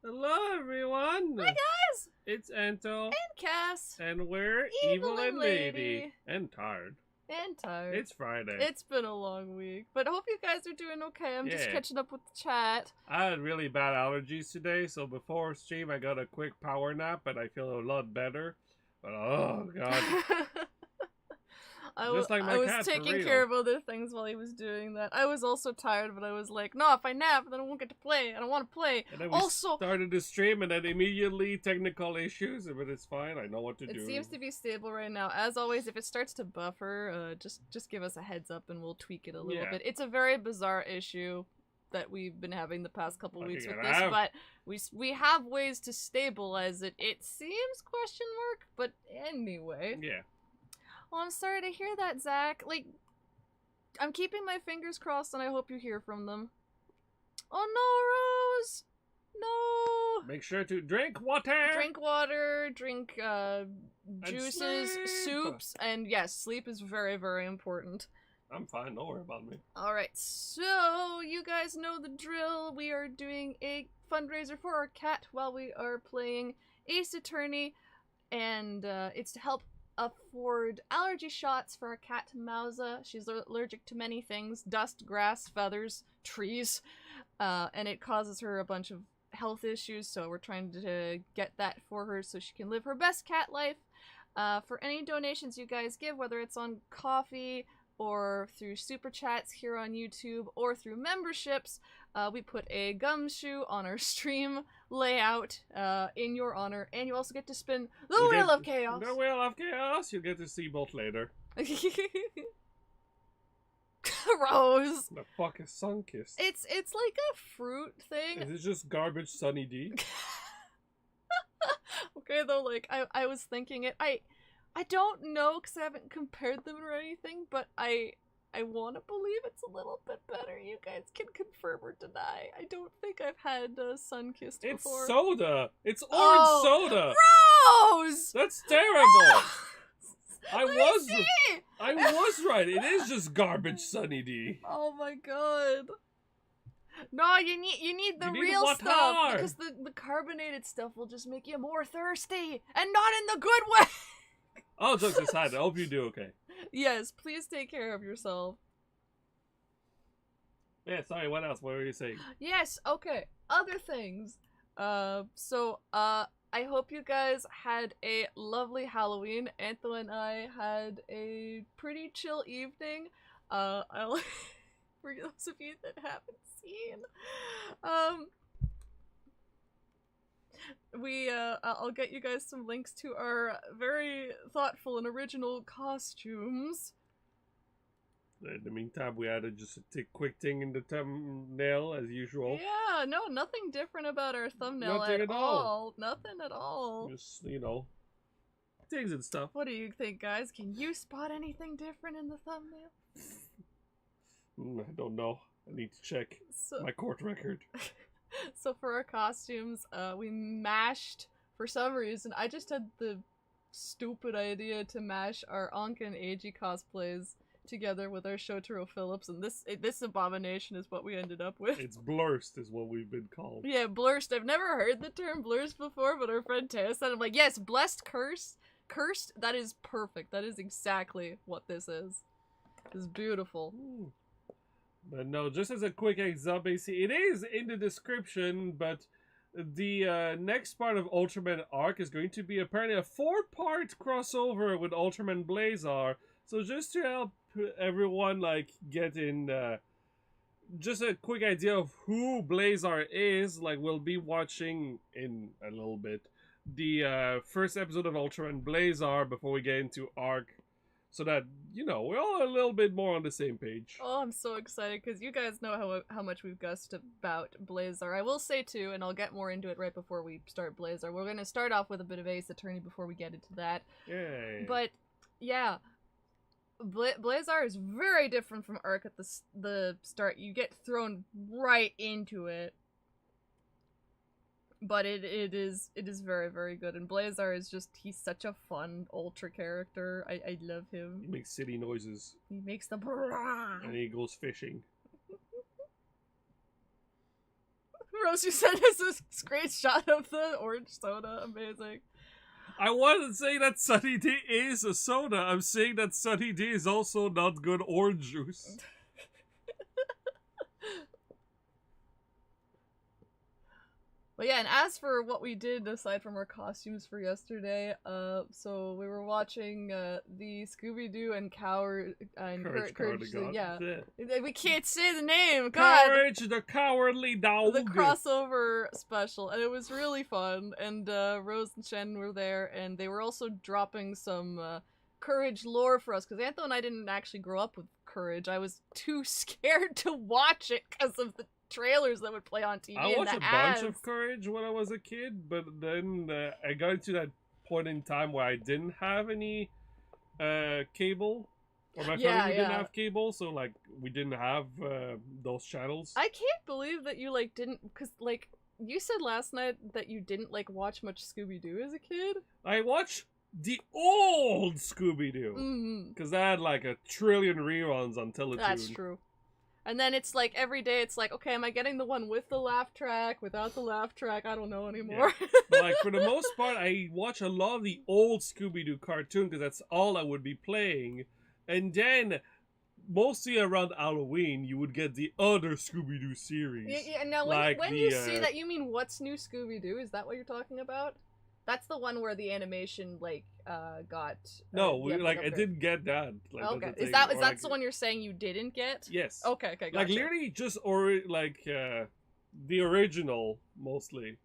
Hello, everyone. Hi, guys. It's Anto. And Cass. And we're Evil Evil and and Lady. Lady. And tired. And tired. It's Friday. It's been a long week, but I hope you guys are doing okay. I'm just Yeah. catching up with the chat. I had really bad allergies today, so before stream I got a quick power nap, and I feel a lot better. But oh god. I Just like my was cat, for taking real. care of other things while he was doing that. I was also tired, but I was like, no, if I nap, then I won't get to play. I don't want to play. And then we Also, started the stream, and then immediately technical issues, but it's fine. I know what to do. it seems to be stable right now. As always, if it starts to buffer, just give us a heads up and we'll tweak it a little bit. It's a very bizarre issue that we've been having the past couple weeks with this, but we have ways to stabilize it. It seems question mark, but anyway. Yeah. Well, I'm sorry to hear that, Zach. Like, I'm keeping my fingers crossed and I hope you hear from them. Oh no, Rose! No! Make sure to drink water! Drink water, drink, juices, sleep. soups, and yes, sleep is very, very important. I'm fine, don't worry about me. Alright, so you guys know the drill. We are doing a fundraiser for our cat while we are playing Ace Attorney, and it's to help afford allergy shots for our cat Mausa. She's allergic to many things: dust, grass, feathers, trees, and it causes her a bunch of health issues, so we're trying to get that for her so she can live her best cat life. For any donations you guys give, whether it's on Coffee or through super chats here on YouTube or through memberships, we put a gumshoe on our stream layout in your honor, and you also get to spin the Wheel of Chaos. The Wheel of Chaos. You'll get to see both later. Rose. The fuck is Sunkist? It's like a fruit thing. Is it just garbage Sunny D? Okay, though, like I was thinking it. I don't know because I haven't compared them or anything, but I want to believe it's a little bit better. You guys can confirm or deny. I don't think I've had Sunkist before. It's soda. It's orange soda. Rose! That's terrible. Rose! I was right. It is just garbage Sunny D. Oh my god. No, you need the real water. stuff, because the carbonated stuff will just make you more thirsty, and not in the good way. All jokes aside, I hope you do okay. Yes, please take care of yourself. Yeah, sorry, what else? What were you saying? Yes, okay. Other things. I hope you guys had a lovely Halloween. Antho and I had a pretty chill evening. For those of you that haven't seen, I'll get you guys some links to our very thoughtful and original costumes. In the meantime, we added just a quick thing in the thumbnail, as usual. Yeah, no, nothing different about our thumbnail Nothing at all. Nothing at all. Just, things and stuff. What do you think, guys? Can you spot anything different in the thumbnail? I don't know. I need to check my court record. So for our costumes, we mashed, for some reason, I just had the stupid idea to mash our Anka and Eiji cosplays together with our Shotaro Phillips, and this abomination is what we ended up with. It's blurst is what we've been called. Yeah, blurst. I've never heard the term blurst before, but our friend Taya said, I'm like, yes, blessed, cursed, that is perfect. That is exactly what this is. It's beautiful. Ooh. But no, just as a quick heads up, basically, it is in the description, but the next part of Ultraman arc is going to be apparently a 4-part crossover with Ultraman Blazar. So just to help everyone, get in, just a quick idea of who Blazar is, we'll be watching in a little bit the first episode of Ultraman Blazar before we get into arc, so that, we're all a little bit more on the same page. Oh, I'm so excited, because you guys know how much we've gussed about Blazar. I will say, too, and I'll get more into it right before we start Blazar, we're going to start off with a bit of Ace Attorney before we get into that. Yay. But, yeah, Blazar is very different from Arc at the start. You get thrown right into it. But it is very, very good. And Blazar is just, he's such a fun Ultra character. I love him. He makes city noises. He makes the And he goes fishing. Rose, you sent us a screenshot of the orange soda. Amazing. I wasn't saying that Sunny D is a soda. I'm saying that Sunny D is also not good orange juice. But yeah, and as for what we did aside from our costumes for yesterday, so we were watching the Scooby-Doo and Courage, yeah. We can't say the name. God. Courage the Cowardly Dog. The crossover special, and it was really fun. And Rose and Shen were there, and they were also dropping some Courage lore for us, because Antho and I didn't actually grow up with Courage. I was too scared to watch it because of the trailers that would play on TV. I watched a bunch of Courage when I was a kid, but then I got to that point in time where I didn't have any cable, or my family didn't have cable, so like we didn't have those channels. I can't believe that you like didn't, because like you said last night that you didn't like watch much Scooby-Doo as a kid. I watched the old Scooby-Doo because that had like a trillion reruns on Teletoon. That's true. And then it's like every day it's like, okay, am I getting the one with the laugh track, without the laugh track? I don't know anymore. Yeah. But like for the most part, I watch a lot of the old Scooby-Doo cartoon because that's all I would be playing. And then mostly around Halloween, you would get the other Scooby-Doo series. Yeah, now when you see that, you mean What's New Scooby-Doo? Is that what you're talking about? That's the one where the animation got. No, I didn't get that. Like, okay, is that the one you're saying you didn't get? Yes. Okay, gotcha. Like literally just the original mostly,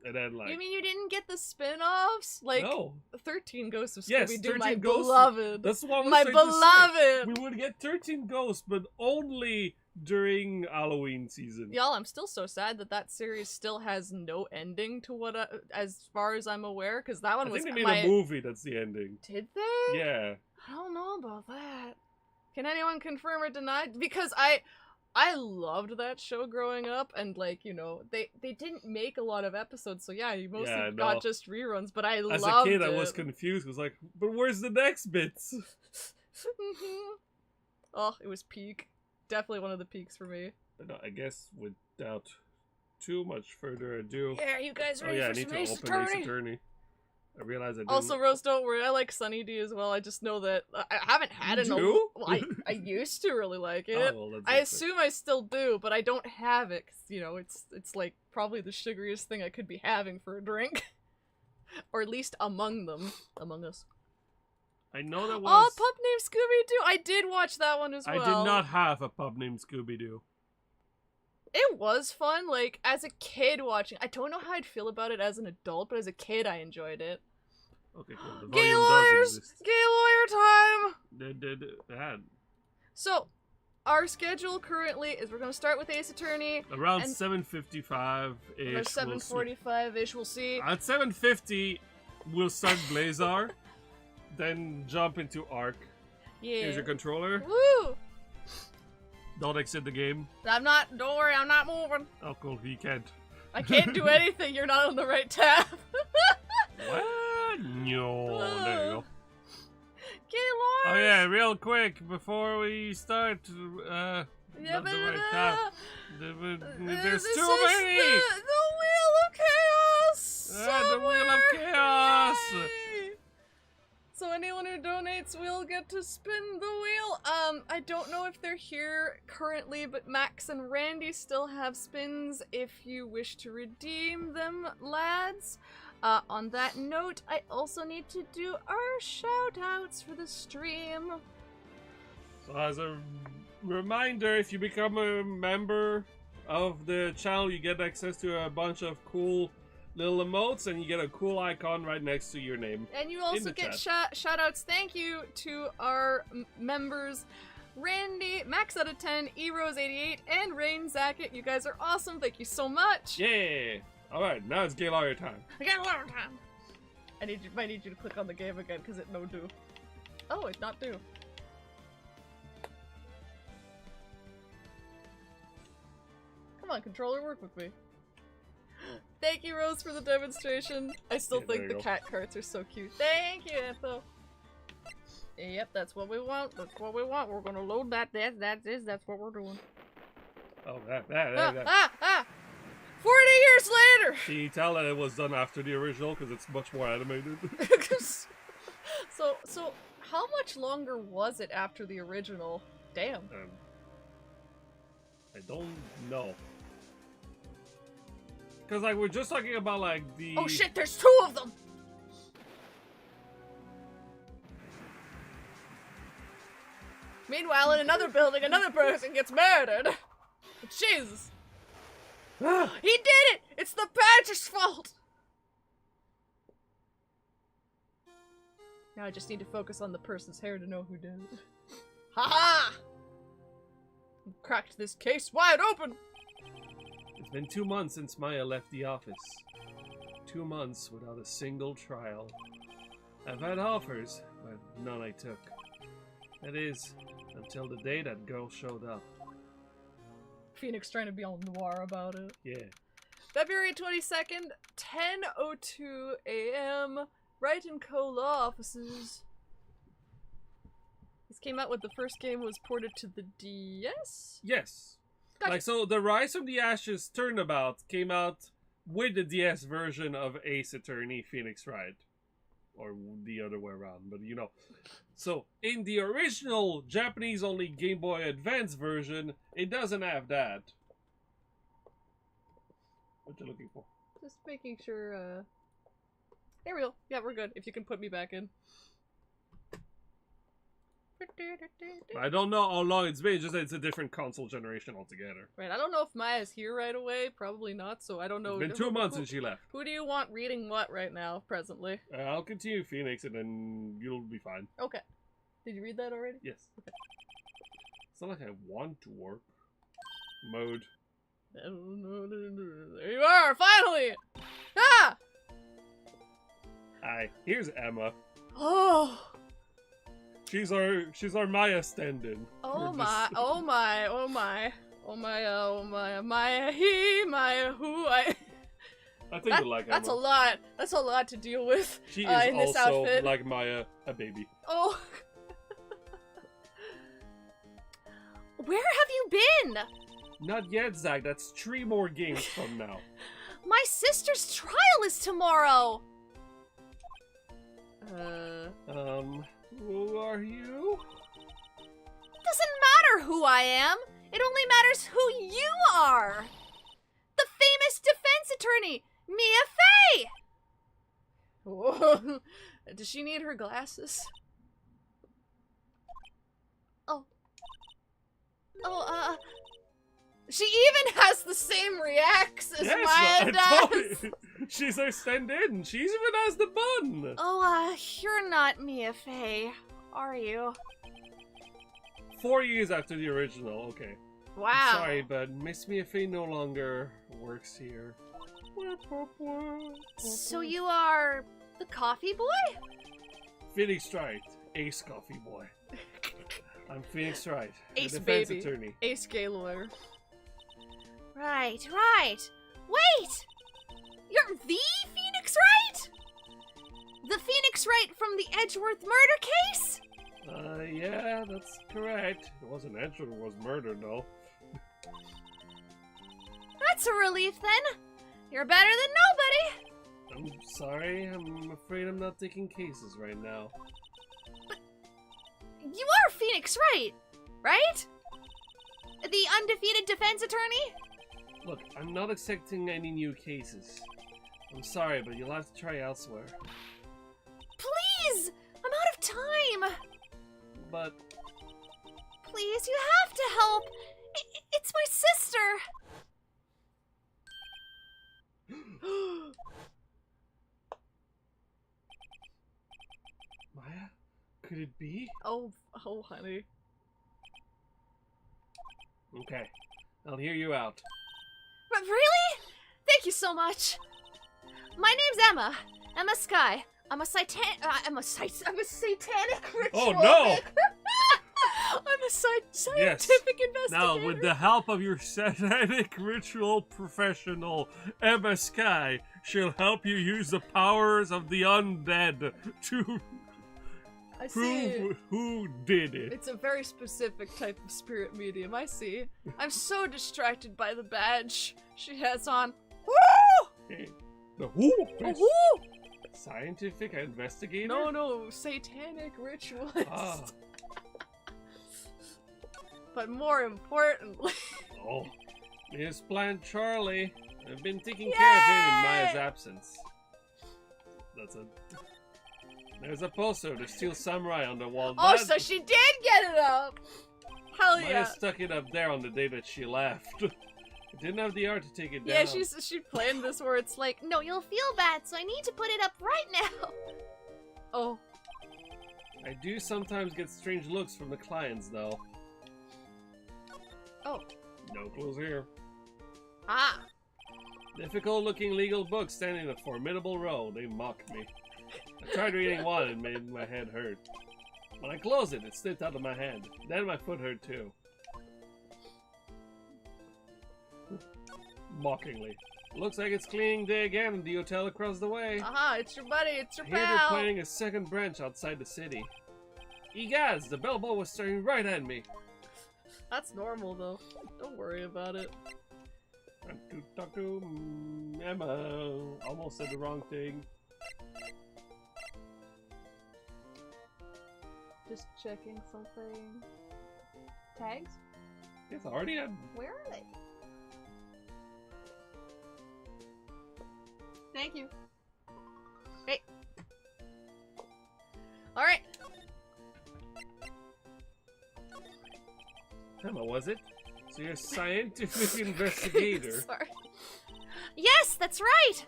and then like. You mean you didn't get the spin-offs? Like no. 13 Ghosts of Yes, Scooby-Doo, 13 my Ghosts. beloved. That's what my beloved. We would get 13 Ghosts, but only during Halloween season. Y'all, I'm still so sad that series still has no ending to what, as far as I'm aware, because that one was. I think they made a movie that's the ending. Did they? Yeah. I don't know about that. Can anyone confirm or deny? Because I loved that show growing up, and like, you know, they didn't make a lot of episodes, so yeah, you mostly got just reruns, but I loved it. As a kid, I was confused. I was like, but where's the next bits? Oh, it was peak. Definitely one of the peaks for me. But I guess without too much further ado. Yeah, you guys ready for some Ace Attorney? I need to open Ace Attorney. I realize I didn't. Also, Rose, don't worry. I like Sunny D as well. I just know that I haven't had it. Well, I used to really like it. Oh, well, I assume I still do, but I don't have it. 'Cause, you know, it's like probably the sugariest thing I could be having for a drink, or at least among us. I know that was. Oh, Pup Named Scooby-Doo! I did watch that one as well. I did not have a pup named Scooby-Doo. It was fun, like, as a kid watching. I don't know how I'd feel about it as an adult, but as a kid, I enjoyed it. Okay, cool. The Gay volume lawyers! does exist. Gay lawyer time! Did. So, our schedule currently is we're going to start with Ace Attorney. Around 7:55-ish. Or 7:45-ish, we'll see. At 7:50, we'll start Blazar. Then jump into Arc. Yeah. Here's your controller. Woo! Don't exit the game. Don't worry, I'm not moving. Oh, cool, you can't. I can't do anything, you're not on the right tab. What? No, there you go. Gay lawyers! Oh yeah, real quick, before we start, not the right tab. There's too many! The Wheel of Chaos! The Wheel of Chaos! So anyone who donates will get to spin the wheel. I don't know if they're here currently, but Max and Randy still have spins if you wish to redeem them, lads. On that note, I also need to do our shout-outs for the stream. So as a reminder, if you become a member of the channel, you get access to a bunch of cool little emotes, and you get a cool icon right next to your name. And you also get shout-outs. Thank you to our members, Randy, Max out of 10, eRose88, and Rain Zacket. You guys are awesome. Thank you so much. Yeah. Alright, now it's Gay Lawyer time. Gay Lawyer time. Might need you to click on the game again, because it no do. Oh, it not do. Come on, controller, work with me. Thank you, Rose, for the demonstration. I still think the cat carts are so cute. Thank you, Antho. Yep, that's what we want. That's what we want. We're gonna load that. That's what we're doing. Oh, that. years later! Can you tell that it was done after the original because it's much more animated? So how much longer was it after the original? Damn. I don't know. Because, like, we're just talking about, like, the... Oh shit, there's 2 of them! Meanwhile, in another building, another person gets murdered. Jesus. He did it! It's the Badger's fault! Now I just need to focus on the person's hair to know who did it. Ha-ha! Cracked this case wide open! It's been 2 months since Maya left the office. 2 months without a single trial. I've had offers, but none I took. That is, until the day that girl showed up. Phoenix trying to be all noir about it. Yeah. February 22nd, 10:02 a.m. Wright & Co. law offices. This came out when the first game was ported to the DS? Yes. Gotcha. Like, so the Rise from the Ashes turnabout came out with the DS version of Ace Attorney Phoenix Wright. Or the other way around, but you know. So, in the original Japanese-only Game Boy Advance version, it doesn't have that. What you looking for? Just making sure, There we go. Yeah, we're good. If you can put me back in. I don't know how long it's been, just that it's a different console generation altogether. Right, I don't know if Maya's here right away. Probably not, so I don't know. It's been 2 months since she left. Who do you want reading what right now, presently? I'll continue Phoenix and then you'll be fine. Okay. Did you read that already? Yes. Okay. It's not like I want to work. Mode. There you are, finally! Ah! Hi, here's Emma. Oh! She's our Maya stand-in. Oh my, oh my, oh my. Oh my, oh my, Maya he, Maya who, I think you like Emma. That's a lot. That's a lot to deal with. She is in this also, outfit. like Maya, a baby. Oh. Where have you been? Not yet, Zach. That's 3 more games from now. My sister's trial is tomorrow. Who are you? Doesn't matter who I am. It only matters who you are. The famous defense attorney, Mia Fey. Whoa. Does she need her glasses? She even has the same reacts as Maya does. Totally. She's our stand-in. She even has the bun. Oh, you're not Mia Fey, are you? 4 years after the original. Okay. Wow. I'm sorry, but Miss Mia Fey no longer works here. So you are the coffee boy? Phoenix Wright, Ace Coffee Boy. I'm Phoenix Wright, Ace defense baby. attorney. Ace gay lawyer. Right. Wait! You're the Phoenix Wright? The Phoenix Wright from the Edgeworth murder case? Yeah, that's correct. It wasn't Edgeworth, it was murder, no. That's a relief, then. You're better than nobody. I'm sorry, I'm afraid I'm not taking cases right now. But you are Phoenix Wright, right? The undefeated defense attorney? Look, I'm not accepting any new cases. I'm sorry, but you'll have to try elsewhere. Please! I'm out of time! But... Please, you have to help! It's my sister! Maya? Could it be? Oh, honey. Okay, I'll hear you out. But really? Thank you so much. My name's Emma. Emma Sky. I'm a satanic ritual. Oh no! I'm a scientific Yes. investigator. Now, with the help of your satanic ritual professional, Emma Sky, she'll help you use the powers of the undead to I see. prove who did it. It's a very specific type of spirit medium, I see. I'm so distracted by the badge she has on. Woo! Hey, the who? Oh, Scientific investigator? no, satanic ritualist. Ah. But more importantly... Oh, here's Plant Charlie. I've been taking care of him in Maya's Yay! absence. There's a poster to Steel Samurai on the wall. Oh, so she did get it up! Hell Maya yeah. stuck it up there on the day that she left. I didn't have the art to take it down. Yeah, she's playing this where it's like, no, you'll feel bad, so I need to put it up right now. Oh. I do sometimes get strange looks from the clients, though. Oh. No clues here. Ah. Difficult-looking legal books stand in a formidable row. They mock me. I tried reading one and made my head hurt. When I closed it, it slipped out of my hand. Then my foot hurt too. Mockingly. Looks like it's cleaning day again in the hotel across the way. Aha, it's your buddy, it's your Here they're pal. planning a second branch outside the city. Egaz, the bellboy was staring right at me. That's normal though. Don't worry about it. Time to talk to Emma. Almost said the wrong thing. Just checking something. Tags? Yes, I already had. Where are they? Thank you. Hey. Alright. Emma, was it? So you're a scientific investigator. Sorry. Yes, that's right!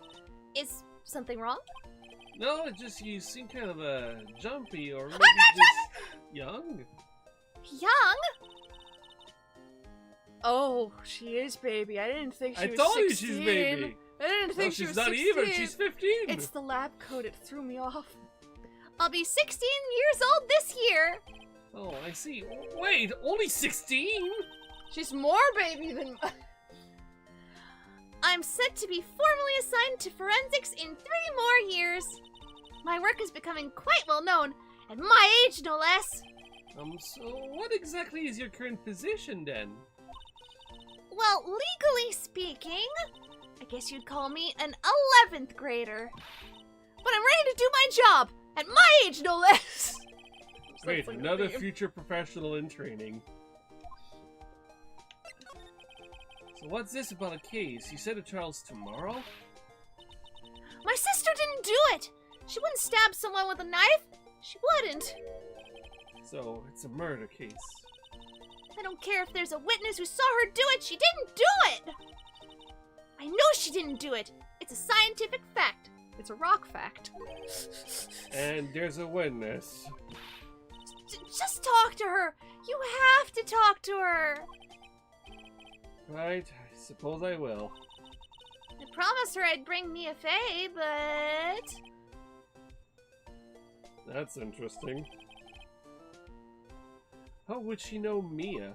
Is something wrong? No, it's just you seem kind of jumpy or maybe just young. Young? Oh, she is baby. I didn't think she I was told you 16. she's baby. I didn't think No, she she's was not 16. even. She's 15. It's the lab coat. It threw me off. I'll be 16 years old this year. Oh, I see. Wait, only 16? She's more baby than... I'm set to be formally assigned to forensics in 3 more years. My work is becoming quite well known, at my age no less. So what exactly is your current position then? Well, legally speaking, I guess you'd call me an 11th grader. But I'm ready to do my job, at my age no less. Great, Sounds like a another theme. future professional in training. So what's this about a case? You said the trial's tomorrow? My sister didn't do it. She wouldn't stab someone with a knife. She wouldn't. So it's a murder case. I don't care if there's a witness who saw her do it. She didn't do it. I know she didn't do it. It's a scientific fact. It's a rock fact. And there's a witness. Just talk to her. You have to talk to her. Right, I suppose I will. I promised her I'd bring Mia Fey, but... That's interesting. How would she know Mia?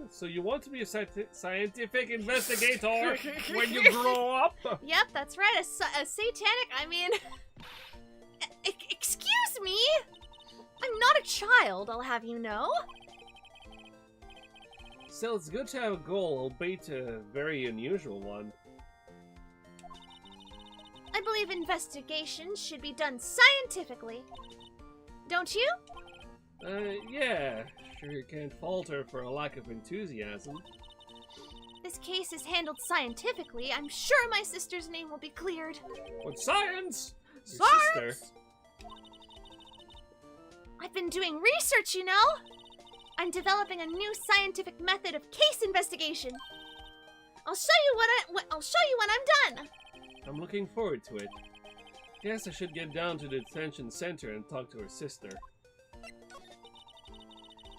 So you want to be a scientific investigator when you grow up? Yep, that's right. A satanic, I mean... Excuse me? I'm not a child, I'll have you know. Still, it's good to have a goal, albeit a very unusual one. I believe investigations should be done scientifically. Don't you? Yeah. Sure you can't fault her for a lack of enthusiasm. This case is handled scientifically. I'm sure my sister's name will be cleared. But science! Your Science! sister. I've been doing research, you know? I'm developing a new scientific method of case investigation. I'll show you when I'm done. I'm looking forward to it. Guess I should get down to the detention center and talk to her sister.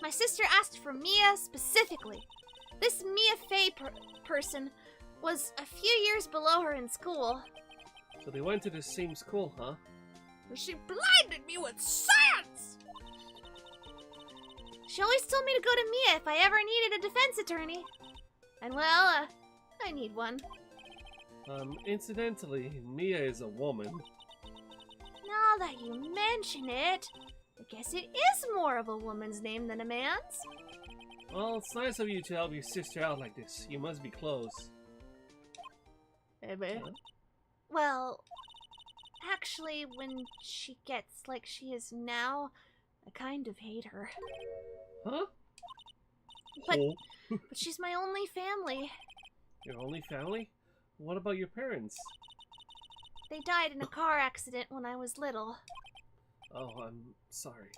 My sister asked for Mia specifically. This Mia Fey person was a few years below her in school. So they went to the same school, huh? She blinded me with science! She always told me to go to Mia if I ever needed a defense attorney. And well, I need one. Incidentally, Mia is a woman. Now that you mention it, I guess it is more of a woman's name than a man's. Well, it's nice of you to help your sister out like this. You must be close. Maybe. Huh? Well, actually, when she gets like she is now, I kind of hate her. Huh? But, Oh. but she's my only family. Your only family? What about your parents? They died in a car accident when I was little. Oh, I'm sorry.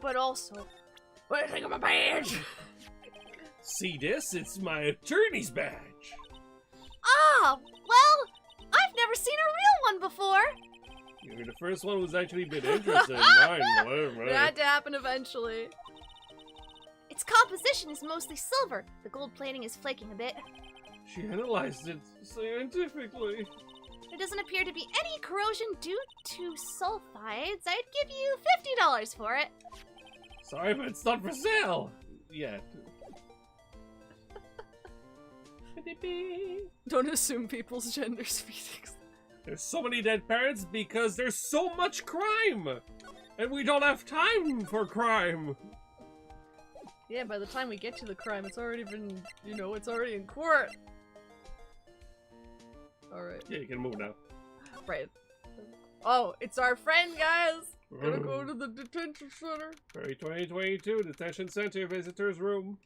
But also, what do you think of my badge? See this? It's my attorney's badge. Ah, well, I've never seen a real one before. You're the first one who's actually been interested in mine. Whatever. It had to happen eventually. Its composition is mostly silver. The gold plating is flaking a bit. She analyzed it scientifically. There doesn't appear to be any corrosion due to sulfides. I'd give you $50 for it. Sorry, but it's not for sale. Yet. Don't assume people's genders, Phoenix. There's so many dead parents because there's so much crime! And we don't have time for crime! Yeah, by the time we get to the crime, it's already been, you know, it's already in court. Alright. Yeah, you can move now. Right. Oh, it's our friend, guys! Gonna go to the detention center. February 2022, detention center, visitors room.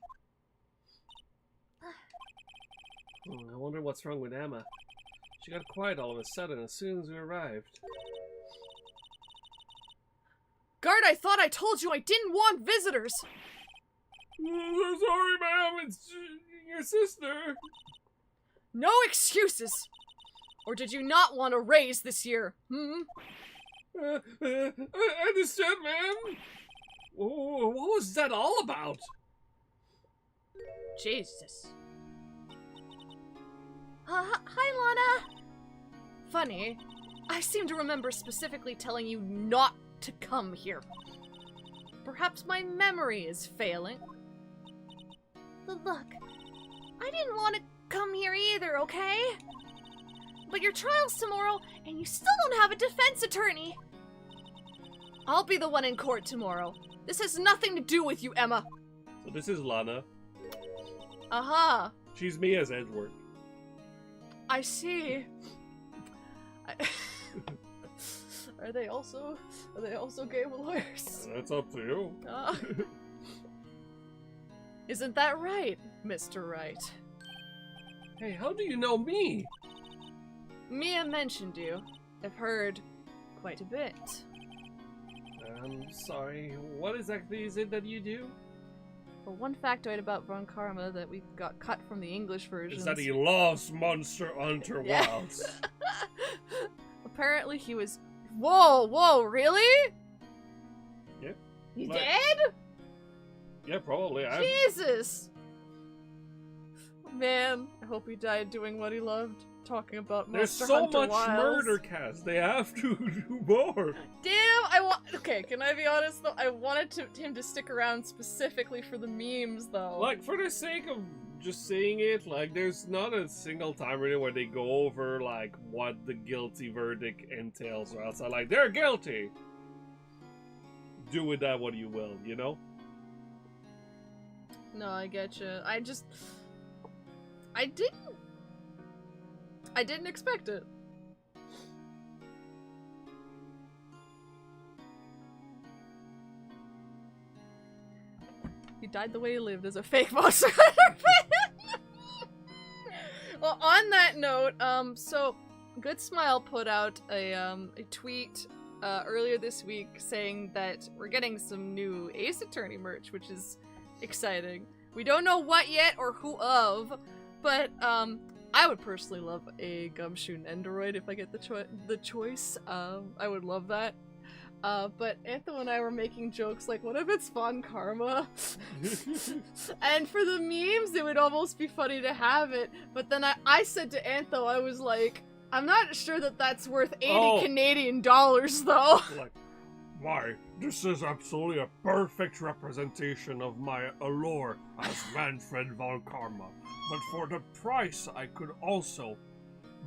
I wonder what's wrong with Emma. She got quiet all of a sudden as soon as we arrived. Guard, I thought I told you I didn't want visitors! Oh, sorry, ma'am, it's your sister. No excuses! Or did you not want a raise this year? I understand, ma'am. Oh, what was that all about? Jesus. Hi, Lana. Funny, I seem to remember specifically telling you not to come here. Perhaps my memory is failing. Look, I didn't want to come here either, okay? But your trial's tomorrow, and you still don't have a defense attorney. I'll be the one in court tomorrow. This has nothing to do with you, Emma. So this is Lana. Aha. She's me as Edward. I see. Are they also gay lawyers? That's up to you. Isn't that right, Mr. Wright? Hey, how do you know me? Mia mentioned you. I've heard quite a bit. I'm sorry, what exactly is it that you do? Well, one factoid about Von Karma that we got cut from the English version Is that he loves Monster Hunter Wilds. Apparently he was... Whoa, really? Yeah. He Like- did? Yeah, probably. Jesus! Man, I hope he died doing what he loved. Talking about There's Monster so Hunter much Wilds. murder, Cass. They have to do more. Damn, okay, can I be honest though? I wanted him to stick around specifically for the memes though. Like, for the sake of just saying it, like, there's not a single time really where they go over, like, what the guilty verdict entails or outside. Like, they're guilty. Do with that what you will, you know? No, I get you. I didn't expect it. He died the way he lived as a fake Monster Hunter fan. Well, on that note, so Good Smile put out a tweet earlier this week saying that we're getting some new Ace Attorney merch, which is exciting. We don't know what yet or who of, but I would personally love a Gumshoe Nendoroid if I get the choice. I would love that. But Antho and I were making jokes like, what if it's Von Karma? And for the memes, it would almost be funny to have it. But then I said to Antho, I was like, I'm not sure that that's worth 80 Canadian dollars, though. Like, why? This is absolutely a perfect representation of my allure as Manfred von Karma. But for the price, I could also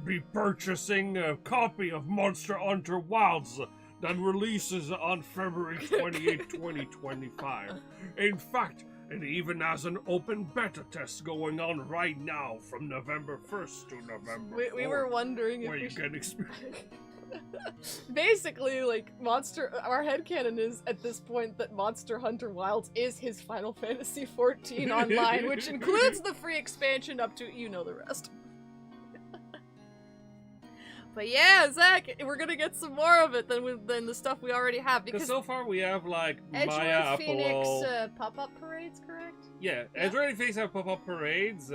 be purchasing a copy of Monster Hunter Wilds, that releases on February 28, 2025. In fact, it even has an open beta test going on right now from November 1st to November 4th. We were wondering if where we you should... can experience. Basically, like, our headcanon is, at this point, that Monster Hunter Wilds is his Final Fantasy XIV online, which includes the free expansion up to, you know, the rest. But yeah, Zach, we're gonna get some more of it than the stuff we already have, because so far we have, like, Maya, Edgeworth, Phoenix, Apollo... pop-up parades, correct? Yeah, Edgeworth and Phoenix have pop-up parades,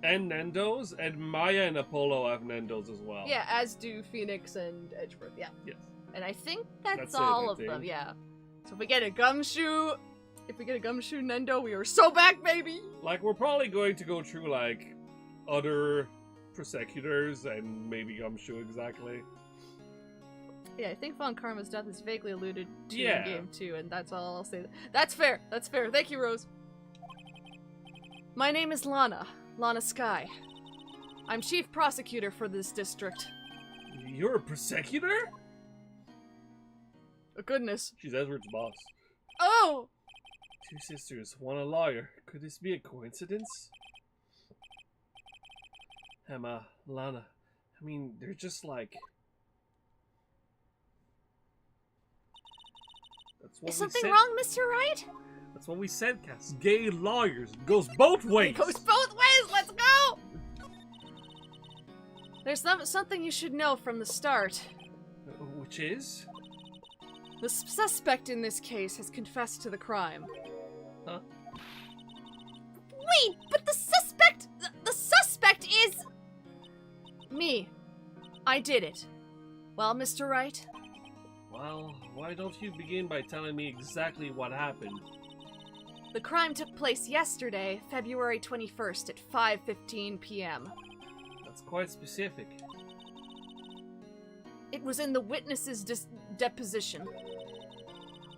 and Nendos, and Maya and Apollo have Nendos as well. Yeah, as do Phoenix and Edgeworth, yeah. Yes. And I think that's it, all I of them, think. yeah. So if we get a gumshoe Nendo, we are so back, baby! Like, we're probably going to go through, like, other prosecutors and maybe Gumshoe exactly. Yeah, I think Von Karma's death is vaguely alluded to Yeah. in game 2, and that's all I'll say. That's fair, that's fair. Thank you, Rose. My name is Lana Sky. I'm chief prosecutor for this district. You're a prosecutor? Oh, goodness. She's Edward's boss. Oh! Two sisters, one a lawyer. Could this be a coincidence? Emma, Lana. I mean, they're just like... That's what Is we something said. wrong, Mr. Wright? That's what we said, Cass. Gay lawyers. It goes both ways. It goes both ways, let's go! There's something you should know from the start. Which is? The suspect in this case has confessed to the crime. Huh? Wait, but the suspect is... Me. I did it. Well, Mr. Wright? Well, why don't you begin by telling me exactly what happened? The crime took place yesterday, February 21st at 5:15 p.m. That's quite specific. It was in the witness's deposition.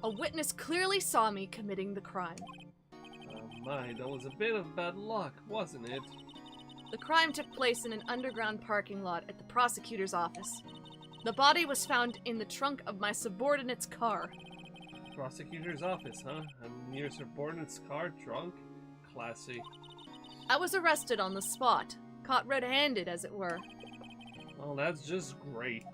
A witness clearly saw me committing the crime. Oh my, that was a bit of bad luck, wasn't it? The crime took place in an underground parking lot at the prosecutor's office. The body was found in the trunk of my subordinate's car. Prosecutor's office, huh? And your subordinate's car trunk? Classy. I was arrested on the spot, caught red-handed, as it were. Well, that's just great.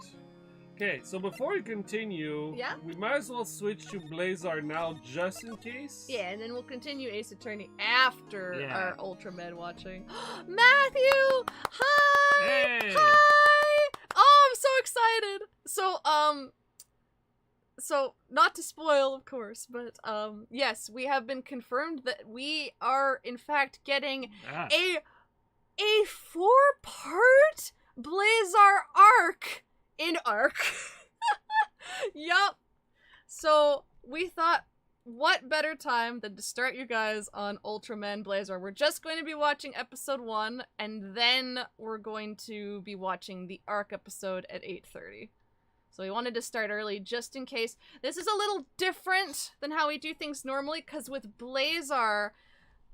Okay, so before we continue, Yeah? we might as well switch to Blazar now, just in case. Yeah, and then we'll continue Ace Attorney after Yeah. our Ultraman watching. Matthew! Hi! Hey! Hi! Oh, I'm so excited! So, not to spoil, of course, but, yes, we have been confirmed that we are, in fact, getting Ah, a 4-part Blazar arc in Arc. Yup. So, we thought, what better time than to start you guys on Ultraman Blazar. We're just going to be watching episode 1, and then we're going to be watching the Arc episode at 8:30. So we wanted to start early just in case. This is a little different than how we do things normally, because with Blazar,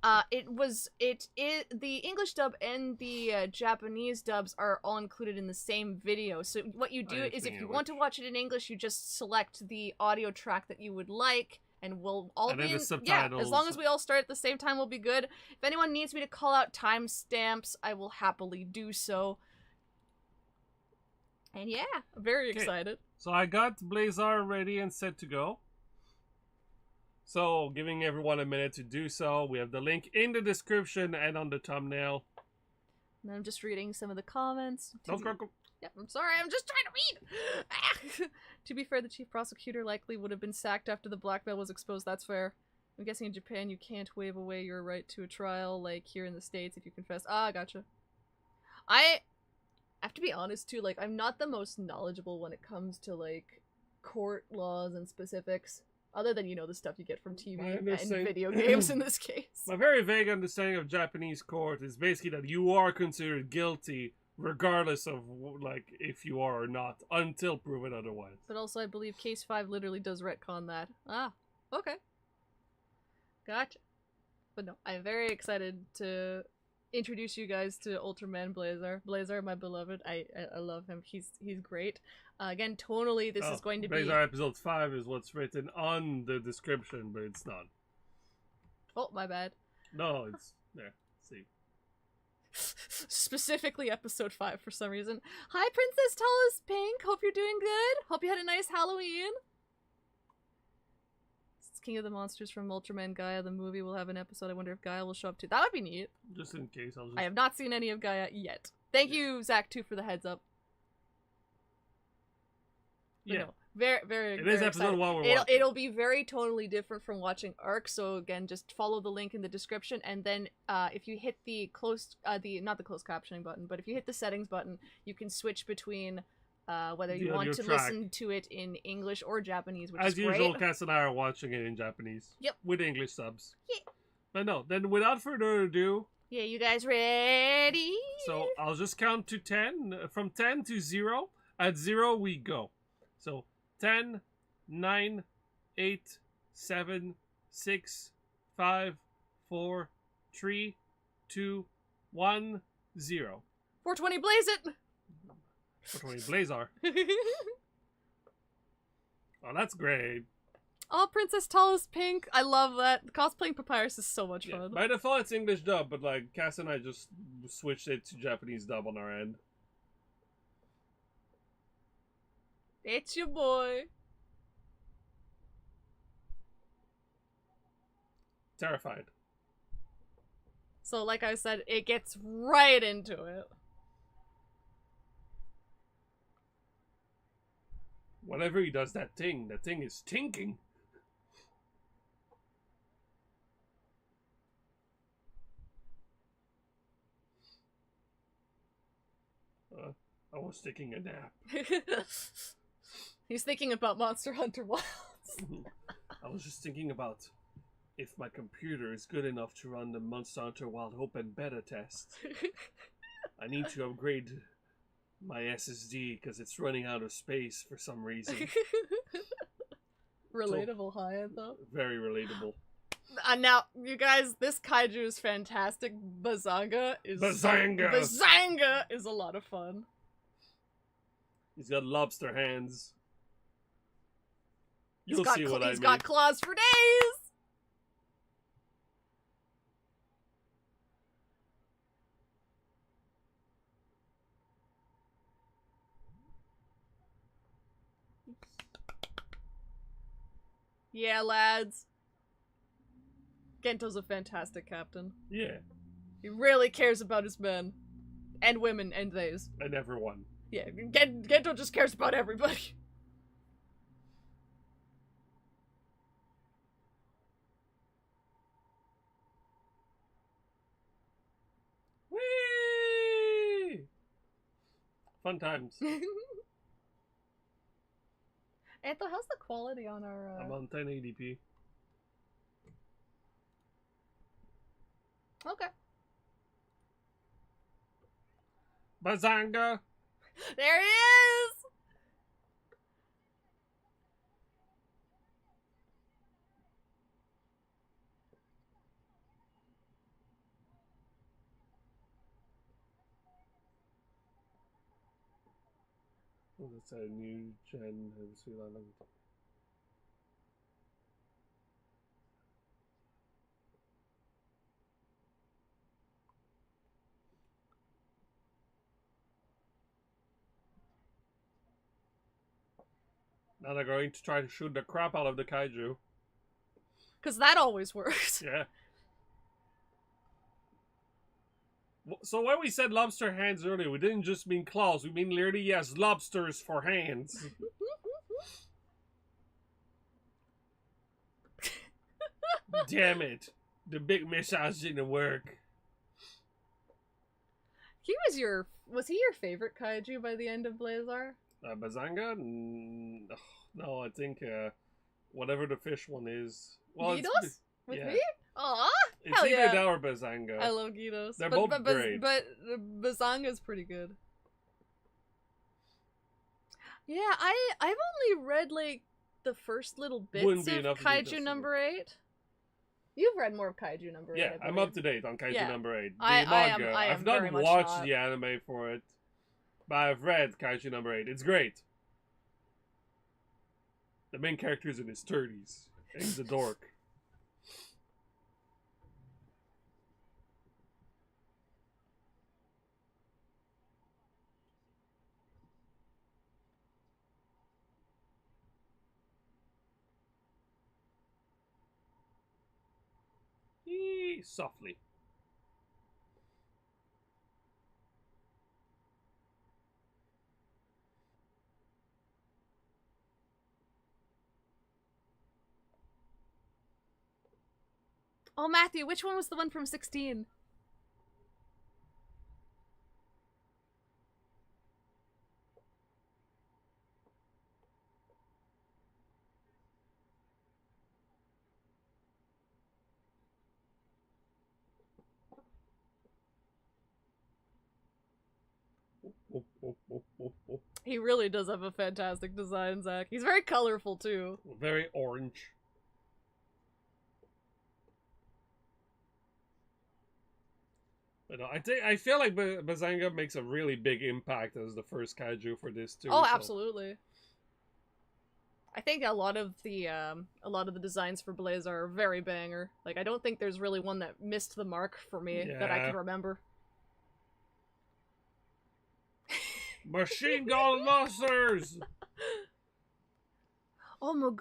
the English dub and the Japanese dubs are all included in the same video. So what you do is, if you want to watch it in English, you just select the audio track that you would like, and we'll all And be then the in, subtitles. yeah, as long as we all start at the same time, we'll be good. If anyone needs me to call out timestamps, I will happily do so. And yeah, I'm very excited. so I got Blazar ready and set to go. So, giving everyone a minute to do so. We have the link in the description and on the thumbnail. And I'm just reading some of the comments. Don't crackle. Yeah, I'm sorry, I'm just trying to read! To be fair, the chief prosecutor likely would have been sacked after the blackmail was exposed. That's fair. I'm guessing in Japan you can't waive away your right to a trial, like here in the States if you confess. Ah, gotcha. I have to be honest too, like, I'm not the most knowledgeable when it comes to, like, court laws and specifics. Other than, you know, the stuff you get from TV and video games in this case. My very vague understanding of Japanese court is basically that you are considered guilty regardless of, like, if you are or not, until proven otherwise. But also, I believe Case 5 literally does retcon that. Ah, okay. Gotcha. But no, I'm very excited to introduce you guys to Ultraman Blazar. Blazar, my beloved. I love him. He's great. Again, tonally, this is going to be... Blazar episode 5 is what's written on the description, but it's not. Oh, my bad. No, it's there. See. Specifically episode 5 for some reason. Hi, Princess Tallest Pink. Hope you're doing good. Hope you had a nice Halloween. It's King of the Monsters from Ultraman Gaia. The movie will have an episode. I wonder if Gaia will show up too. That would be neat. Just in case, I have not seen any of Gaia yet. Thank you, Zach, too, for the heads up. But yeah. No, very It is episode 1 we're watching. It'll be very totally different from watching Arc, so again, just follow the link in the description, and then if you hit the not the closed captioning button, but if you hit the settings button, you can switch between whether you want to listen to it in English or Japanese, which As is great. usual, Cass and I are watching it in Japanese. Yep. With English subs. Yeah. But no, then without further ado... Yeah, you guys ready? So, I'll just count to 10. From 10 to 0. At 0, we go. So, 10, 9, 8, 7, 6, 5, 4, 3, 2, 1, 0. 420 blaze it! 420 Blazar. Oh, that's great. Oh, Princess Tallest Pink. I love that. Cosplaying Papyrus is so much fun. By default, it's English dub, but like, Cass and I just switched it to Japanese dub on our end. It's your boy. Terrified. So, like I said, it gets right into it. Whenever he does that thing is tinking. I was taking a nap. He's thinking about Monster Hunter Wilds. I was just thinking about if my computer is good enough to run the Monster Hunter Wild Open beta test. I need to upgrade my SSD because it's running out of space for some reason. Relatable high-end though. Very relatable. Now, you guys, this kaiju is fantastic. Bazanga is a lot of fun. He's got lobster hands. You'll see what I mean. He's got claws for days! Yeah, lads. Gento's a fantastic captain. Yeah. He really cares about his men. And women, and theys. And everyone. Yeah, Gento just cares about everybody. Whee! Fun times. Gento, how's the quality on our... I'm on 1080p. Okay. Bazanga! There he is! Oh, that's a new gen. Now they're going to try to shoot the crap out of the kaiju. Because that always works. Yeah. So when we said lobster hands earlier, we didn't just mean claws. We mean literally, yes, lobsters for hands. Damn it. The big massage didn't work. Was he your favorite kaiju by the end of Blazar? Bazanga? No, I think whatever the fish one is. Well, Gidos? With yeah. me? Aw! It's Hell either yeah. that or Bazanga. I love Gidos. They're both great. But Bazanga's pretty good. Yeah, I've only read like the first little bits Wouldn't be of enough to be Kaiju interesting. number 8. You've read more of Kaiju number 8. Yeah, I'm up to date on Kaiju Yeah. number 8. The I am manga. very I've not much watched not. the anime for it, but I've read Kaiju number 8. It's great. The main character's in his 30s. And he's a dork. Softly. Oh, Matthew, which one was the one from 16? He really does have a fantastic design, Zach. He's very colorful, too. Very orange. But I feel like Bazanga makes a really big impact as the first kaiju for this too. Oh, so. absolutely. I think a lot of the designs for Blazar are very banger. Like, I don't think there's really one that missed the mark for me that I can remember. Machine gun monsters! Oh,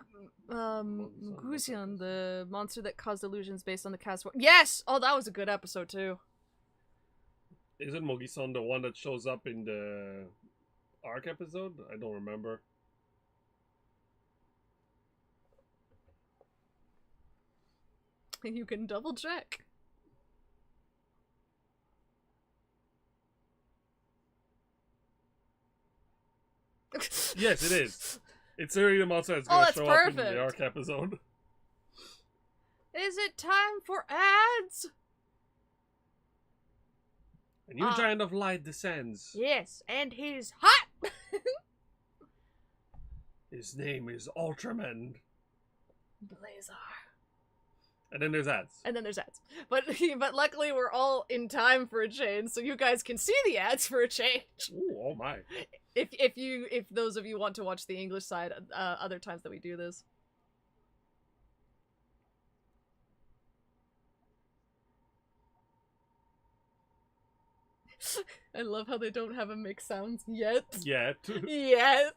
Mugusian, the monster that caused illusions based on the cast. Yes! Oh, that was a good episode, too. Isn't Mogi-san the one that shows up in the Arc episode? I don't remember. You can double check. Yes, it is. It's already the monster that's gonna show up in perfect. the Arc episode. Is it time for ads? A new giant of light descends. Yes, and he's hot! His name is Ultraman. Blazar. And then there's ads. And then there's ads. But luckily we're all in time for a change, so you guys can see the ads for a change. Ooh, oh my. If those of you want to watch the English side other times that we do this. I love how they don't have a mix sounds yet. Yet. Yet.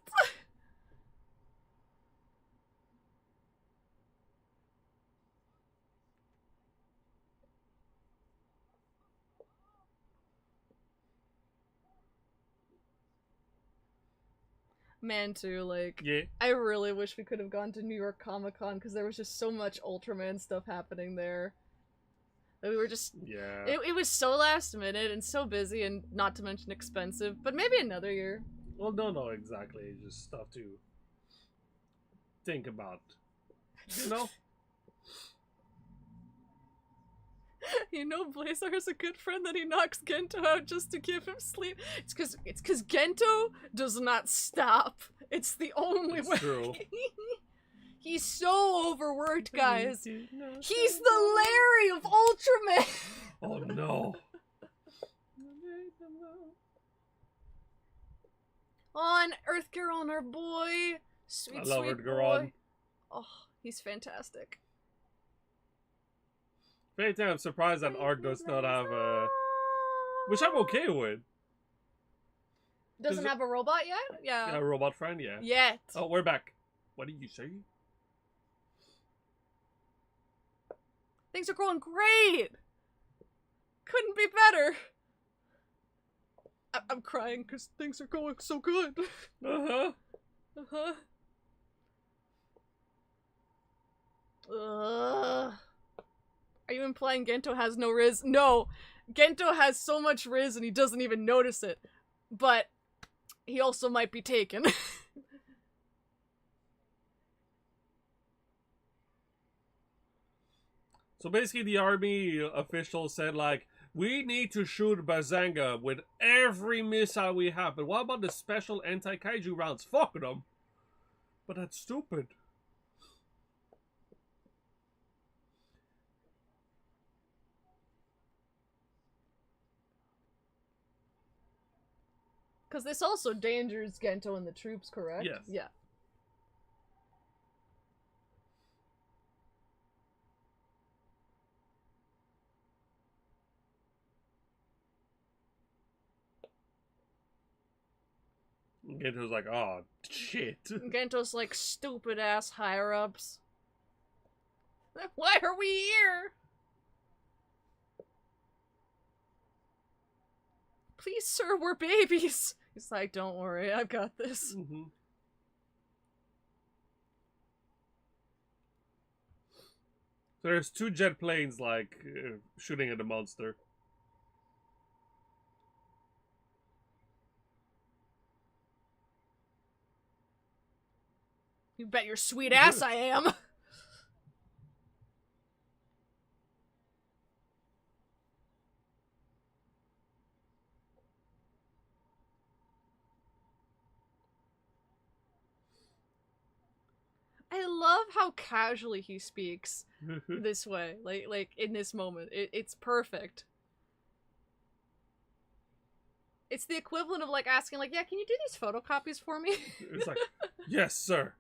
Man, too, like, Yeah. I really wish we could have gone to New York Comic Con because there was just so much Ultraman stuff happening there. That we were just, Yeah. it was so last minute and so busy and not to mention expensive, but maybe another year. Well, no, exactly. Just stuff to think about. You know? You know, Blazar is a good friend that he knocks Gento out just to give him sleep. It's cause Gento does not stop. It's the only way. True. He's so overworked, guys. He's the Larry of Ultraman. Oh no. On Earthgaron, our boy. Sweet, I love sweet Earthgaron. boy. Oh, he's fantastic. Anytime I'm surprised that Arc does not have a... Which I'm okay with. Doesn't have a robot yet? Yeah. Yeah, a robot friend, yeah. Yet. Oh, we're back. What did you say? Things are going great! Couldn't be better! I'm crying because things are going so good. Uh-huh. Uh-huh. Ugh. Are you implying Gento has no Riz? No! Gento has so much Riz and he doesn't even notice it. But he also might be taken. So basically the army official said, like, we need to shoot Bazanga with every missile we have. But what about the special anti-kaiju rounds? Fuck them. But that's stupid. Because this also endangers Gento and the troops, correct? Yes. Yeah. Gento's like, oh, shit. Gento's like, stupid ass higher ups. Why are we here? Please, sir, we're babies. He's like, don't worry, I've got this. Mm-hmm. So there's 2 jet planes, like, shooting at the monster. You bet your sweet ass I am. I love how casually he speaks this way, like in this moment. It's perfect. It's the equivalent of like asking, like, yeah, can you do these photocopies for me? It's like, yes, sir.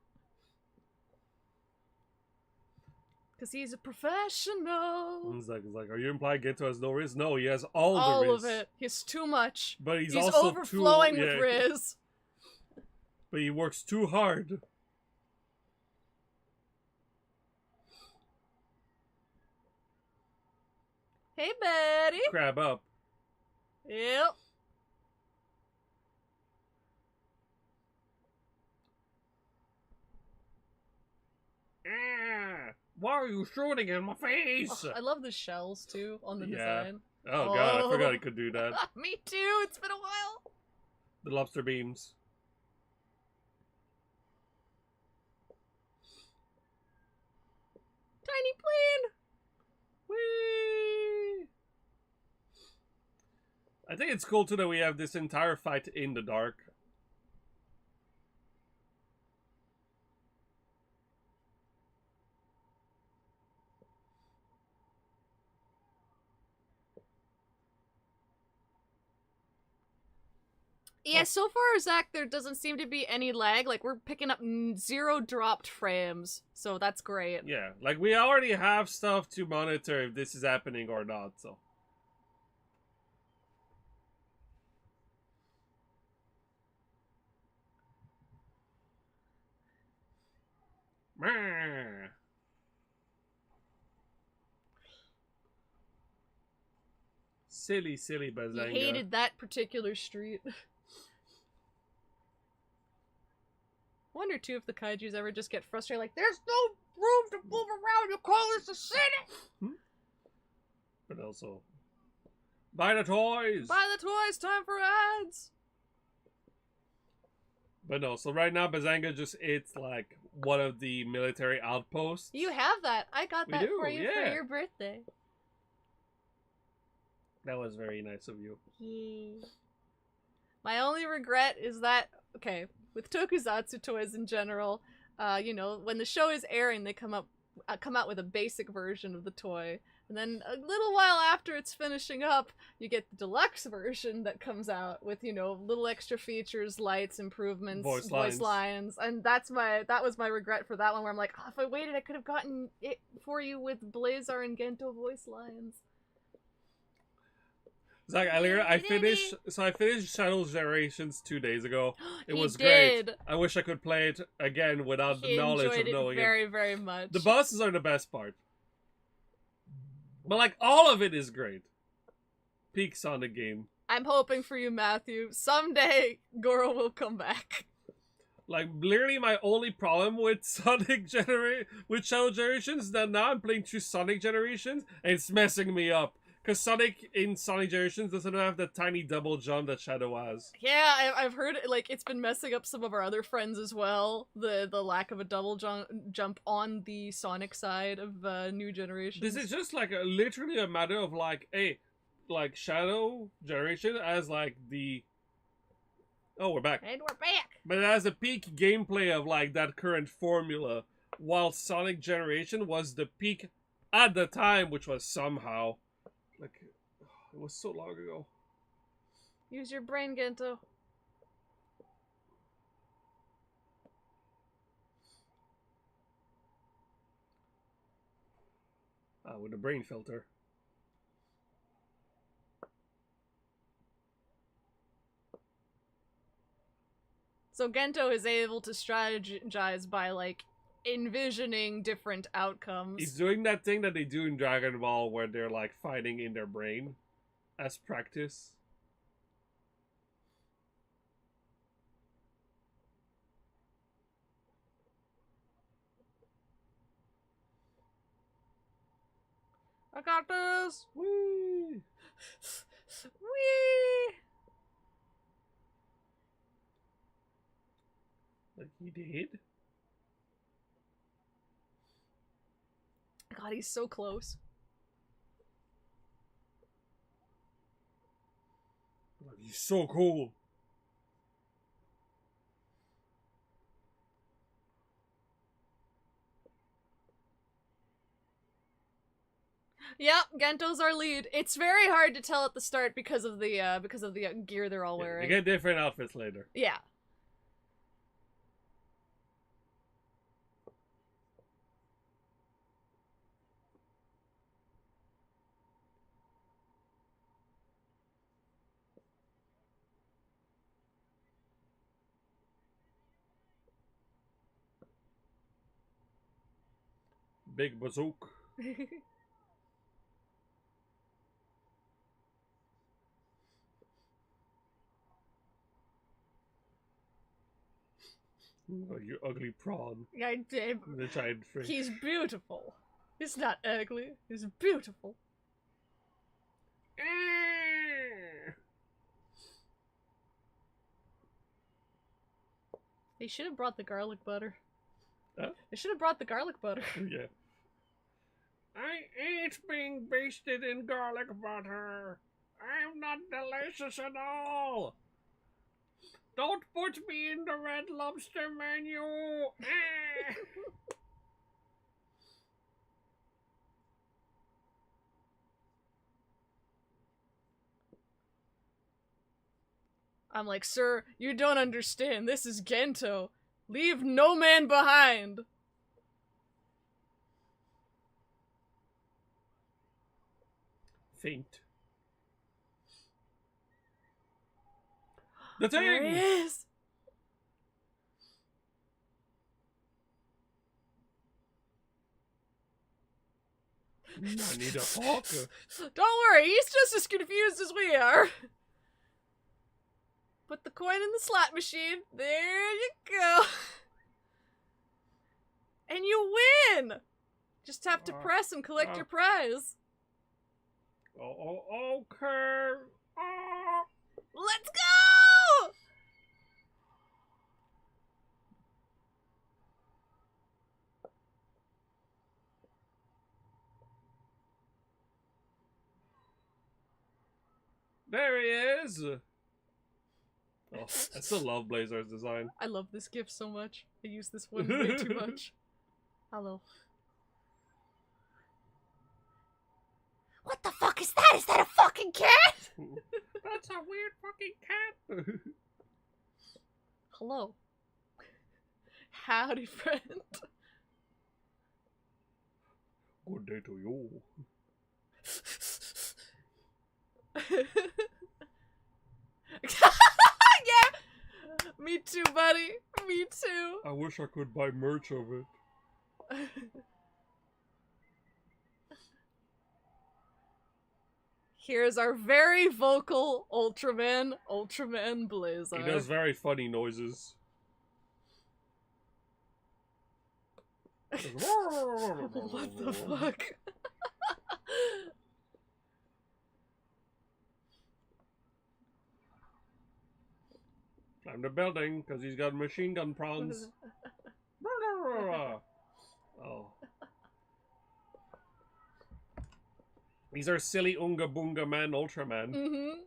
Because he's a professional. He's like, are you implying Gento has no riz? No, he has all the riz. Of it. He's too much. But he's also overflowing too, with riz. But he works too hard. Hey, Betty. Crab up. Yep. Why are you shooting in my face? Oh, I love the shells, too, on the design. Oh, God, I forgot he could do that. Me too, it's been a while. The lobster beams. Tiny plane! Whee! I think it's cool, too, that we have this entire fight in the dark. Yeah, so far, Zach, there doesn't seem to be any lag. Like, we're picking up 0 dropped frames, so that's great. Yeah, like, we already have stuff to monitor if this is happening or not, so. Silly, silly Bazanga. You hated that particular street. Wonder too if the kaijus ever just get frustrated, like, there's no room to move around, you call this a city! But also, buy the toys! Buy the toys, time for ads! But no, so right now Bazanga just it's like one of the military outposts. You have that. I got that for you for yeah. your birthday. That was very nice of you. Yeah. My only regret is that, okay, with tokusatsu toys in general, you know, when the show is airing, they come out with a basic version of the toy, and then a little while after it's finishing up, you get the deluxe version that comes out with, you know, little extra features, lights, improvements, voice lines, and that was my regret for that one, where I'm like, oh, if I waited, I could have gotten it for you with Blazar and Gento voice lines. Zach, I finished Shadow's Generations 2 days ago. It was great. I wish I could play it again without the knowledge of knowing it. Very, very much. The bosses are the best part. But like, all of it is great. Peak Sonic game. I'm hoping for you, Matthew. Someday, Goro will come back. Like, literally my only problem with with Shadow Generations is that now I'm playing through Sonic Generations, and it's messing me up. Because Sonic in Sonic Generations doesn't have that tiny double jump that Shadow has. Yeah, I've heard it, like, it's been messing up some of our other friends as well. The lack of a double jump on the Sonic side of New Generations. This is just like literally a matter of like, hey, like Shadow Generation as like the... Oh, we're back. And we're back! But it has a peak gameplay of like that current formula, while Sonic Generation was the peak at the time, which was somehow... Like, it was so long ago. Use your brain, Gento. with a brain filter. So Gento is able to strategize by, like, envisioning different outcomes. He's doing that thing that they do in Dragon Ball where they're, like, fighting in their brain as practice. I got this! Whee! Whee! Like he did? God, he's so close. Like, he's so cool. Yep, Gento's our lead. It's very hard to tell at the start because of the gear they're all Yeah, wearing. they get different outfits later. Yeah. Big bazooka. Oh, you ugly prawn. I did. The giant fish. He's beautiful. He's not ugly. He's beautiful. They should have brought the garlic butter. Huh? They should have brought the garlic butter. Yeah. I ain't being basted in garlic butter. I'm not delicious at all. Don't put me in the Red Lobster menu. I'm like, sir, you don't understand. This is Gento. Leave no man behind. Faint. The There thing! he is. I need a hawk. Don't worry, he's just as confused as we are. Put the coin in the slot machine. There you go. And you win! Just have to press and collect your prize. Oh, okay. Oh. Let's go! There he is. Oh, I still love Blazar's design. I love this gift so much. I use this one way too much. Hello. What the fuck is that? Is that a fucking cat? That's a weird fucking cat. Hello. Howdy, friend. Good day to you. Yeah! Me too, buddy. Me too. I wish I could buy merch of it. Here's our very vocal Ultraman Blazar. He does very funny noises. What the fuck? Climb the building, because he's got machine gun prawns. Oh. These are silly Oonga-boonga-man Ultraman. Mm-hmm.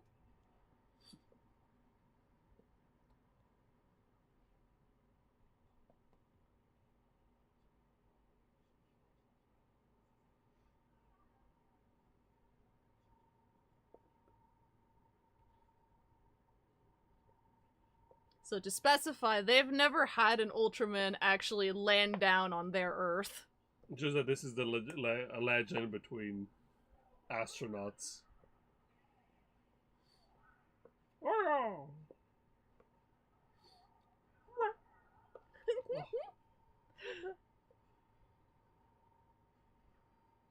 So to specify, they've never had an Ultraman actually land down on their Earth. Just that this is a legend between astronauts. Oh.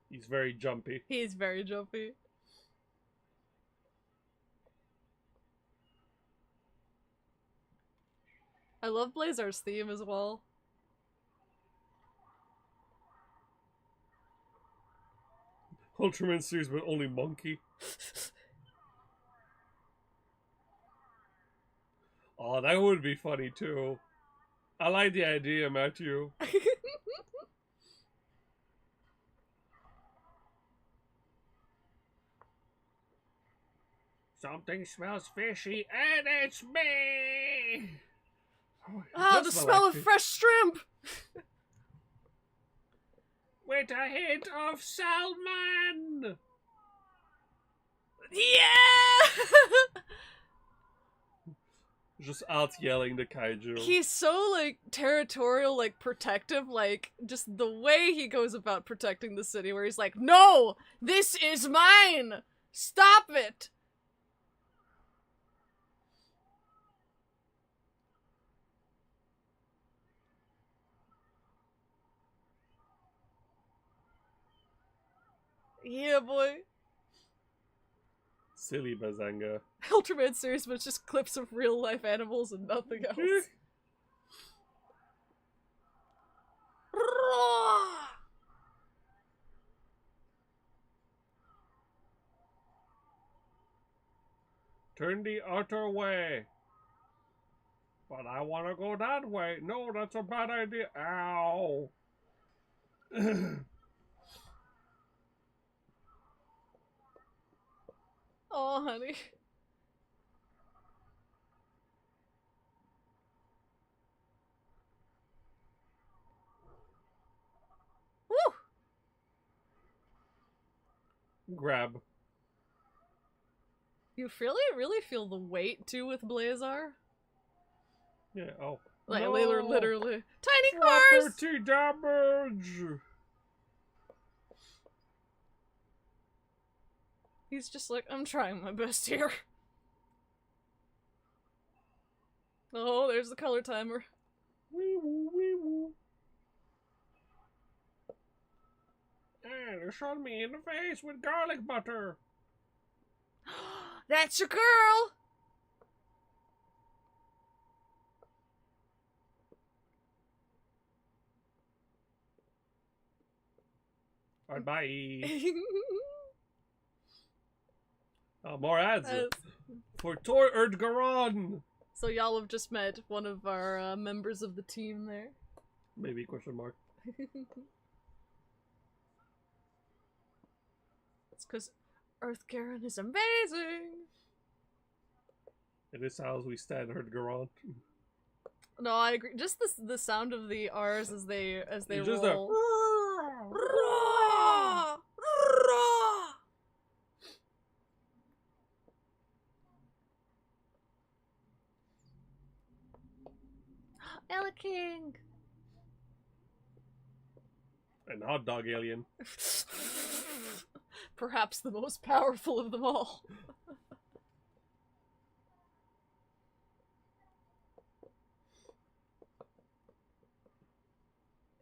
He's very jumpy. He's very jumpy. I love Blazar's theme as well. Ultraman series, but only monkey. Oh, that would be funny too. I like the idea, Matthew. Something smells fishy, and it's me! Oh, the smell of fresh shrimp! With a hint of salmon! Yeah! Just out yelling the kaiju. He's so, like, territorial, like, protective, like, just the way he goes about protecting the city, where he's like, no! This is mine! Stop it! Yeah, boy. Silly Bazanga. Ultraman series, but it's just clips of real life animals and nothing else. Turn the other way. But I want to go that way. No, that's a bad idea. Ow. Oh, honey. Woo! Grab. You really feel the weight, too, with Blazar? Yeah, oh. Like, No. literally. Tiny cars! Property damage! He's just like, I'm trying my best here. Oh, there's the color timer. Wee woo, wee woo. And they shot me in the face with garlic butter. That's your girl! Alright, bye. More ads. For Tor Erdgaron. So y'all have just met one of our members of the team there. Maybe question mark. It's because Earth-Garen is amazing! It is how we stand Erdgaron. No, I agree. Just the sound of the R's as they It's roll. just a... Ella King! An hot dog alien. Perhaps the most powerful of them all.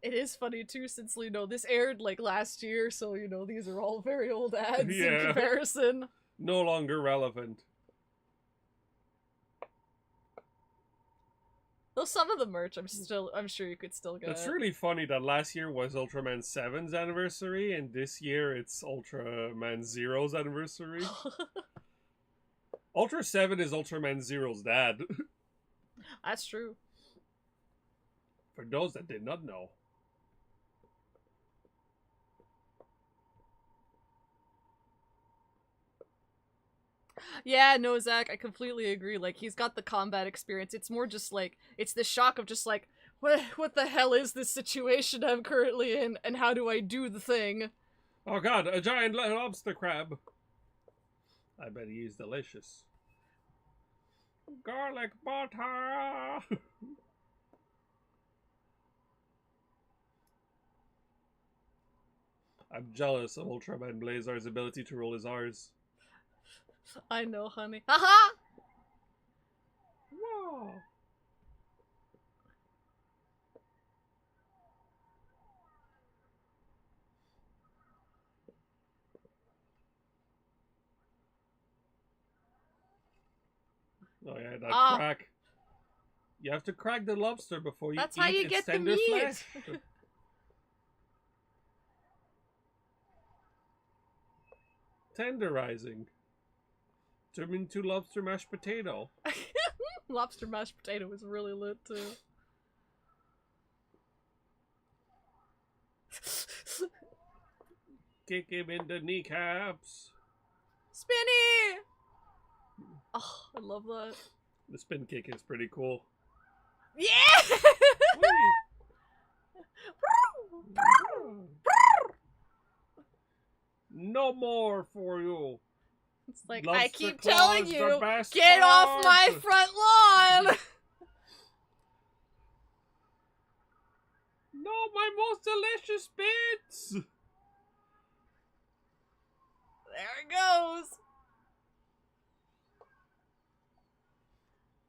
It is funny too, since, you know, this aired like last year, so, you know, these are all very old ads in comparison. No longer relevant. Though some of the merch, I'm sure you could still get. It's really funny that last year was Ultraman 7's anniversary, and this year it's Ultraman Zero's anniversary. Ultra 7 is Ultraman Zero's dad. That's true. For those that did not know. Yeah, no, Zach, I completely agree. Like, he's got the combat experience. It's more just like, it's the shock of just like, what the hell is this situation I'm currently in, and how do I do the thing? Oh god, a giant lobster crab. I bet he is delicious. Garlic butter! I'm jealous of Ultraman Blazar's ability to roll his R's. I know, honey. Haha! Wow. Oh yeah, that crack. You have to crack the lobster before you That's eat how you its get the tender meat. flesh. Tenderizing. Turn into lobster mashed potato. Lobster mashed potato was really lit too. Kick him in the kneecaps. Spinny! Oh, I love that. The spin kick is pretty cool. Yeah! No more for you. It's like, Lobster I keep claws, telling the you, best get off my part. front lawn! No, my most delicious bits! There it goes.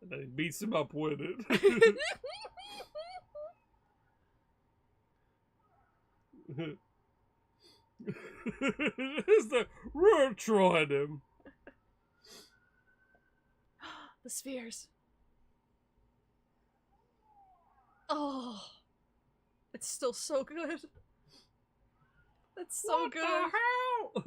And then he beats him up with it. It's the retro at him. The spheres. Oh. It's still so good. It's so What good. the hell?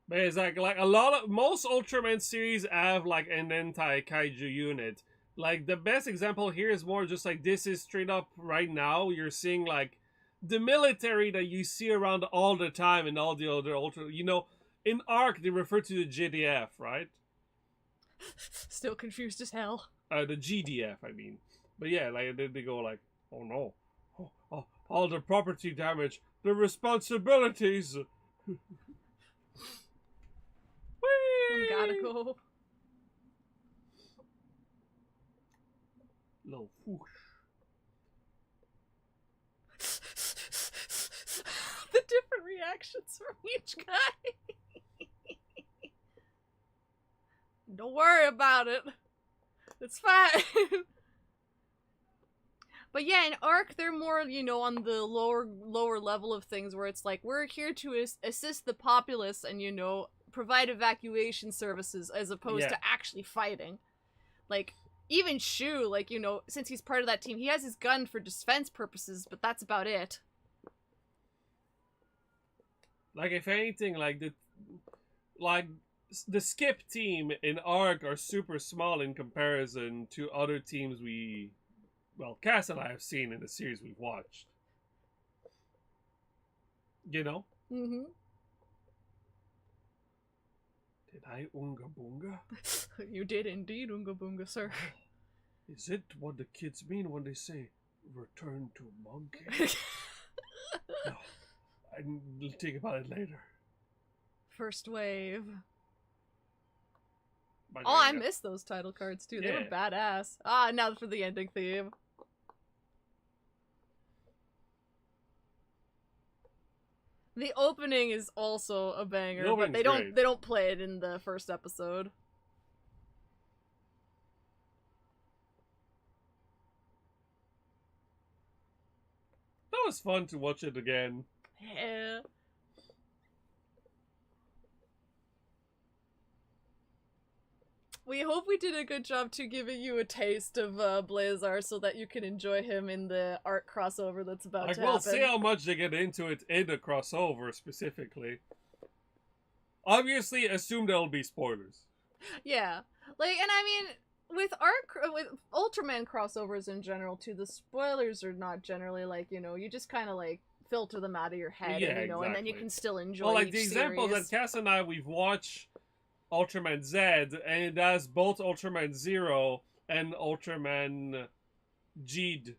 But it's like a lot of most Ultraman series have like an anti-kaiju unit. Like the best example here is more just like this is straight up right now. You're seeing like the military that you see around all the time in all the other Ultra. You know, in Arc they refer to the GDF, right? Still confused as hell. The GDF, I mean. But yeah, like they go like, oh no, all the property damage, the responsibilities. Gotta go. Little whoosh. The different reactions from each guy. Don't worry about it. It's fine. But yeah, in Arc, they're more, you know, on the lower level of things where it's like, we're here to assist the populace and, you know, provide evacuation services as opposed to actually fighting. Like, even Shu, like, you know, since he's part of that team, he has his gun for defense purposes, but that's about it. Like, if anything, like the Skip team in Arc are super small in comparison to other teams Cass and I have seen in the series we've watched. You know? Mm-hmm. Did I Oonga Boonga? You did indeed, Oonga Boonga, sir. Is it what the kids mean when they say, return to monkey? No, I'll think about it later. First wave. But Oh, I missed those title cards too. They were Yeah. badass. Ah, now for the ending theme. The opening is also a banger, The but they opening's don't play it in the first episode. That was fun to watch it again. Yeah. We hope we did a good job to giving you a taste of Blazar so that you can enjoy him in the art crossover that's about Like, to we'll happen. see how much they get into it in the crossover specifically. Obviously, assume there'll be spoilers. Yeah. Like, and I mean, with Ultraman crossovers in general too, the spoilers are not generally like, you just kind of like filter them out of your head, Yeah, and, and then you exactly. can still enjoy Well, like each the example series. that Cass and I, we've watched Ultraman Z, and it has both Ultraman Zero and Ultraman G'd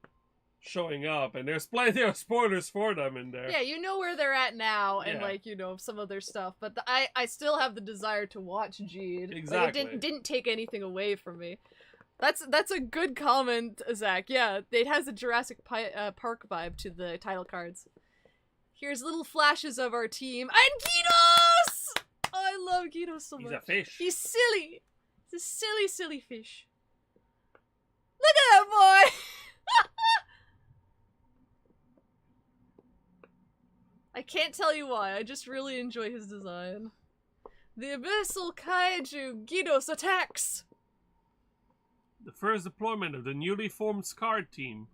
showing up, and there's plenty of spoilers for them in there. Yeah, you know where they're at now, and Yeah. like some of their stuff. But I still have the desire to watch G'd. Exactly. Like, it didn't take anything away from me. That's a good comment, Zach. Yeah, it has a Jurassic Park vibe to the title cards. Here's little flashes of our team and Gydos. Oh, I love Gydos so much. He's a fish. He's silly. He's a silly, silly fish. Look at that boy. I can't tell you why, I just really enjoy his design. The Abyssal Kaiju Gydos attacks! The first deployment of the newly formed SCAR team.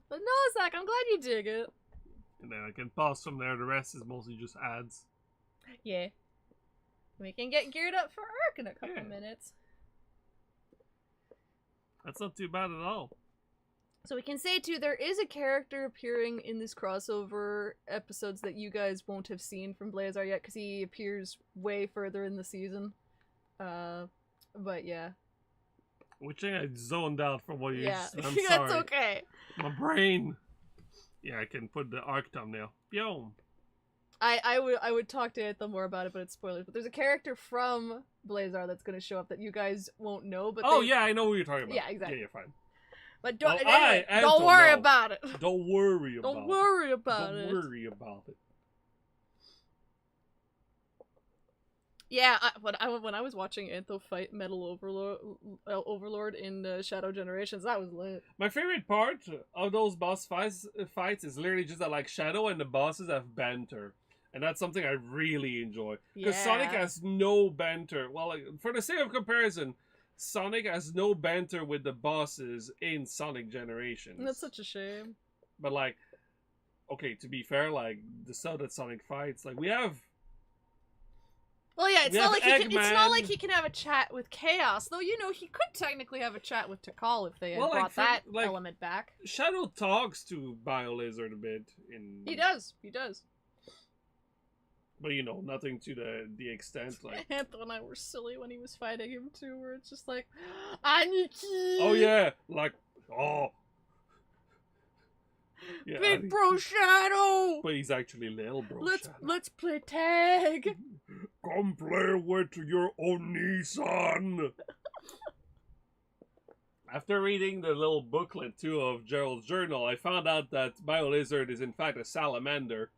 But no, Zach, I'm glad you dig it. And then I can pause from there, the rest is mostly just ads. Yeah. We can get geared up for Ark in a couple minutes. That's not too bad at all. So we can say too, there is a character appearing in this crossover episodes that you guys won't have seen from Blazar yet, because he appears way further in the season. But yeah. Which I zoned out from what you just... I'm That's sorry. okay. My brain. Yeah, I can put the Ark thumbnail. Boom. I would talk to Anthem more about it, but it's spoilers. But there's a character from Blazar that's going to show up that you guys won't know. But yeah, I know what you're talking about. Yeah, exactly. Yeah, you're fine. But don't, Well, anyway, I don't don't worry know. about it. Don't worry about it. Don't worry about it. Don't worry about it. Yeah, when I was watching Antho fight Metal Overlord in Shadow Generations, that was lit. My favorite part of those boss fights is literally just that, like, Shadow and the bosses have banter. And that's something I really enjoy. Because Sonic has no banter. Well, like, for the sake of comparison, Sonic has no banter with the bosses in Sonic Generations. That's such a shame. But, like, okay, to be fair, like, the stuff that Sonic fights, like, we have... Well, yeah, it's not like Eggman. he can have a chat with Chaos, though. He could technically have a chat with Tikal if they had Well, like, brought that like, element back. Shadow talks to BioLizard a bit in... He does. But, nothing to the extent, like... Antho and I were silly when he was fighting him, too, where it's just like, Aniki! Oh, yeah, like, Yeah, Big Bro Shadow! But he's actually little bro Shadow. Let's play tag! Come play with your Oni-san! After reading the little booklet, too, of Gerald's journal, I found out that BioLizard is in fact a salamander.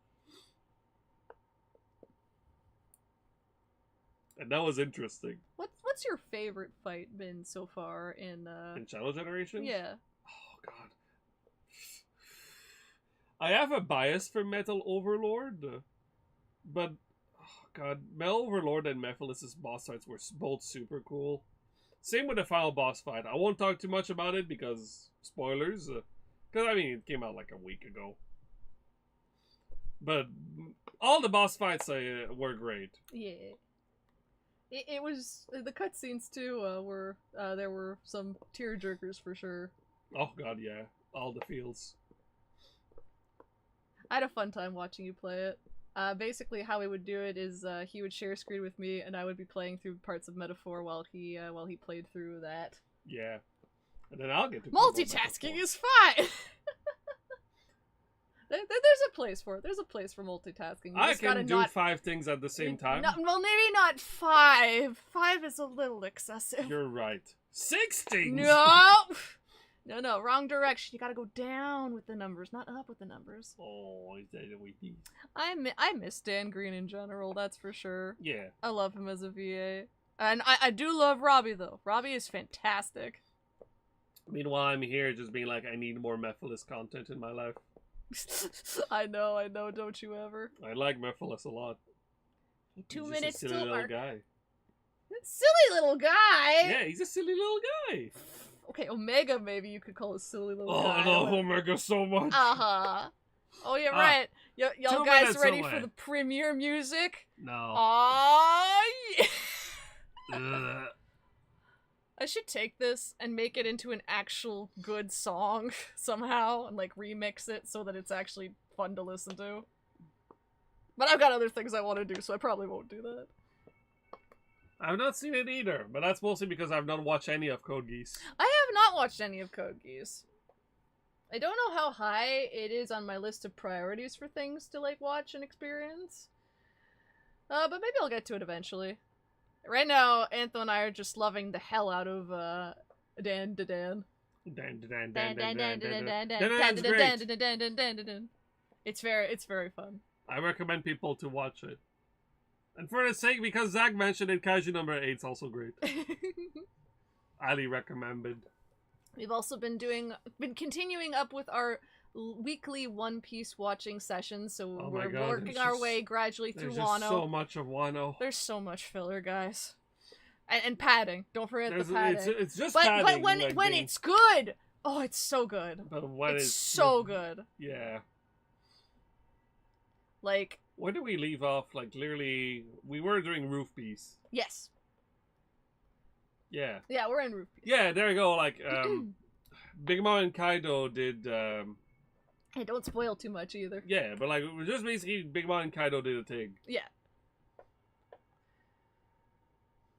And that was interesting. What's your favorite fight been so far in Shadow Generations? Yeah. Oh, God. I have a bias for Metal Overlord, but, oh, God, Metal Overlord and Mephiles' boss fights were both super cool. Same with the final boss fight. I won't talk too much about it because, spoilers, because, I mean, it came out like a week ago. But all the boss fights were great. Yeah. It was, the cutscenes too, there were some tearjerkers for sure. Oh, God, yeah. All the feels. I had a fun time watching you play it. Basically how he would do it is he would share screen with me and I would be playing through parts of Metaphor while he played through that. Yeah. And then I'll get to multitasking is fine! There's a place for it. There's a place for multitasking. I can do 5 things at the same time. Well, maybe not 5. 5 is a little excessive. You're right. 6 things! No, wrong direction. You gotta go down with the numbers, not up with the numbers. Oh, is that the way he... I miss Dan Green in general, that's for sure. Yeah. I love him as a VA. And I do love Robbie, though. Robbie is fantastic. Meanwhile, I'm here just being like, I need more Mephiles content in my life. I know, don't you ever? I like Mephiles a lot. 2 He's minutes just a silly till little Ark. guy. Silly little guy! Yeah, he's a silly little guy. Okay, Omega maybe you could call a silly little Oh, guy. I love Omega so much. Uh-huh. Oh, yeah, right. Y'all 2 guys minutes ready away. for the premiere music? No. Oh, yeah. I should take this and make it into an actual good song somehow and like remix it so that it's actually fun to listen to. But I've got other things I want to do, so I probably won't do that. I've not seen it either, but that's mostly because I've not watched any of Code Geass. I have not watched any of Code Geass. I don't know how high it is on my list of priorities for things to like watch and experience. But maybe I'll get to it eventually. Right now, Antho and I are just loving the hell out of Dan. It's very fun. I recommend people to watch it. And for the sake, because Zach mentioned it, Kaiju number 8 is also great. Highly recommended. We've also been continuing up with our weekly One Piece watching sessions, so we're working our way gradually through Wano. There's so much of Wano. There's so much filler, guys. And padding. Don't forget the padding. It's just padding. But when it's good, oh, it's so good. But when it's so good. Yeah. Like, where did we leave off? Like, literally, we were doing Roof Piece. Yes. Yeah. Yeah, we're in Roof Piece. Yeah, there you go. Like, Big Mom and Kaido did, Hey, don't spoil too much either. Yeah, but like, it was just basically Big Mom and Kaido did a thing. Yeah.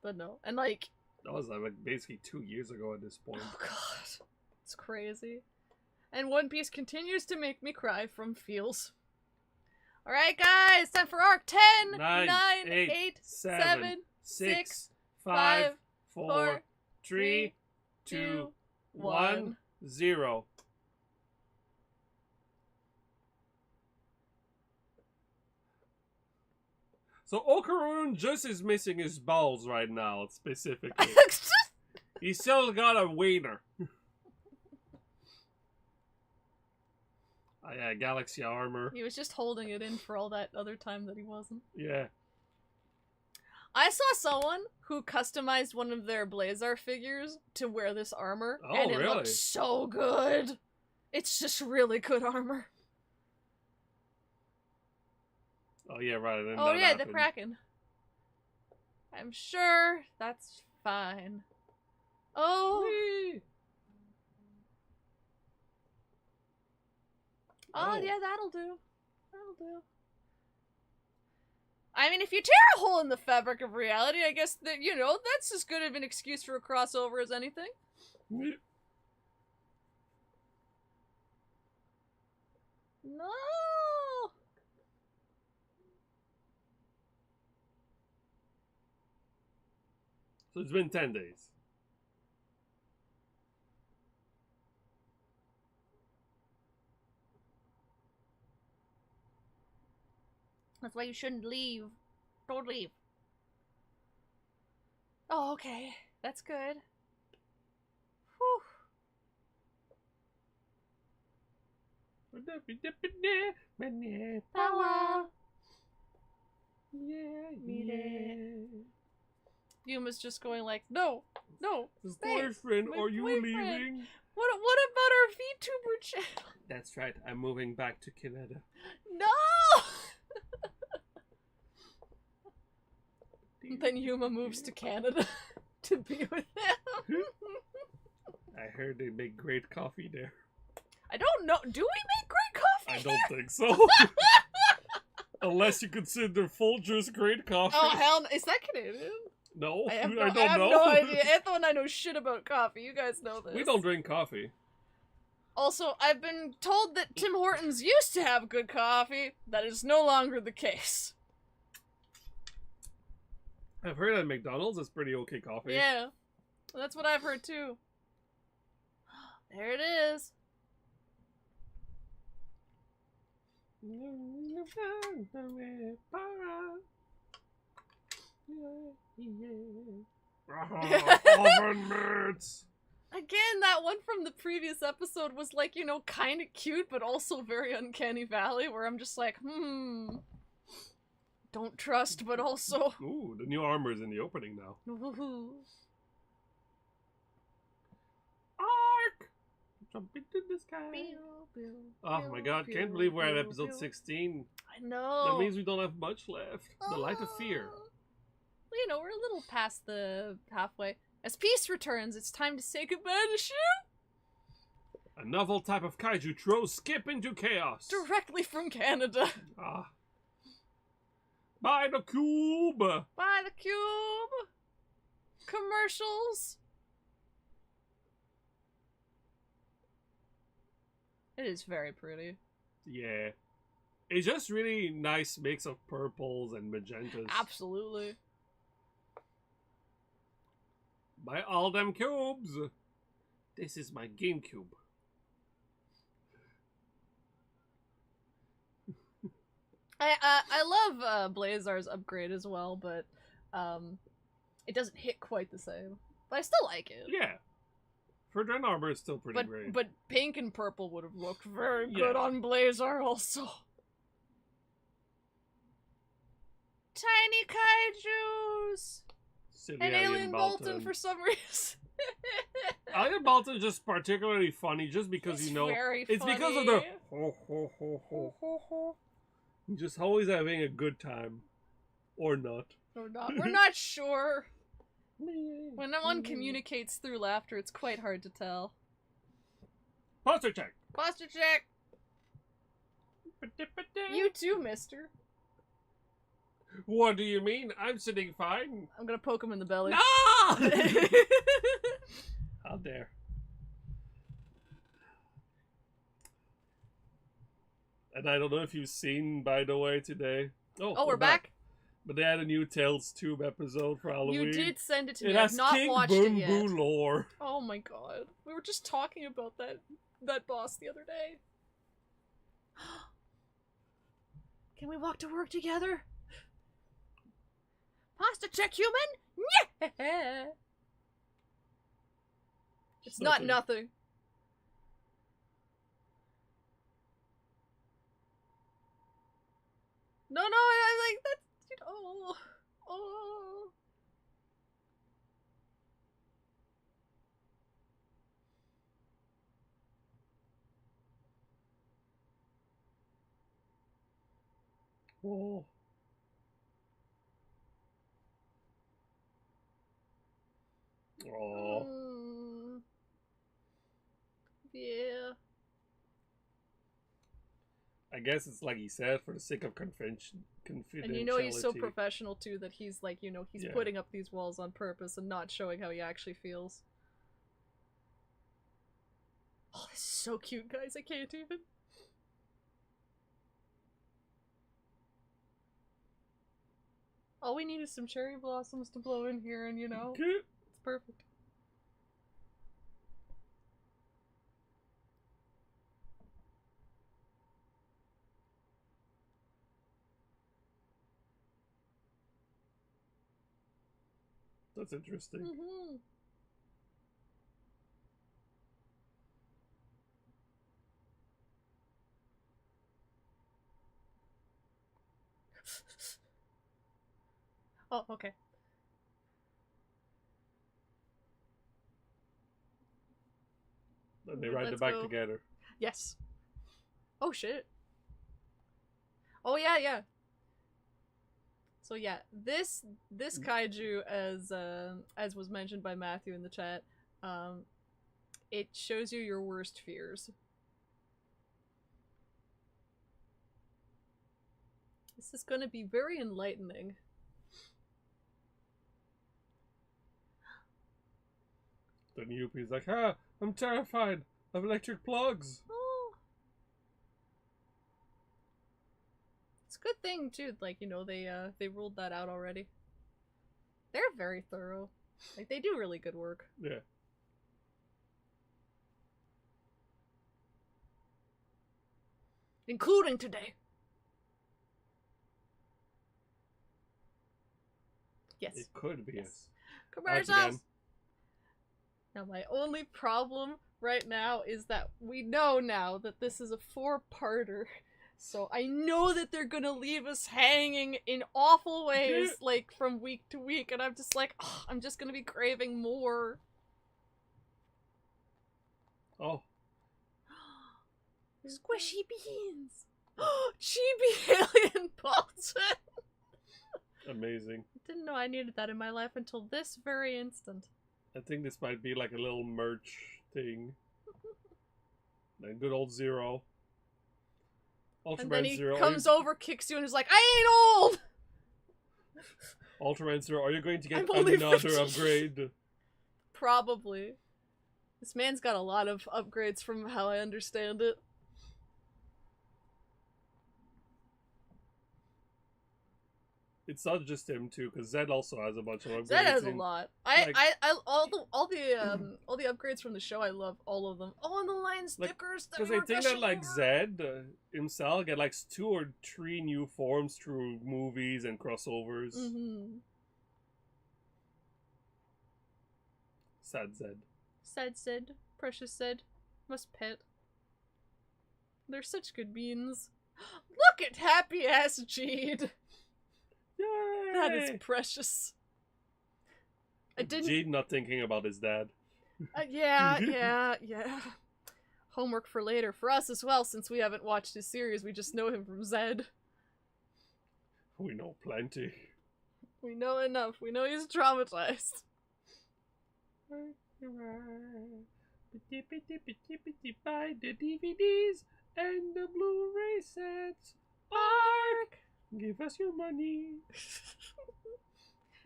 But no, and like... That was like basically 2 years ago at this point. Oh god. It's crazy. And One Piece continues to make me cry from feels. Alright guys, time for arc 10, 9, 8, 7, 6, 5, 4, 3, 2, 1, 0. So Okaroon just is missing his balls right now, specifically. He's still got a wiener. Oh yeah, Galaxy armor. He was just holding it in for all that other time that he wasn't. Yeah. I saw someone who customized one of their Blazar figures to wear this armor, oh, and it really? looked so good. It's just really good armor. Oh yeah, right. Oh yeah, the Kraken. I'm sure that's fine. Oh. Whee! Oh yeah, that'll do. That'll do. I mean, if you tear a hole in the fabric of reality, I guess that, you know, that's as good of an excuse for a crossover as anything. No! So it's been 10 days. That's why you shouldn't leave. Don't leave. Oh, okay. That's good. Whew. Power. Yeah. Yuma's just going like, no, stay. Boyfriend, My are you boyfriend. leaving? What about our VTuber channel? That's right, I'm moving back to Canada. No! Then Yuma moves to Canada to be with him. I heard they make great coffee there. I don't know. Do we make great coffee? I don't think so. Unless you consider Folgers great coffee. Oh, hell no. Is that Canadian? No, I don't know. No idea. Anthony and I know shit about coffee. You guys know this. We don't drink coffee. Also, I've been told that Tim Hortons used to have good coffee. That is no longer the case. I've heard at McDonald's it's pretty okay coffee. Yeah. That's what I've heard too. There it is. Oven mitts. Again, that one from the previous episode was like, you know, kind of cute, but also very Uncanny Valley, where I'm just like, don't trust, but also... Ooh, the new armor is in the opening now. Arc! Jumping to the sky. Oh my god, can't believe we're at episode 16. I know. That means we don't have much left. The Light of Fear. Well, you know, we're a little past the halfway. As peace returns, it's time to say goodbye to Shu! A novel type of kaiju throws Skip into chaos. Directly from Canada. Ah. Buy the cube! Buy the cube! Commercials! It is very pretty. Yeah. It's just really nice mix of purples and magentas. Absolutely. Buy all them cubes! This is my GameCube. I love Blazar's upgrade as well, but it doesn't hit quite the same. But I still like it. Yeah. Ferdinand Armor is still pretty great. But pink and purple would have looked very good on Blazar also. Tiny kaijus! Silly And Alien Bolton for some reason. Alien Bolton is just particularly funny just because, It's you know, very it's funny. because of the ho ho ho ho ho ho. Just always having a good time. Or not. Or not. We're not sure. When one communicates through laughter, it's quite hard to tell. Posture check! Posture check! You too, mister. What do you mean? I'm sitting fine. I'm gonna poke him in the belly. No! How dare. And I don't know if you've seen, by the way, today. Oh, we're back? But they had a new Tales Tube episode for Halloween. You did send it to me. It has I've not King watched Boom it yet. Boo lore. Oh my god. We were just talking about that boss the other day. Can we walk to work together? Pasta check, human? Yeah. It's not nothing. No, I like that. Oh. Oh. Oh. Yeah. I guess it's like he said, for the sake of confidentiality. And you know he's so professional too that he's like, you know, he's Yeah. putting up these walls on purpose and not showing how he actually feels. Oh, this is so cute, guys. I can't even. All we need is some cherry blossoms to blow in here and, you know, it's perfect. That's interesting. Mm-hmm. Oh, okay. Then they ride the bike together. Yes. Oh shit. Oh yeah. So yeah, this kaiju, as was mentioned by Matthew in the chat, it shows you your worst fears. This is going to be very enlightening. Then Yuppie's like, I'm terrified of electric plugs. Oh. It's a good thing too, like, you know, they ruled that out already. They're very thorough. Like, they do really good work. Yeah. Including today. Yes. It could be. Yes. Commercials! Commercials! Now, my only problem right now is that we know now that this is a 4-parter. So I know that they're gonna leave us hanging in awful ways, like, from week to week, and I'm just like, oh, I'm just gonna be craving more. Oh. Squishy beans! Chibi alien Bolton! Amazing. Didn't know I needed that in my life until this very instant. I think this might be like a little merch thing. Then good old Zero. Ultraman And then he Zero. comes over, kicks you, and is like, I ain't old! Ultraman Zero, are you going to get I'm only another 15. upgrade? Probably. This man's got a lot of upgrades from how I understand it. It's not just him too, because Zed also has a bunch of upgrades. Zed has a in- lot. like- All the upgrades from the show, I love all of them. Oh, and the line stickers. Because I think that like Zed himself get like 2 or 3 new forms through movies and crossovers. Mm-hmm. Sad Zed. Sad Zed, precious Zed, must pet. They're such good beans. Look at happy ass Jeed. Yay! That is precious. I didn't. Jeed not thinking about his dad. Yeah. Homework for later for us as well, since we haven't watched his series. We just know him from Zed. We know plenty. We know enough. We know he's traumatized. Buy the DVDs and the Blu-ray sets. Ark! Give us your money.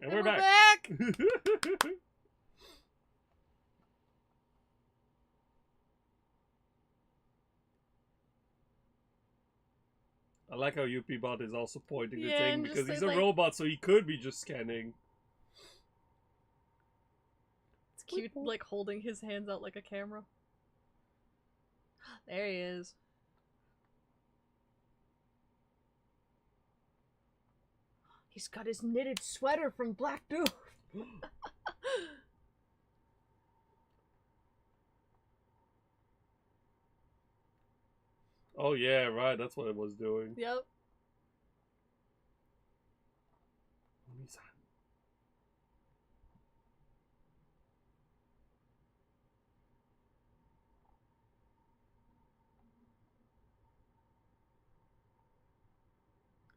And we're back. I like how UP-Bot is also pointing the Yeah, thing and because just he's say, a like- robot, so he could be just scanning. It's cute, like holding his hands out like a camera. There he is. He's got his knitted sweater from Black Doof. Oh yeah, right. That's what it was doing. Yep.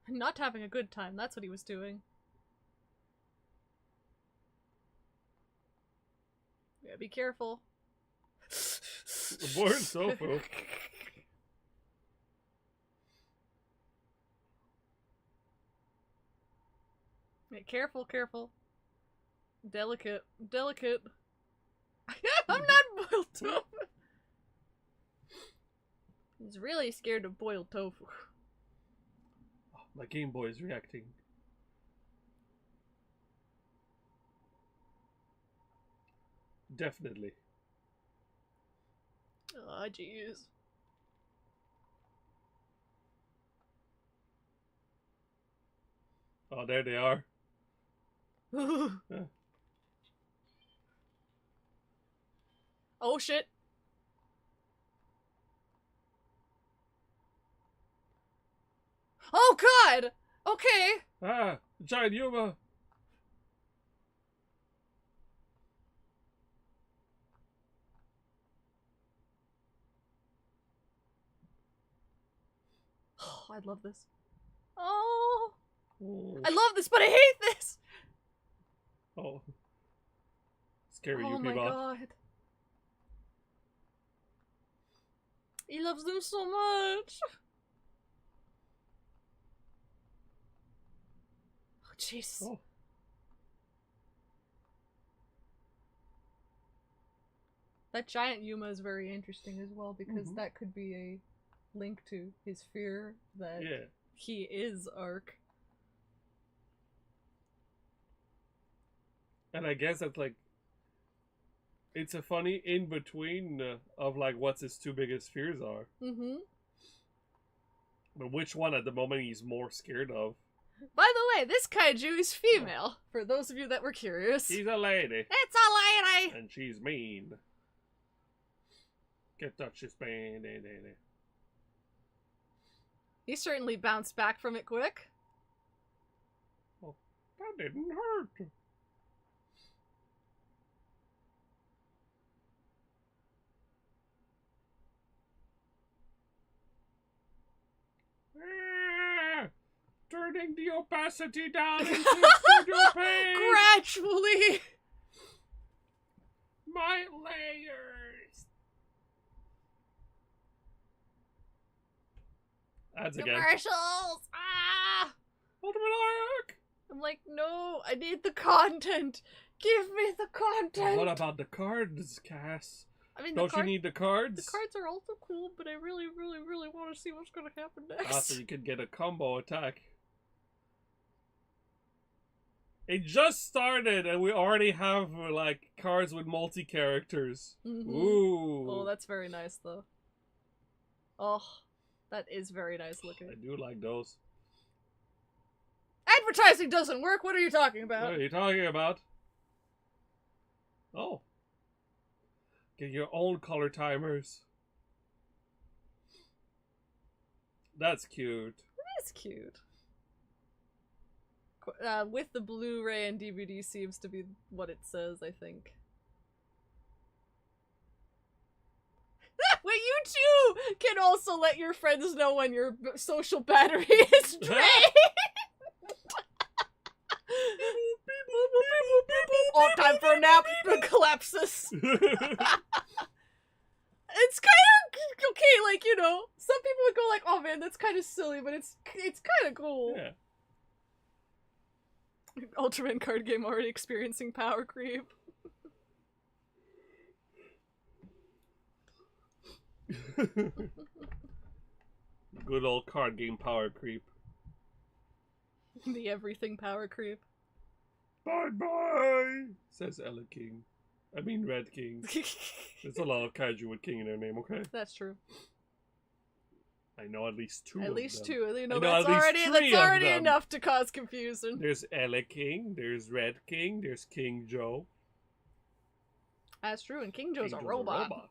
Not having a good time, that's what he was doing. Yeah, be careful. Born tofu. Yeah, careful, careful. Delicate, delicate. I'm not boiled tofu. He's really scared of boiled tofu. Oh, my Game Boy is reacting. Definitely. Aw, jeez. Oh, there they are. Oh shit. Oh god! Okay. Ah, giant Yuma. Oh, I love this. Oh. Oh. I love this, but I hate this! Oh. Scary Oh my UP-Bot. god. He loves them so much. Oh, jeez. Oh. That giant Yuma is very interesting as well, because Mhm. that could be a link to his fear that Yeah. he is Ark. And I guess that's like, it's a funny in between of like what's his 2 biggest fears are. Mm-hmm. But which one at the moment he's more scared of? By the way, this kaiju is female, for those of you that were curious. She's a lady. It's a lady! And she's mean. Get touch this man. He certainly bounced back from it quick. Oh, that didn't hurt. Ah, turning the opacity down into studio pain. Gradually! My layers. Ads again. Commercials! Ah! Ultraman arc. I'm like, no, I need the content. Give me the content. What about the cards, Cass? I mean, Don't you need the cards? The cards are also cool, but I really, really, really want to see what's going to happen next. So you could get a combo attack. It just started, and we already have like cards with multi-characters. Ooh. Oh, that's very nice, though. Oh, that is very nice looking. I do like those. Advertising doesn't work. What are you talking about? What are you talking about? Oh. Get your own color timers. That's cute. It is cute. With the Blu-ray and DVD seems to be what it says, I think. Well, you too can also let your friends know when your social battery is drained. Oh, time for a nap. Collapses. It's kind of okay, like, you know, some people would go like, "Oh man, that's kind of silly," but it's kind of cool. Yeah. Ultraman card game already experiencing power creep. Good old card game power creep. The everything power creep. Bye bye, says Ella King. I mean Red King. There's a lot of kaiju with King in their name, okay? That's true. I know at least two. At least them. two. You know, I know that's at least already three of them. enough to cause confusion. There's Ella King, there's Red King, there's King Joe. That's true, and King Joe's King a Joe's robot.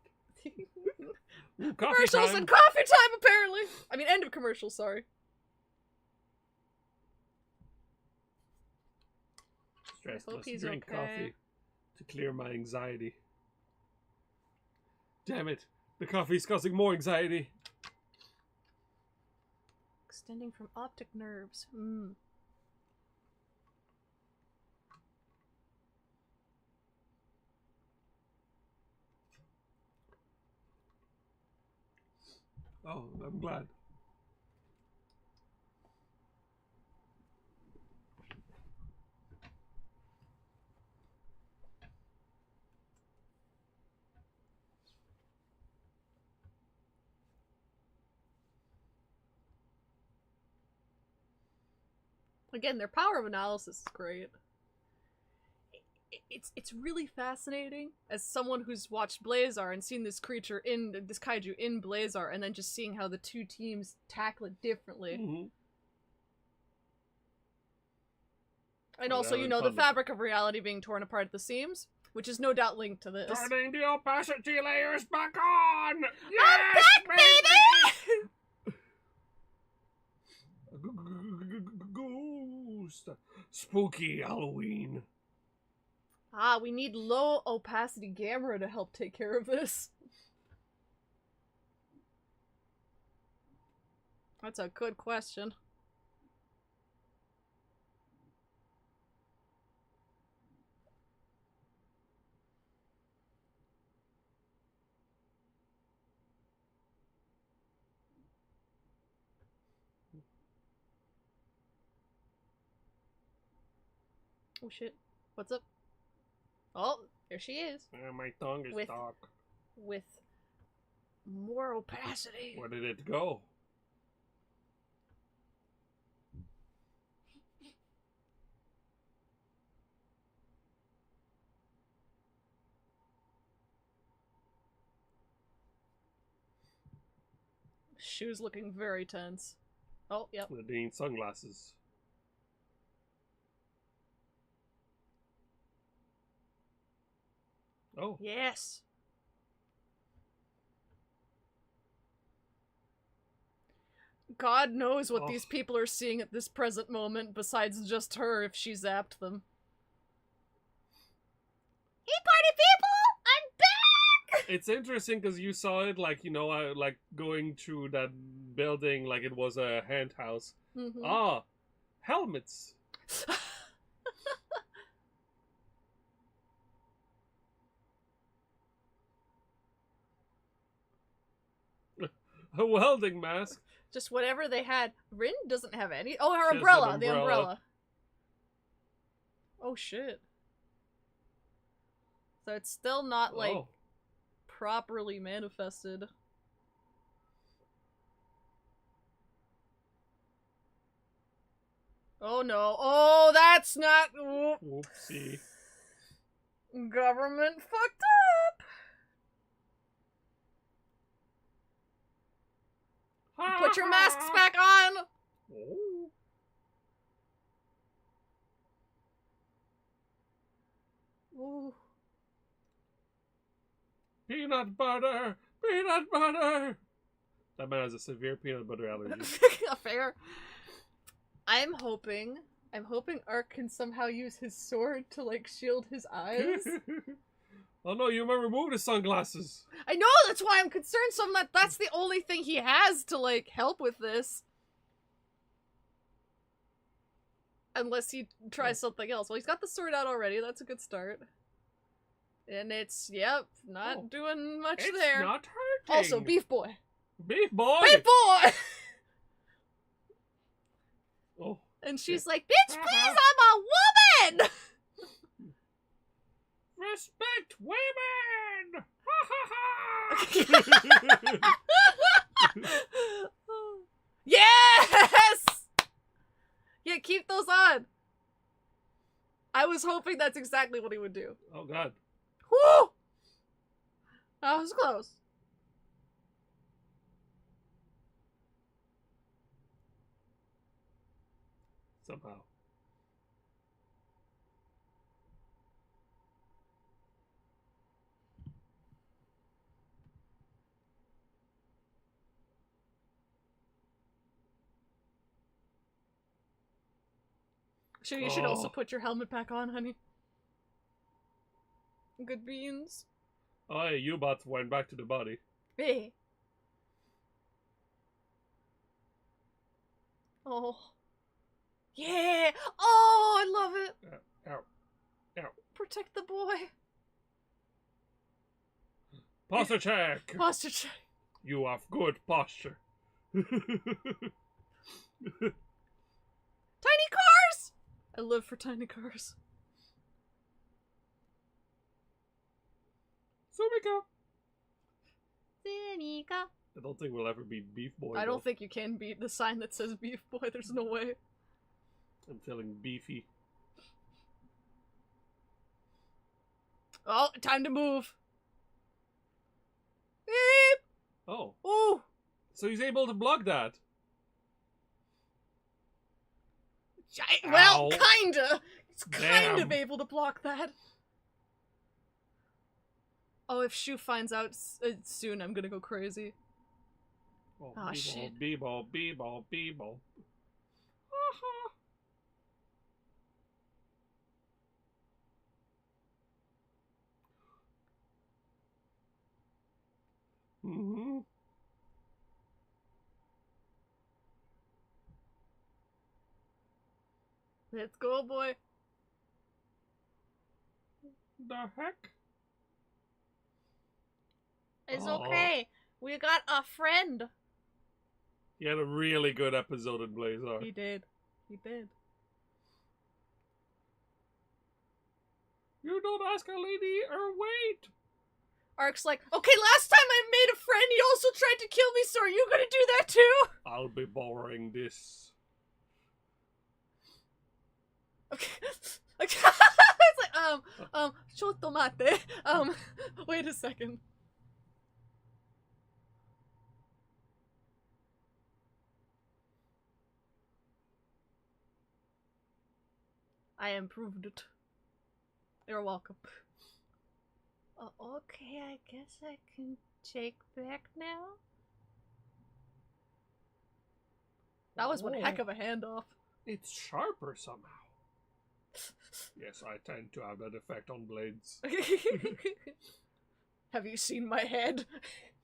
Ooh, Commercials time. and coffee time, apparently. I mean, end of commercials. Sorry. Stress I hope must he's drink okay. coffee to clear my anxiety. Damn it! The coffee's causing more anxiety. Extending from optic nerves. Mm. Oh, I'm glad. Again, their power of analysis is great. It's really fascinating as someone who's watched Blazar and seen this creature in this kaiju in Blazar, and then just seeing how the two teams tackle it differently. Mm-hmm. And also, you know, the fabric of reality being torn apart at the seams, which is no doubt linked to this. Turning the opacity layers back on! I'm Yes, back, baby! Ghost! Spooky Halloween. Ah, we need low opacity Gamera to help take care of this. That's a good question. Oh shit. What's up? Oh, there she is. My tongue is dark. With more opacity. Where did it go? Shoes looking very tense. Oh, yep. They need sunglasses. Oh. Yes. God knows what these people are seeing at this present moment, besides just her if she zapped them. Hey, party people! I'm back! It's interesting because you saw it, like, you know, like going through that building like it was a hand house. Mm-hmm. Ah, helmets. A welding mask. Just whatever they had. Rin doesn't have any. Oh, her She has umbrella. an The umbrella. umbrella. Oh, shit. So it's still not, like, Oh. properly manifested. Oh, no. Oh, that's not... Ooh. Whoopsie. Government fucked up! Put your masks back on! Oh. Ooh. Peanut butter! Peanut butter! That man has a severe peanut butter allergy. Fair. I'm hoping Ark can somehow use his sword to, like, shield his eyes. Oh no, you remember remove the sunglasses. I know, that's why I'm concerned, so that's the only thing he has to, like, help with this. Unless he tries something else. Well, he's got the sword out already, that's a good start. And it's, yep, not doing much It's there. not hurting. Also, Beef Boy. Beef boy! Beef Boy! Oh. And she's like, bitch, please, I'm a woman! Respect women! Ha ha ha! Yes! Yeah, keep those on. I was hoping that's exactly what he would do. Oh god. Woo! That was close. Somehow. Sure, you should also Oh. put your helmet back on, honey. Good beans. Oh yeah, U-bots went back to the body. Hey. Oh. Yeah! Oh, I love it! Ow. Ow. Protect the boy. Posture check! Posture check. You have good posture. Tiny cars! I live for tiny cars. Sumika! Senika. I don't think we'll ever beat Beef Boy. I don't though. think you can beat the sign that says Beef Boy. There's no way. I'm feeling beefy. Oh, time to move. Beep! Oh. Ooh! So he's able to block that. Well, Ow. kinda! It's kind of Damn. able to block that. Oh, if Shu finds out soon, I'm gonna go crazy. Oh, Aw, shit. B-ball, B-ball, B-ball. Mm-hmm. Let's go, boy. The heck? It's Oh. okay. We got a friend. He had a really good episode in Blazar. He did. He did. You don't ask a lady or wait. Ark's like, okay, last time I made a friend, he also tried to kill me, so are you gonna do that too? I'll be borrowing this. Okay. It's like, shotomate. Wait a second. I improved it. You're welcome. Okay, I guess I can take back now. That was one Oh. heck of a handoff. It's sharper somehow. Yes, I tend to have that effect on blades. Have you seen my head?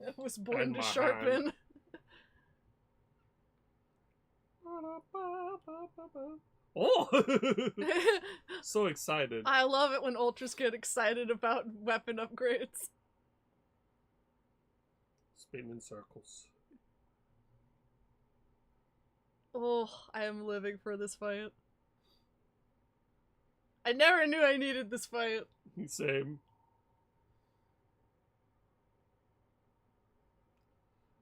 I was born And to my sharpen. Oh! So excited. I love it when ultras get excited about weapon upgrades. Spin in circles. Oh, I am living for this fight. I never knew I needed this fight. Same.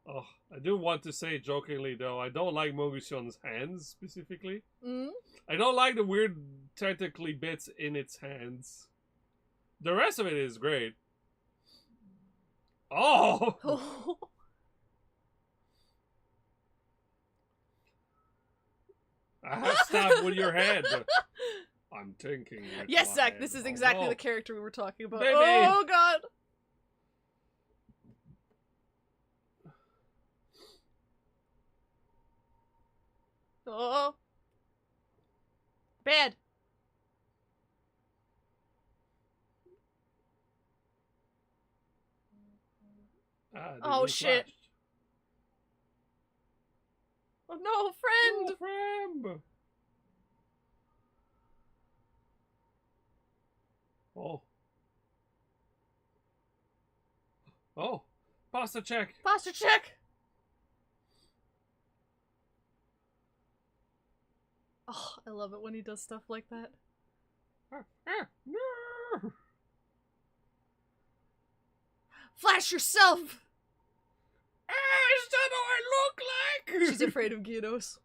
Oh, I do want to say jokingly though, I don't like Mogusion's hands specifically. Mm? I don't like the weird tentacly bits in its hands. The rest of it is great. Oh! Oh. I have stabbed with your head. I'm thinking. With Yes, my Zach, head. this is Oh, exactly no. the character we were talking about. Baby. Oh, God. Oh. Bad. Ah, they Oh, shit. reflashed. Oh, no, friend. Oh, friend. Oh. Oh. Pasta check. Posture check. Oh, I love it when he does stuff like that. No. Flash yourself! Is that what I look like? She's afraid of Gyarados.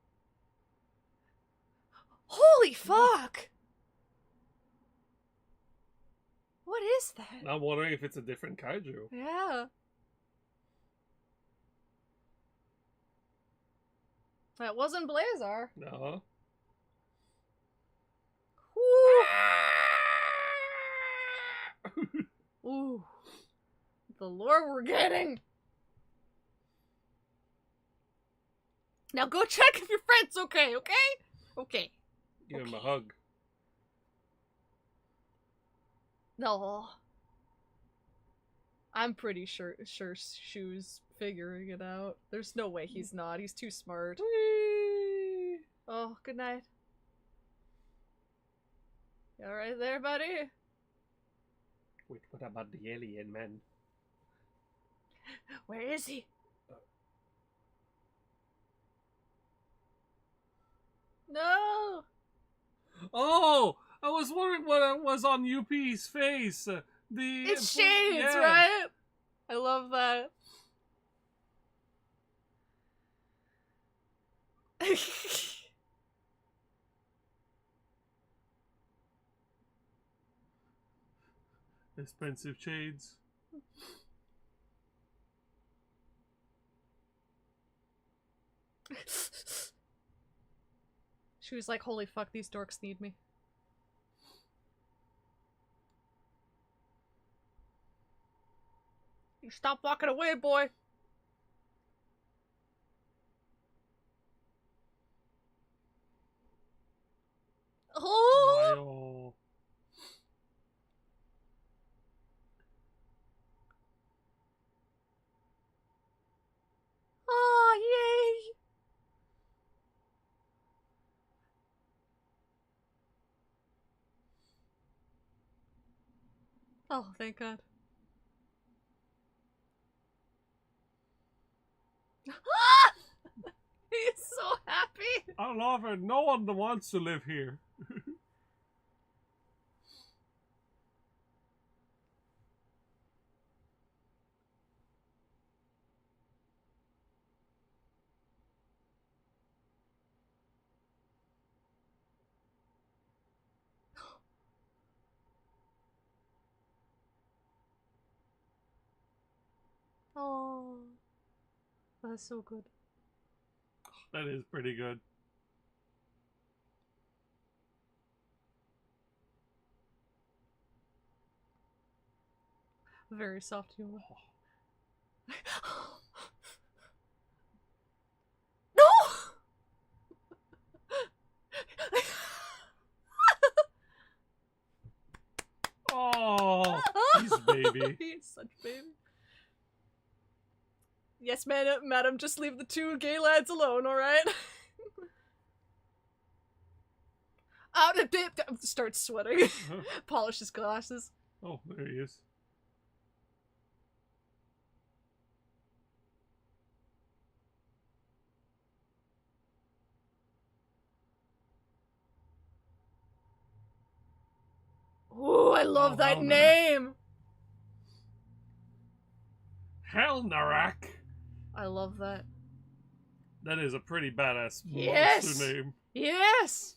Holy fuck! What is that? I'm wondering if it's a different kaiju. Yeah. That wasn't Blazar. No. Ooh. Ooh. The lore we're getting. Now go check if your friend's okay, okay? Okay. Give him a hug. No. I'm pretty sure Shu's figuring it out. There's no way he's not. He's too smart. Whee! Oh, good night. You alright there, buddy? Wait, what about the alien man? Where is he? No! Oh! I was wondering what was on UP's face. It's shades, yeah. right? I love that. Expensive shades. She was like, holy fuck, these dorks need me. You stop walking away, boy. Oh! Oh. Oh, yay! Oh, thank God. He's so happy! I love it. No one wants to live here. Oh, that's so good. That is pretty good. Very soft humor. No! Oh, he's baby. He's such baby. Yes, madam, just leave the two gay lads alone, alright? Out of it! Starts sweating. Polish his glasses. Oh, there he is. I love that Hell, name! Helnarak. I love that. That is a pretty badass Yes! monster name. Yes!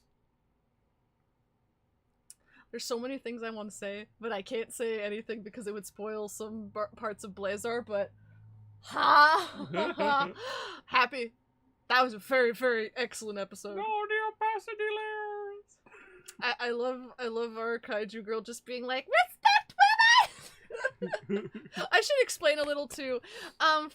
There's so many things I want to say, but I can't say anything because it would spoil some parts of Blazar, but... Ha! Happy. That was a very, very excellent episode. No, the opacity layers. I love our kaiju girl just being like, respect women! I should explain a little too.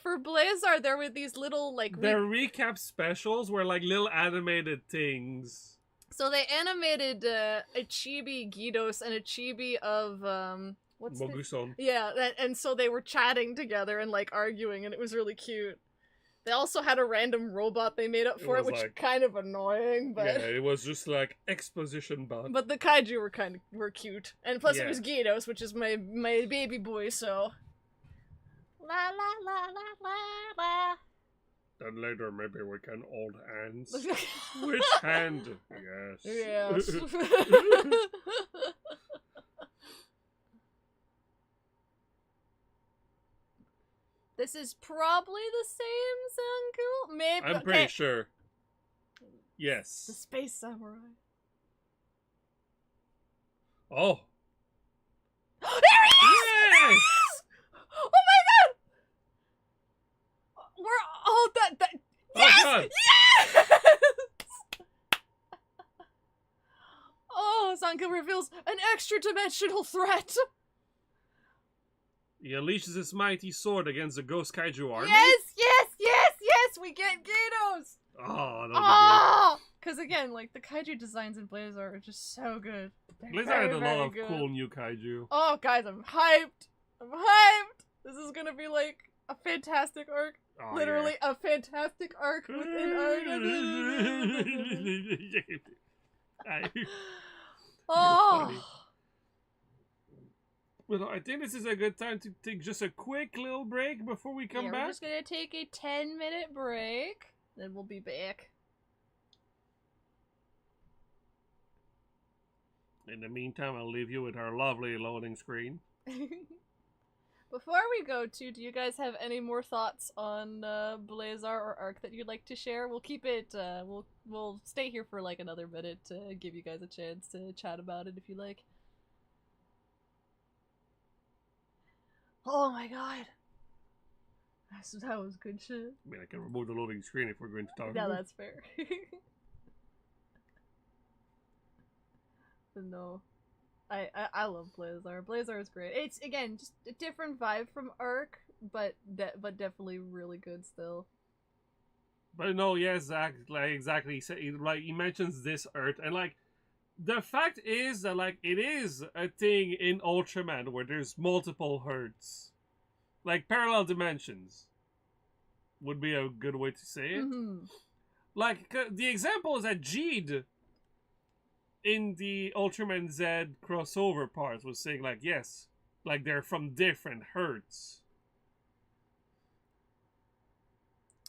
For Blazar, there were these little like Their recap specials were like little animated things. so they animated a chibi Gydos and a chibi of what's Moguson. yeah, and so they were chatting together and like arguing, and it was really cute. They also had a random robot they made up for it, which is like, kind of annoying, but yeah, it was just like exposition bot. but the kaiju were cute, and plus Yeah. it was Gydos, which is my baby boy, so. La la la la la la. Then later maybe we can hold hands. Which hand? Yes. Yes. This is probably the same Zanku. Maybe. I'm pretty sure. Yes. The Space Samurai. Oh. There he is! There he Yes! is! Oh my god! We're that. Oh, Yes! God. Yes! Oh, Zanku reveals an extra-dimensional threat. He unleashes his mighty sword against the Ghost Kaiju army. Yes! We get Gydos. Oh, that'll Oh, because again, like the kaiju designs in Blazar are just so good. They're be good. Blizzard very, had a very lot of good. cool new kaiju. Oh, guys, I'm hyped. This is gonna be like a fantastic arc. Oh, Literally a fantastic arc within arc. Oh. funny. Well, I think this is a good time to take just a quick little break before we come We're back. just gonna take a 10-minute break, then we'll be back. In the meantime, I'll leave you with our lovely loading screen. Before we go to, do you guys have any more thoughts on Blazar or Arc that you'd like to share? We'll keep it, we'll stay here for like another minute to give you guys a chance to chat about it if you like. Oh my god. That was good shit. I mean, I can remove the loading screen if we're going to talk Yeah, about it. that's fair. But no. I love Blazar. Blazar is great. It's again just a different vibe from Arc, but definitely really good still. But no, yes, Zach, like exactly. Like he mentions this Earth, and like the fact is that like it is a thing in Ultraman where there's multiple Earths, like parallel dimensions, would be a good way to say it. Mm-hmm. Like the example is that Jeed in the Ultraman Z crossover part was saying like yes, like they're from different Earths.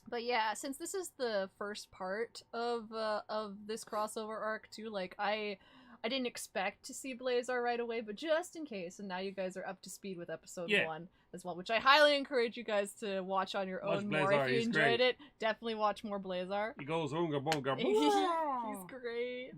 But yeah, since this is the first part of this crossover arc too, like I didn't expect to see Blazar right away, but just in case, and now you guys are up to speed with episode 1 as well, which I highly encourage you guys to watch on your own more Blazar, if you he's enjoyed great. it. Definitely watch more Blazar. He goes oonga boonga. He's great.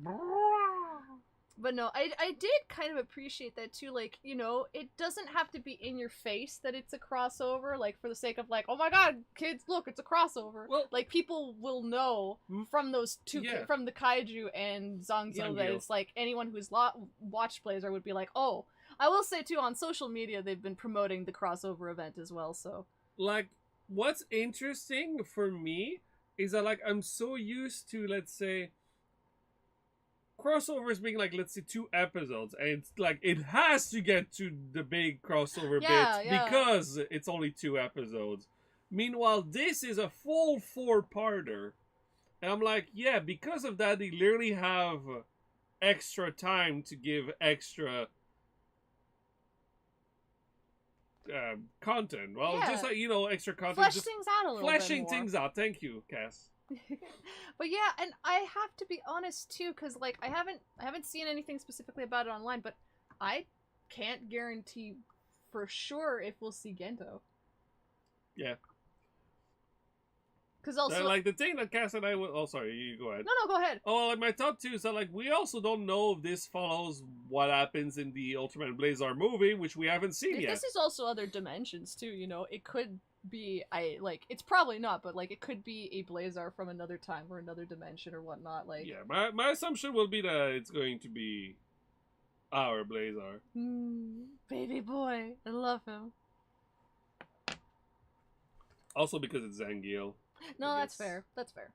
But no, I did kind of appreciate that too, like, you know, it doesn't have to be in your face that it's a crossover, like, for the sake of, like, oh my god, kids, look, it's a crossover. Well, like, people will know from those two, from the Kaiju and Zangil, that it's, like, anyone who's watched Blazar would be like, oh. I will say, too, on social media, they've been promoting the crossover event as well, so. Like, what's interesting for me is that, like, I'm so used to, let's say, crossovers being like, let's say 2 episodes, and it's like it has to get to the big crossover bit because it's only 2 episodes. Meanwhile, this is a full 4-parter, and I'm like, yeah, because of that, they literally have extra time to give extra content. Well, just like, you know, extra content. Flesh just things out a little bit fleshing more. things out. Thank you, Cass. But yeah, and I have to be honest too, because like I haven't seen anything specifically about it online, but I can't guarantee for sure if we'll see Gento. Yeah. Because also... like, the thing that Cass and I will... Oh, sorry, you go ahead. No, go ahead. Oh, like, my thought, too, is that, like, we also don't know if this follows what happens in the Ultraman Blazar movie, which we haven't seen yet. This is also other dimensions, too, you know? It could be... it's probably not, but, like, it could be a Blazar from another time or another dimension or whatnot, like... Yeah, my assumption will be that it's going to be our Blazar. Baby boy. I love him. Also because it's Zangiel. No, that's fair. That's fair.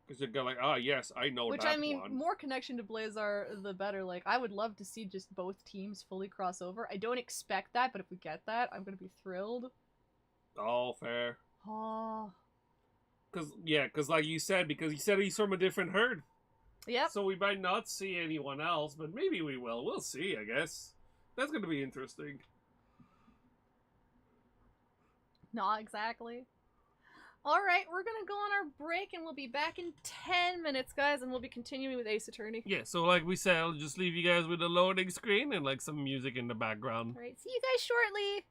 Because you're like, yes, I know Which, that I mean, one. more connection to Blazar, the better. Like, I would love to see just both teams fully cross over. I don't expect that, but if we get that, I'm gonna be thrilled. Oh, fair. Oh. Because like you said, because he said he's from a different herd. Yep. So we might not see anyone else, but maybe we will. We'll see, I guess. That's gonna be interesting. Not exactly. Alright, we're gonna go on our break and we'll be back in 10 minutes, guys, and we'll be continuing with Ace Attorney. Yeah, so like we said, I'll just leave you guys with a loading screen and like some music in the background. Alright, see you guys shortly!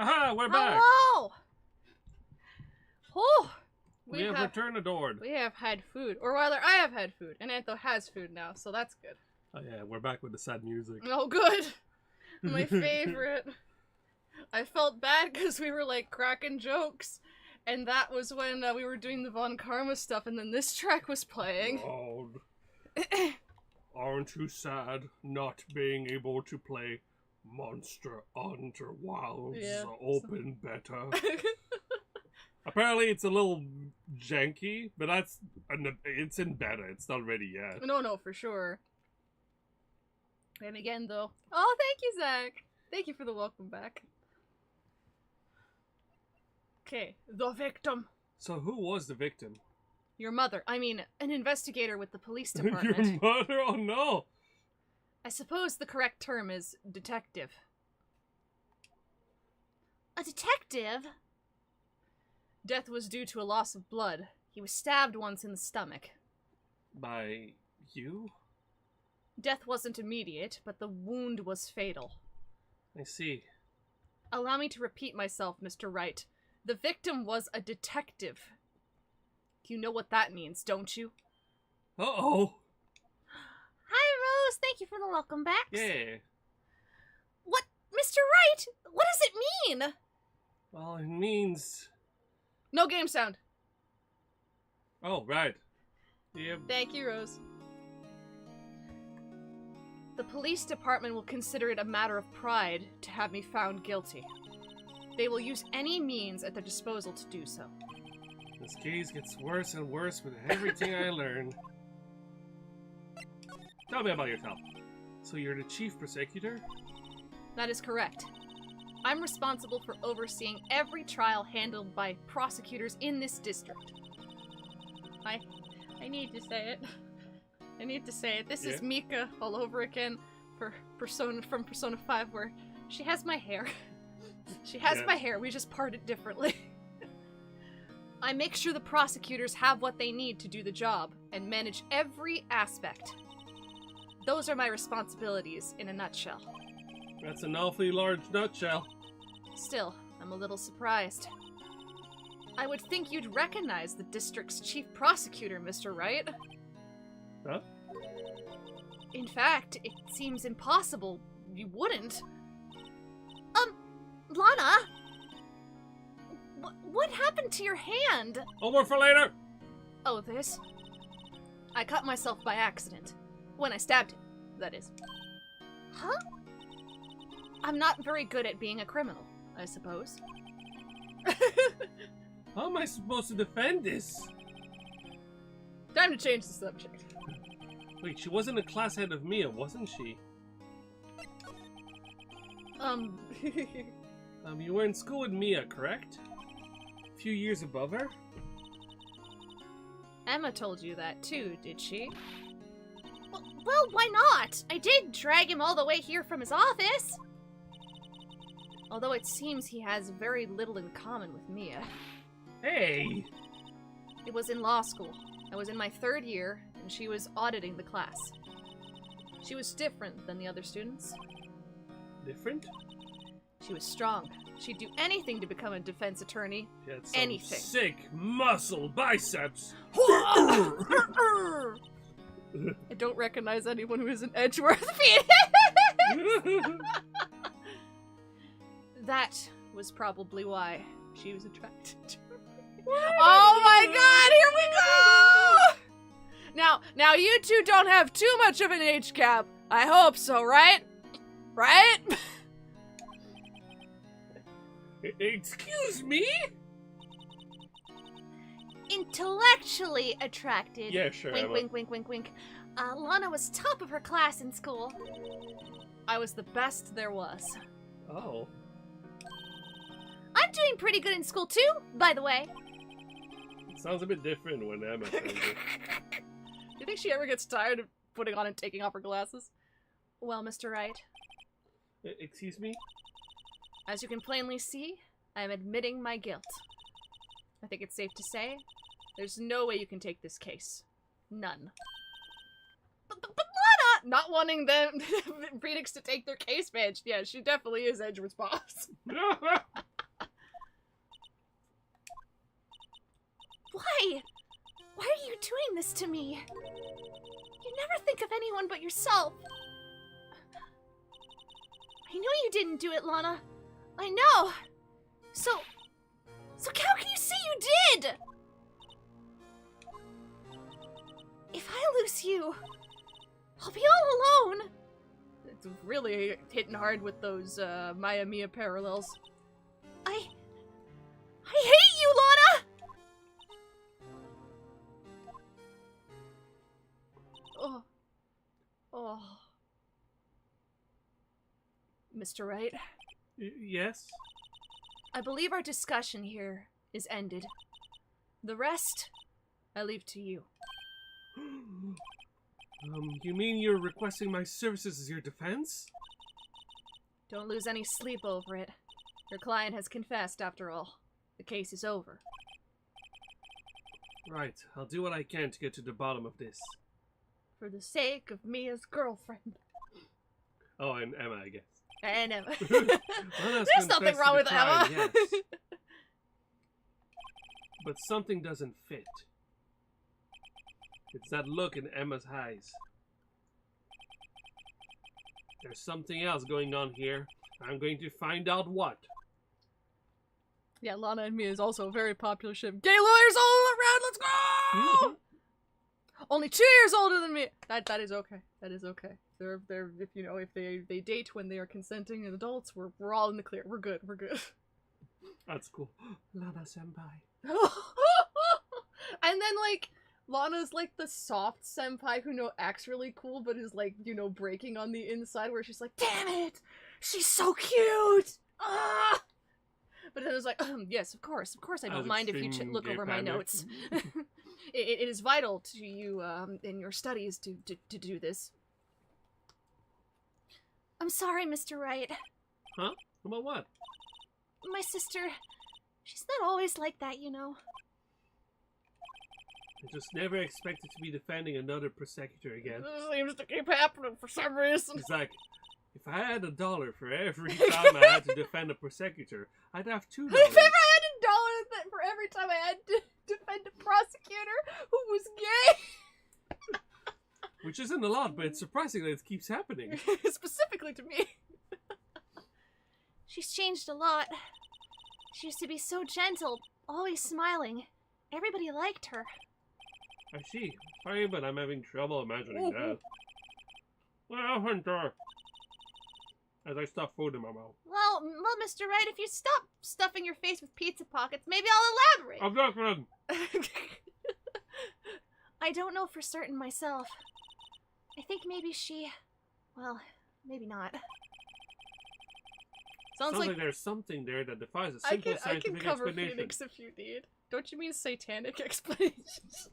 Aha, we're back! Hello! Oh! We have returned adored. We have had food. Or rather, I have had food. And Antho has food now, so that's good. Oh yeah, we're back with the sad music. Oh, good! My favorite. I felt bad because we were, like, cracking jokes. And that was when we were doing the Von Karma stuff, and then this track was playing. Oh, aren't you sad not being able to play Monster Hunter Wilds open beta? Apparently it's a little janky, but it's in beta. It's not ready yet. No, for sure. And again, though. Oh, thank you, Zach. Thank you for the welcome back. Okay, the victim. So who was the victim? Your mother. I mean, an investigator with the police department. Your mother? Oh no! I suppose the correct term is detective. A detective? Death was due to a loss of blood. He was stabbed once in the stomach. By you? Death wasn't immediate, but the wound was fatal. I see. Allow me to repeat myself, Mr. Wright. The victim was a detective. You know what that means, don't you? Uh-oh! Hi, Rose. Thank you for the welcome back. Yeah. What? Mr. Wright? What does it mean? Well, it means... No game sound. Oh, right. Yep. Thank you, Rose. The police department will consider it a matter of pride to have me found guilty. They will use any means at their disposal to do so. This case gets worse and worse with everything I learn. Tell me about yourself. So you're the chief prosecutor? That is correct. I'm responsible for overseeing every trial handled by prosecutors in this district. I need to say it. I need to say it. This is Mika all over again from Persona 5, where she has my hair. She has my hair, we just part it differently. I make sure the prosecutors have what they need to do the job, and manage every aspect. Those are my responsibilities in a nutshell. That's an awfully large nutshell. Still, I'm a little surprised. I would think you'd recognize the district's chief prosecutor, Mr. Wright. Huh? In fact, it seems impossible you wouldn't. Lana? What happened to your hand? Over for later! Oh, this? I cut myself by accident. When I stabbed him, that is. Huh? I'm not very good at being a criminal, I suppose. How am I supposed to defend this? Time to change the subject. Wait, she wasn't a class head of Mia, wasn't she? You were in school with Mia, correct? A few years above her? Emma told you that too, did she? Well, why not? I did drag him all the way here from his office. Although it seems he has very little in common with Mia. Hey! It was in law school. I was in my 3rd year, and she was auditing the class. She was different than the other students. Different? She was strong. She'd do anything to become a defense attorney. She had some anything. Sick muscle biceps. I don't recognize anyone who isn't Edgeworth. That was probably why she was attracted to me. Oh my god, here we go! Now you two don't have too much of an age gap. I hope so, right? Right? Excuse me? Intellectually attracted. Yeah, sure. Wink, wink, wink, wink, wink. Lana was top of her class in school. I was the best there was. Oh. I'm doing pretty good in school too, by the way. It sounds a bit different when Emma says it. Do you think she ever gets tired of putting on and taking off her glasses? Well, Mr. Wright. Excuse me? As you can plainly see, I am admitting my guilt. I think it's safe to say, there's no way you can take this case. None. But Lana! Not wanting them, Phoenix to take their case, man. Yeah, she definitely is Edgeworth's boss. Why? Why are you doing this to me? You never think of anyone but yourself. I know you didn't do it, Lana. I know. So how can you say you did? If I lose you, I'll be all alone. It's really hitting hard with those Maya Mia parallels. I hate you, Lana! Oh. Oh. Mr. Wright, Yes? I believe our discussion here is ended. The rest, I leave to you. You mean you're requesting my services as your defense? Don't lose any sleep over it. Your client has confessed, after all. The case is over. Right, I'll do what I can to get to the bottom of this. For the sake of Mia's girlfriend. Oh, and Emma, I guess. And Emma. Well, There's nothing wrong with Emma. Yes. But something doesn't fit. It's that look in Emma's eyes. There's something else going on here. I'm going to find out what. Yeah, Lana and Mia is also a very popular ship. Gay lawyers all around, let's go! Only 2 years older than me. That is okay. That is okay. They're if you know, if they date when they are consenting and adults, we're all in the clear. We're good. We're good. That's cool. Lana senpai. And then like Lana's like the soft senpai who acts really cool but is like, you know, breaking on the inside where she's like, damn it, she's so cute. Ah! But then it was like, yes, of course I don't mind if you look over my notes. It is vital to you in your studies to do this. I'm sorry, Mr. Wright. Huh? About what? My sister, she's not always like that, you know. I just never expected to be defending another prosecutor again. This seems to keep happening for some reason. It's like, if I had $1 for every time I had to defend a prosecutor, I'd have $2. If ever I had $1 for every time I had to defend a prosecutor who was gay. Which isn't a lot, but it's surprising that it keeps happening. Specifically to me. She's changed a lot. She used to be so gentle, always smiling. Everybody liked her. I see. Sorry, but I'm having trouble imagining that. Well, Hunter. As I stuff food in my mouth. Well, Mr. Wright, if you stop stuffing your face with pizza pockets, maybe I'll elaborate. I'm not friend. I don't know for certain myself. I think maybe she... Well, maybe not. Sounds like there's something there that defies a simple I scientific can cover explanation. Phoenix if you need. Don't you mean satanic explanations?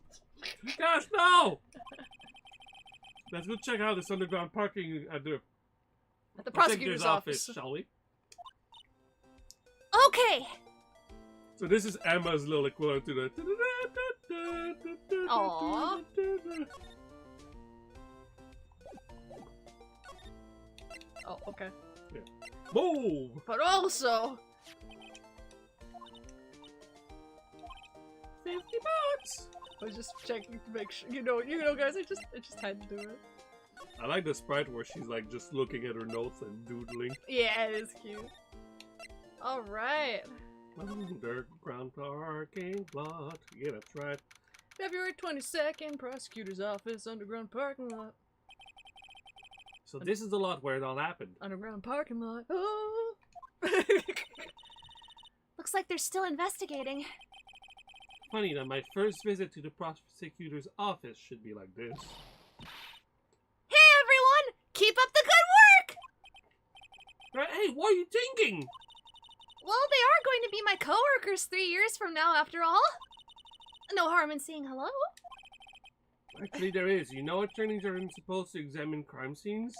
Gosh, no! Let's go check out this underground parking at the prosecutor's office, shall we? Okay! So this is Emma's little equivalent to the... Aww. Oh, okay. Yeah. Move! But also... $50! I was just checking to make sure, you know, guys, I just had to do it. I like the sprite where she's like just looking at her notes and doodling. Yeah, it is cute. Alright. Underground parking lot. Yeah, that's right. February 22nd, prosecutor's office, underground parking lot. So this is the lot where it all happened. Underground parking lot. Oh. Looks like they're still investigating. Funny that my first visit to the prosecutor's office should be like this. Hey everyone! Keep up the good work! Right, hey, what are you thinking? Well, they are going to be my coworkers 3 years from now, after all. No harm in saying hello. Actually, there is. You know, attorneys aren't supposed to examine crime scenes.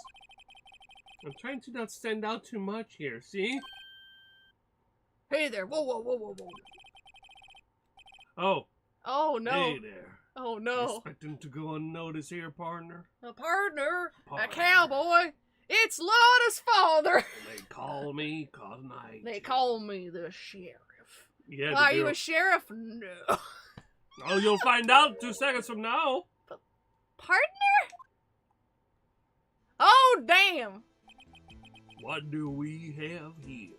I'm trying to not stand out too much here, see? Hey there, whoa, whoa, whoa, whoa, whoa. Oh. Oh, no. Hey there. Oh, no. Expecting to go unnoticed here, partner? A partner, a cowboy, it's Lana's father. They call me Cotton Eye. They call me the sheriff. Yeah, Are you a sheriff? No. Oh, you'll find out 2 seconds from now. Partner? Oh, damn. What do we have here?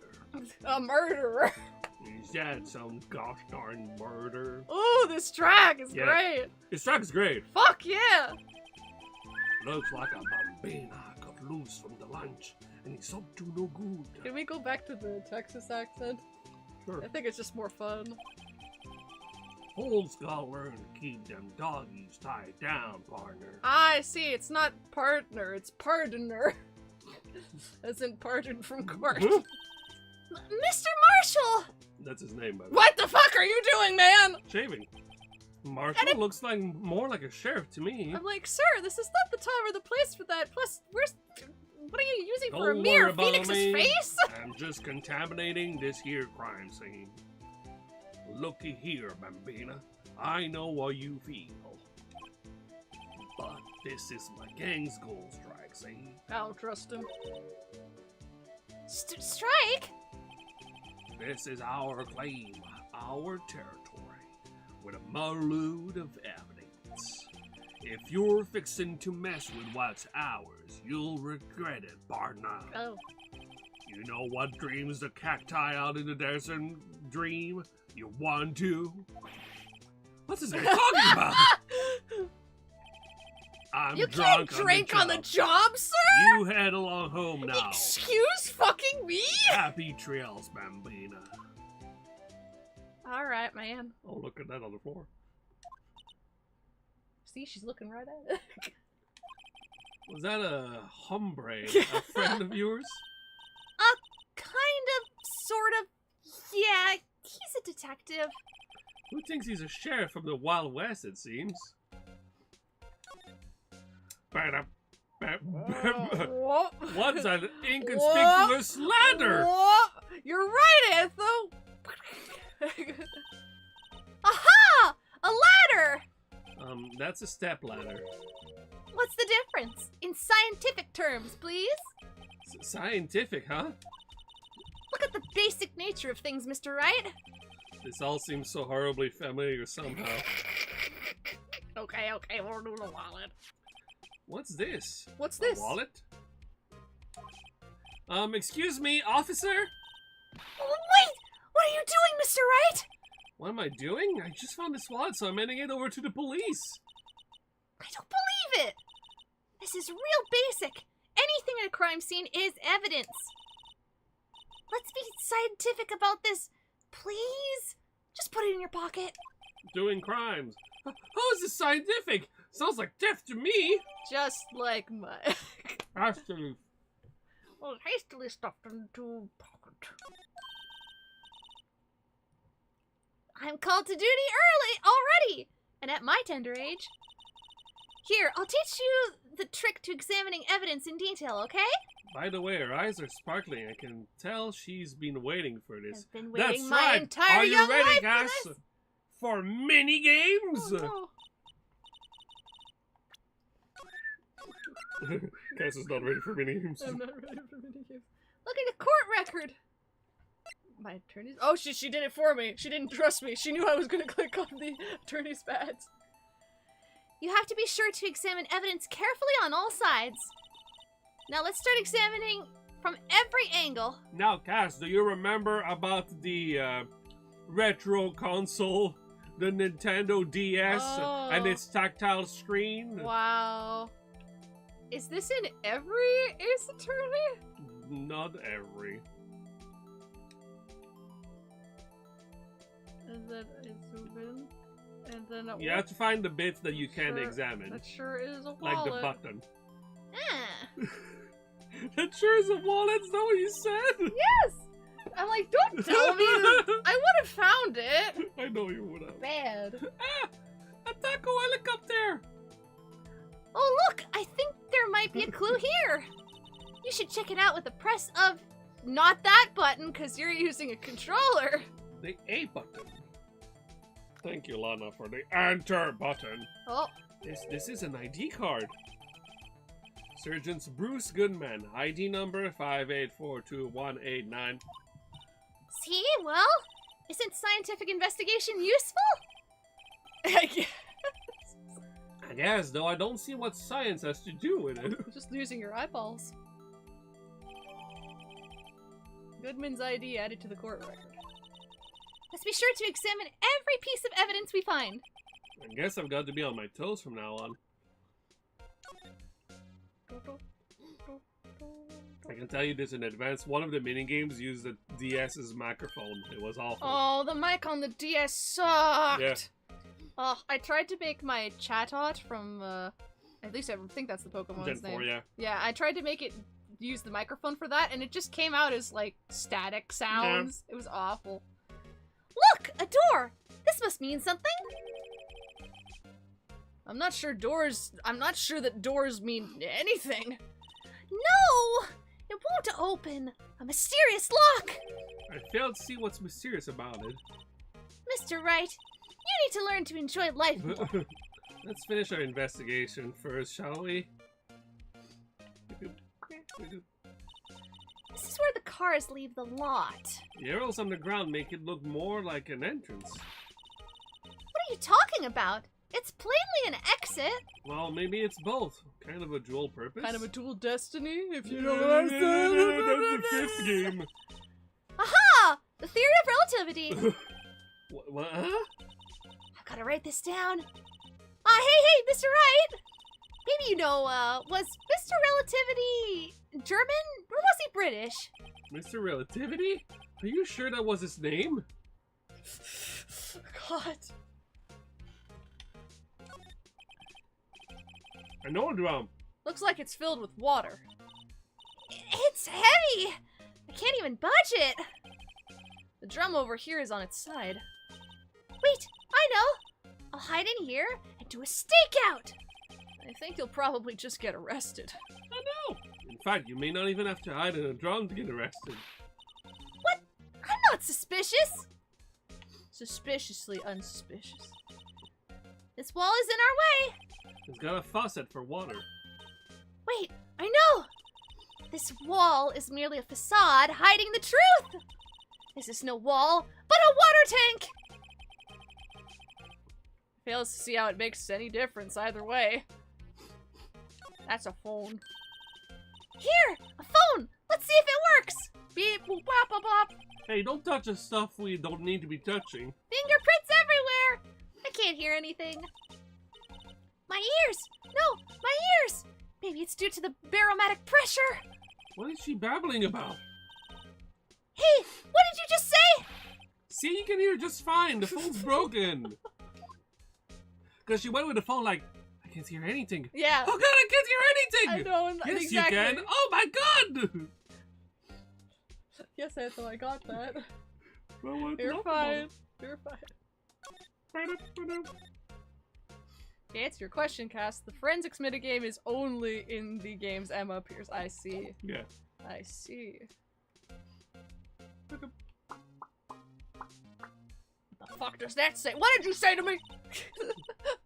A murderer. Is that some gosh darn murder? Ooh, this track is Yeah. great. This track is great. Fuck yeah. Looks like a bambina got loose from the lunch, and he's up to no good. Can we go back to the Texas accent? Sure. I think it's just more fun. Hole's gotta learn to keep them doggies tied down, partner. I see, it's not partner, it's pardoner. As in pardon from court. Mr. Marshall! That's his name, by the way. What the fuck are you doing, man? Shaving. Marshall looks like more like a sheriff to me. I'm like, sir, this is not the time or the place for that. Plus, what are you using for a Don't mirror? worry about Phoenix's me. face? I'm just contaminating this here crime scene. Looky here, Bambina. I know how you feel. But this is my gang's goal strike, see? I don't trust him. Strike? This is our claim, our territory, with a multitude of evidence. If you're fixing to mess with what's ours, you'll regret it, partner. Oh. You know what dreams the cacti out in the desert dream? You want to? What's this guy talking about? I'm You can't drunk drink on the job. job, sir? You head along home now. Excuse fucking me? Happy trails, Bambina. Alright, man. Oh, look at that on the floor. See, she's looking right at it. Was that a hombre, a friend of yours? Kind of, sort of. Yeah, he's a detective. Who thinks he's a sheriff from the Wild West, it seems? What? What's an inconspicuous ladder? What? You're right, Ethel. Aha! A ladder! That's a step ladder. What's the difference? In scientific terms, please? Scientific, huh? Look at the basic nature of things, Mr. Wright. This all seems so horribly familiar somehow. Okay, we'll do the wallet. What's this? What's A this? wallet? Excuse me, officer? Wait! What are you doing, Mr. Wright? What am I doing? I just found this wallet, so I'm handing it over to the police. I don't believe it! This is real basic. Anything at a crime scene is evidence. Let's be scientific about this, please? Just put it in your pocket. Doing crimes. How is this scientific? Sounds like death to me. Just like my... Actually, well, hastily stuffed into pocket. I'm called to duty early already, and at my tender age. Here, I'll teach you the trick to examining evidence in detail, okay? by the way, her eyes are sparkling. I can tell she's been waiting for this. I've been waiting That's my right. entire Are you young ready, life Cass? for this. For mini games? Oh, no. Cass is not ready for mini games. I'm not ready for mini games. Look at the court record. My attorney's. Oh, she did it for me. She didn't trust me. She knew I was gonna click on the attorney's badge. You have to be sure to examine evidence carefully on all sides. Now let's start examining from every angle. Now, Cass, do you remember about the retro console, the Nintendo DS, and its tactile screen? Wow. Is this in every Ace Attorney? Not every. And then I zoom in. And then You have to find the bits that you can Sure. examine. That sure is a wallet. Like the button. Ah. That sure is a wallet, is that what you said? Yes! I'm like, don't tell me that I would have found it. I know you would have. Bad. Ah! A taco helicopter! Oh look, I think there might be a clue here. You should check it out with the press of Not that button, because you're using a controller. The A button. Thank you, Lana, for the enter button. Oh, This is an ID card. Surgeons Bruce Goodman, ID number 5842189. See, well, isn't scientific investigation useful? I guess. I guess, though I don't see what science has to do with it. Just using your eyeballs. Goodman's ID added to the court record. Let's be sure to examine every piece of evidence we find. I guess I've got to be on my toes from now on. I can tell you this in advance. One of the minigames used the DS's microphone. It was awful. Oh, the mic on the DS sucked! Yeah. Oh, I tried to make my Chatot from, at least I think that's the Pokemon's Gen name. 4, yeah. Yeah, I tried to make it use the microphone for that, and it just came out as, like, static sounds. Yeah. It was awful. Look! A door! This must mean something! I'm not sure that doors mean anything. No! It won't open! A mysterious lock! I failed to see what's mysterious about it. Mr. Wright, you need to learn to enjoy life more. Let's finish our investigation first, shall we? This is where the cars leave the lot. The arrows on the ground make it look more like an entrance. What are you talking about? It's plainly an exit. Well, maybe it's both. Kind of a dual purpose. Kind of a dual destiny, if you know what I'm saying. That's the fifth game. Aha! The theory of relativity. What? Huh? I've got to write this down. Hey, Mr. Wright. Maybe you know, was Mr. Relativity German? Or was he British? Mr. Relativity? Are you sure that was his name? God. I know a drum. Looks like it's filled with water. It's heavy. I can't even budge it. The drum over here is on its side. Wait, I know. I'll hide in here and do a stakeout. I think you'll probably just get arrested. I know. In fact, you may not even have to hide in a drum to get arrested. What? I'm not suspicious. Suspiciously unsuspicious. This wall is in our way. It's got a faucet for water. Wait, I know. This wall is merely a facade hiding the truth. This is no wall, but a water tank. Fails to see how it makes any difference either way. That's a phone. Here, a phone. Let's see if it works. Beep, boop, bop, bop, bop. Hey, don't touch the stuff we don't need to be touching. Fingerprints everywhere. I can't hear anything. My ears. No, my ears. Maybe it's due to the barometric pressure. What is she babbling about? Hey, what did you just say? See, you can hear just fine. The phone's broken. Because she went with the phone like, I can't hear anything. Yeah. Oh god, I can't hear anything! I know, yes, exactly. you can. Oh my god! Yes, Ethel, I got that. Well, You're fine. You're fine. To answer your question, Cass, the forensics minigame is only in the games Emma appears. I see. Yeah. I see. What the fuck does that say? What did you say to me?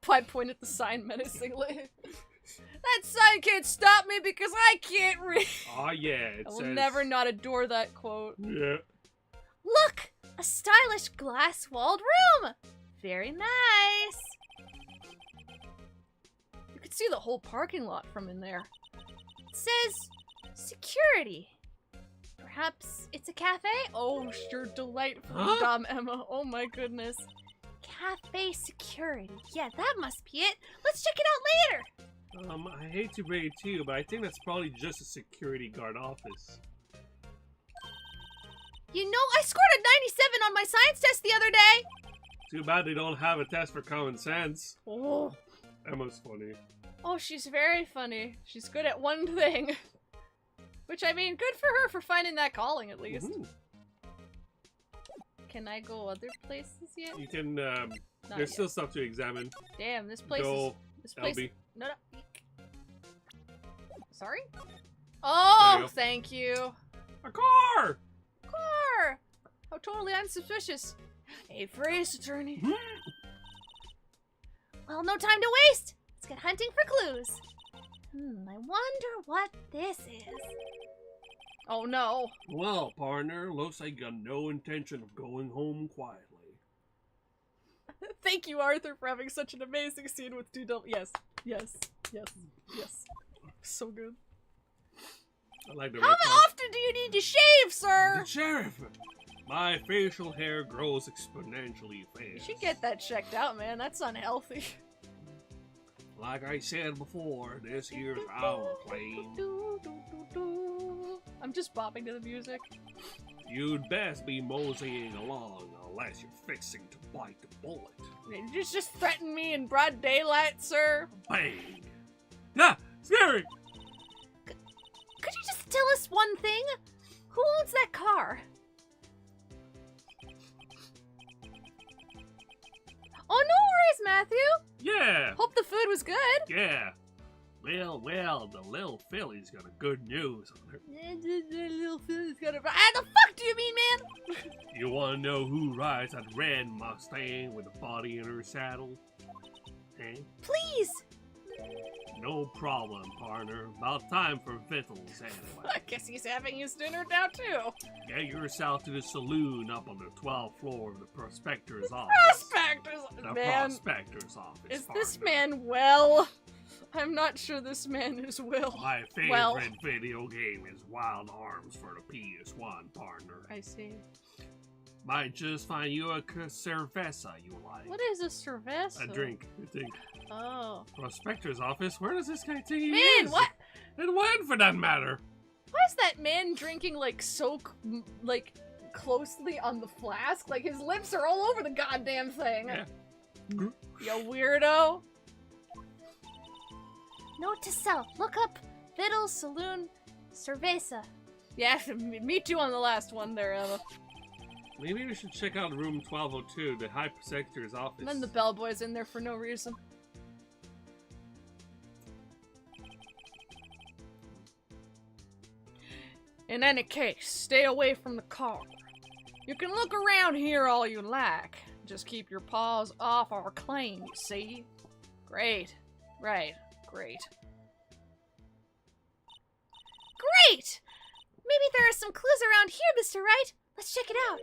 I point at the sign menacingly. That sign can't stop me because I can't read. Oh yeah, it I will says... never not adore that quote. Yeah. Look, a stylish glass-walled room. Very nice. You could see the whole parking lot from in there. It says security. Perhaps it's a cafe? Oh, you're delightful, Huh? dumb Emma. Oh my goodness. Cafe security. Yeah, that must be it. Let's check it out later. I hate to break it to you, but I think that's probably just a security guard office. You know, I scored a 97 on my science test the other day. Too bad they don't have a test for common sense. Oh. Emma's funny. Oh, she's very funny. She's good at one thing. Which, I mean, good for her for finding that calling, at least. Mhm. Can I go other places yet? You can, Not there's yet. still stuff to examine. Damn, this place Go, is... This place... LB. No. Sorry? There Oh, you go. thank you. A car! Car! How totally unsuspicious. A phrase attorney. Well, no time to waste. Let's get hunting for clues. I wonder what this is. Oh no. Well, partner, looks like you got no intention of going home quietly. Thank you, Arthur, for having such an amazing scene with two double. Yes. So good. I like the How often do you need to shave, sir? The sheriff! My facial hair grows exponentially fast. You should get that checked out, man. That's unhealthy. Like I said before, this here's our claim. I'm just bopping to the music. You'd best be moseying along unless you're fixing to bite the bullet. Did you just threaten me in broad daylight, sir? Bang! Yeah, scary! Could you just tell us one thing? Who owns that car? Oh, no worries, Matthew. Yeah! Hope the food was good. Yeah! Well, the little filly's got a good news on her. Little Philly's got a... Ah, the fuck do you mean, man? You wanna know who rides that red Mustang with a body in her saddle? Hey? Please! No problem, partner. About time for victuals anyway. I guess he's having his dinner now, too. Get yourself to the saloon up on the 12th floor of the prospector's office. Prospectors! The Man, prospector's office. is partner. this man well? I'm not sure this man is well. My favorite Well. video game is Wild Arms for the PS1, partner. I see. Might just find you a cerveza you like. What is a cerveza? A drink, I think. Oh. Prospector's office? Where does this guy think he Man, is? what? And when, for that matter? Why is that man drinking, like, so, like, closely on the flask? Like, his lips are all over the goddamn thing. Yeah. You weirdo. Note to self, look up Fiddle Saloon Cerveza. Yeah, me too on the last one there, Emma. Maybe we should check out room 1202, the high prospector's office. And then the bellboy's in there for no reason. In any case, stay away from the car. You can look around here all you like. Just keep your paws off our claim, you see? Great. Right. Great. Great! Maybe there are some clues around here, Mr. Wright. Let's check it out.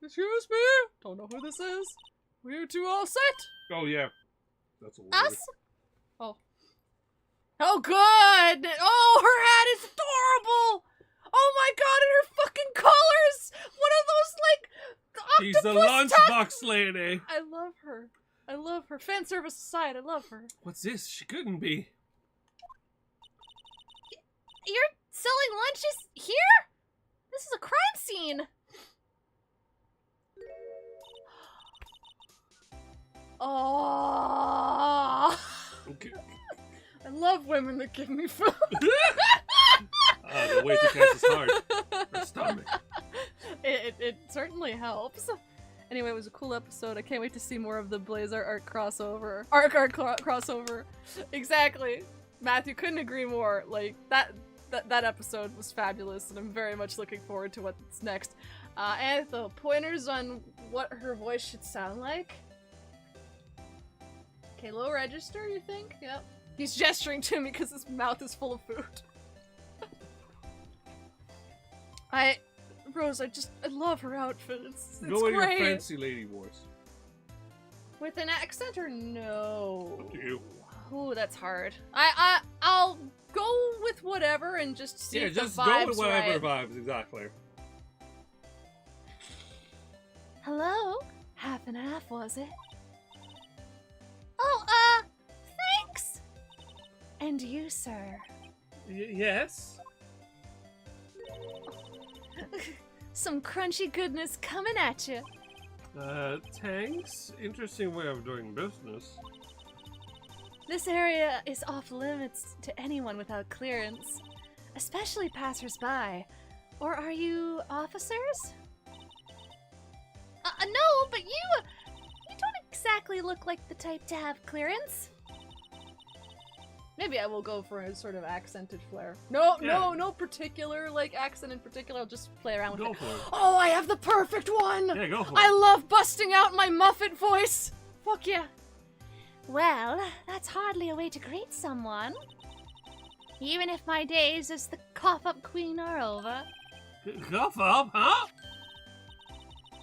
Excuse me? Don't know who this is. We're two all set? Oh, yeah. That's a word. Us? Oh, good! Oh, her hat is adorable! Oh my god, and her fucking colors! What are those, like, She's the octopus lunchbox lady. I love her. I love her. Fan service aside, I love her. What's this? She couldn't be. You're selling lunches here? This is a crime scene. Oh, Okay. I love women that give me food. The way to catch his heart. Her stomach. It certainly helps. Anyway, it was a cool episode. I can't wait to see more of the Blazar art crossover. Art crossover. Exactly. Matthew, couldn't agree more. Like, that episode was fabulous, and I'm very much looking forward to what's next. And the pointers on what her voice should sound like. Okay, low register, you think? Yep. He's gesturing to me because his mouth is full of food. Rose, I love her outfit. It's Go with your great. fancy lady voice. With an accent or no? Up to you. Ooh, that's hard. I'll go with whatever and just see if just the vibes go with whatever right. vibes, exactly. Hello? Half and half, was it? Oh, thanks. And you, sir? Yes? Some crunchy goodness coming at you. Thanks. Interesting way of doing business. This area is off limits to anyone without clearance, especially passersby. Or are you officers? No, but you don't exactly look like the type to have clearance. Maybe I will go for a sort of accented flair. No particular like accent in particular. I'll just play around with Go it. for it. Oh, I have the perfect one. Yeah, go for I it. love busting out my Muffet voice. Fuck yeah. Well, that's hardly a way to greet someone. Even if my days as the cough-up queen are over. Cough up, huh?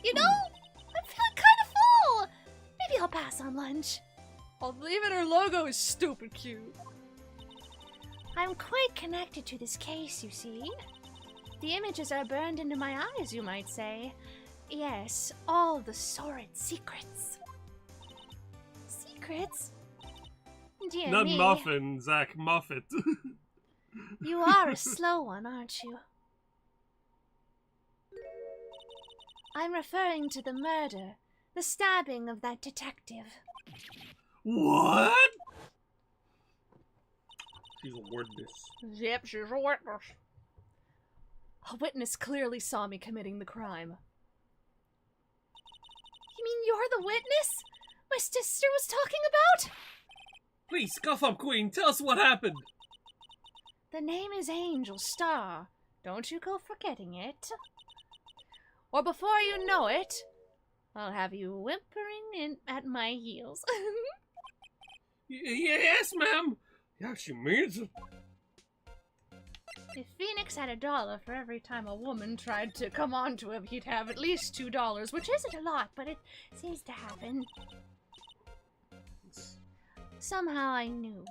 You know, I'm feeling kind of full. pass on lunch. I'll leave it. Her logo is stupid cute. I'm quite connected to this case, you see. The images are burned into my eyes, you might say. Yes, all the sordid secrets. Secrets? Dear Not me. Muffin, Zach, Muffet. You are a slow one, aren't you? I'm referring to the murder, the stabbing of that detective. What? She's a witness. Yep, she's a witness. A witness clearly saw me committing the crime. You mean you're the witness my sister was talking about? Please, scuff up, Queen. Tell us what happened. The name is Angel Star. Don't you go forgetting it. Or before you know it, I'll have you whimpering in at my heels. Yes, ma'am. Yeah, she means it. If Phoenix had $1 for every time a woman tried to come on to him, he'd have at least $2, which isn't a lot, but it seems to happen. Somehow I knew.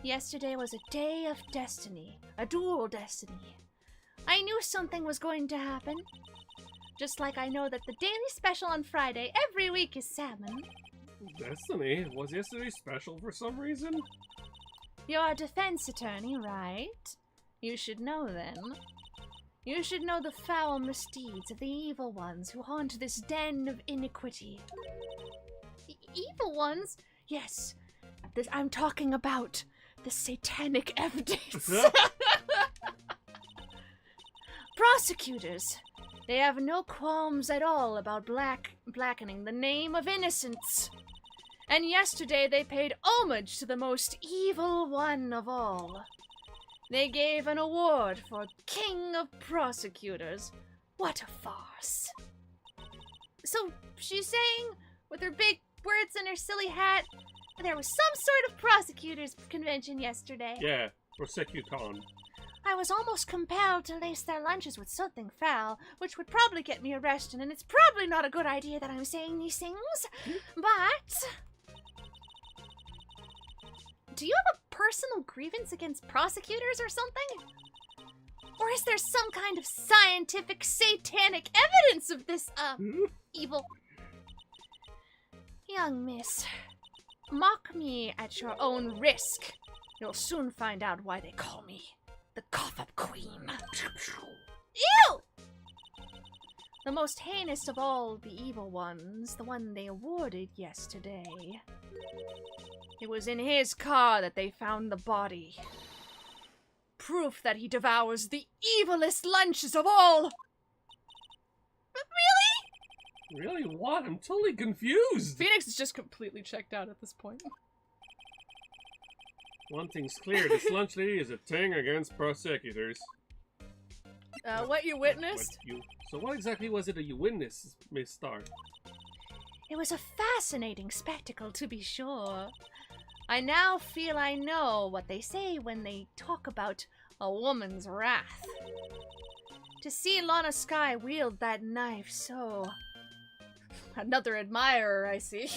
Yesterday was a day of destiny, a dual destiny. I knew something was going to happen. Just like I know that the daily special on Friday every week is salmon. Destiny? Was yesterday special for some reason? You're a defense attorney, right? You should know then. You should know the foul misdeeds of the evil ones who haunt this den of iniquity. Evil ones? Yes. I'm talking about the satanic evidence. Prosecutors. They have no qualms at all about blackening the name of innocence. And yesterday they paid homage to the most evil one of all. They gave an award for King of Prosecutors. What a farce. So she's saying, with her big words and her silly hat, there was some sort of prosecutors convention yesterday. Yeah, Prosecuton. I was almost compelled to lace their lunches with something foul, which would probably get me arrested, and it's probably not a good idea that I'm saying these things, but... Do you have a personal grievance against prosecutors or something? Or is there some kind of scientific satanic evidence of this, evil? Young miss, mock me at your own risk. You'll soon find out why they call me the Cough-Up Queen. Ew! The most heinous of all the evil ones, the one they awarded yesterday. It was in his car that they found the body. Proof that he devours the evilest lunches of all! Really? Really? What? I'm totally confused. Phoenix is just completely checked out at this point. One thing's clear, this lunch lady is a thing against prosecutors. What you witnessed? So what exactly was it that you witnessed, Miss Star? It was a fascinating spectacle, to be sure. I now feel I know what they say when they talk about a woman's wrath. To see Lana Skye wield that knife so... Another admirer, I see.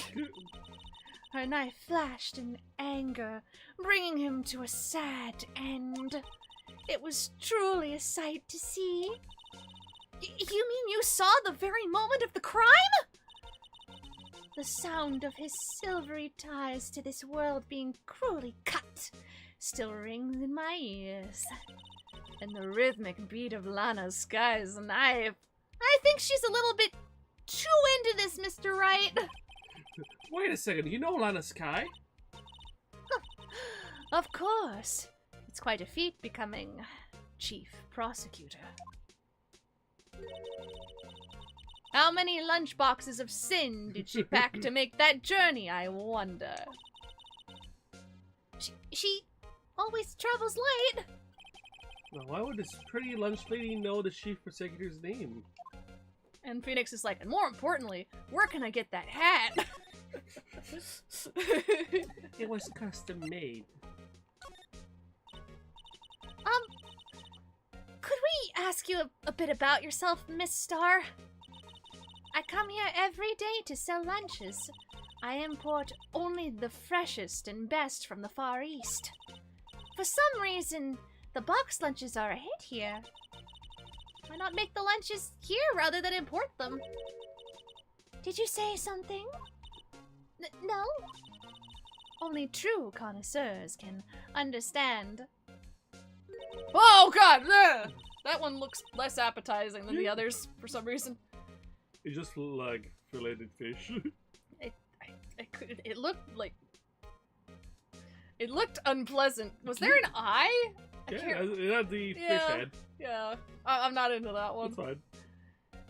Her knife flashed in anger, bringing him to a sad end. It was truly a sight to see. You mean you saw the very moment of the crime? The sound of his silvery ties to this world being cruelly cut still rings in my ears. And the rhythmic beat of Lana Skye's knife. I think she's a little bit too into this, Mr. Wright. Wait a second, you know Lana Skye? Of course. It's quite a feat becoming chief prosecutor. How many lunchboxes of sin did she pack to make that journey, I wonder? She always travels late. Now, why would this pretty lunch lady know the chief prosecutor's name? And Phoenix is like, and more importantly, where can I get that hat? It was custom made. Could we ask you a bit about yourself, Miss Star? I come here every day to sell lunches. I import only the freshest and best from the Far East. For some reason, the box lunches are a hit here. Why not make the lunches here rather than import them? Did you say something? No? Only true connoisseurs can understand. Oh god! Ugh! That one looks less appetizing than the others for some reason. It's just like filleted fish. It looked like... It looked unpleasant. Was there an eye? Yeah, it had the fish head. Yeah. I'm not into that one. That's fine.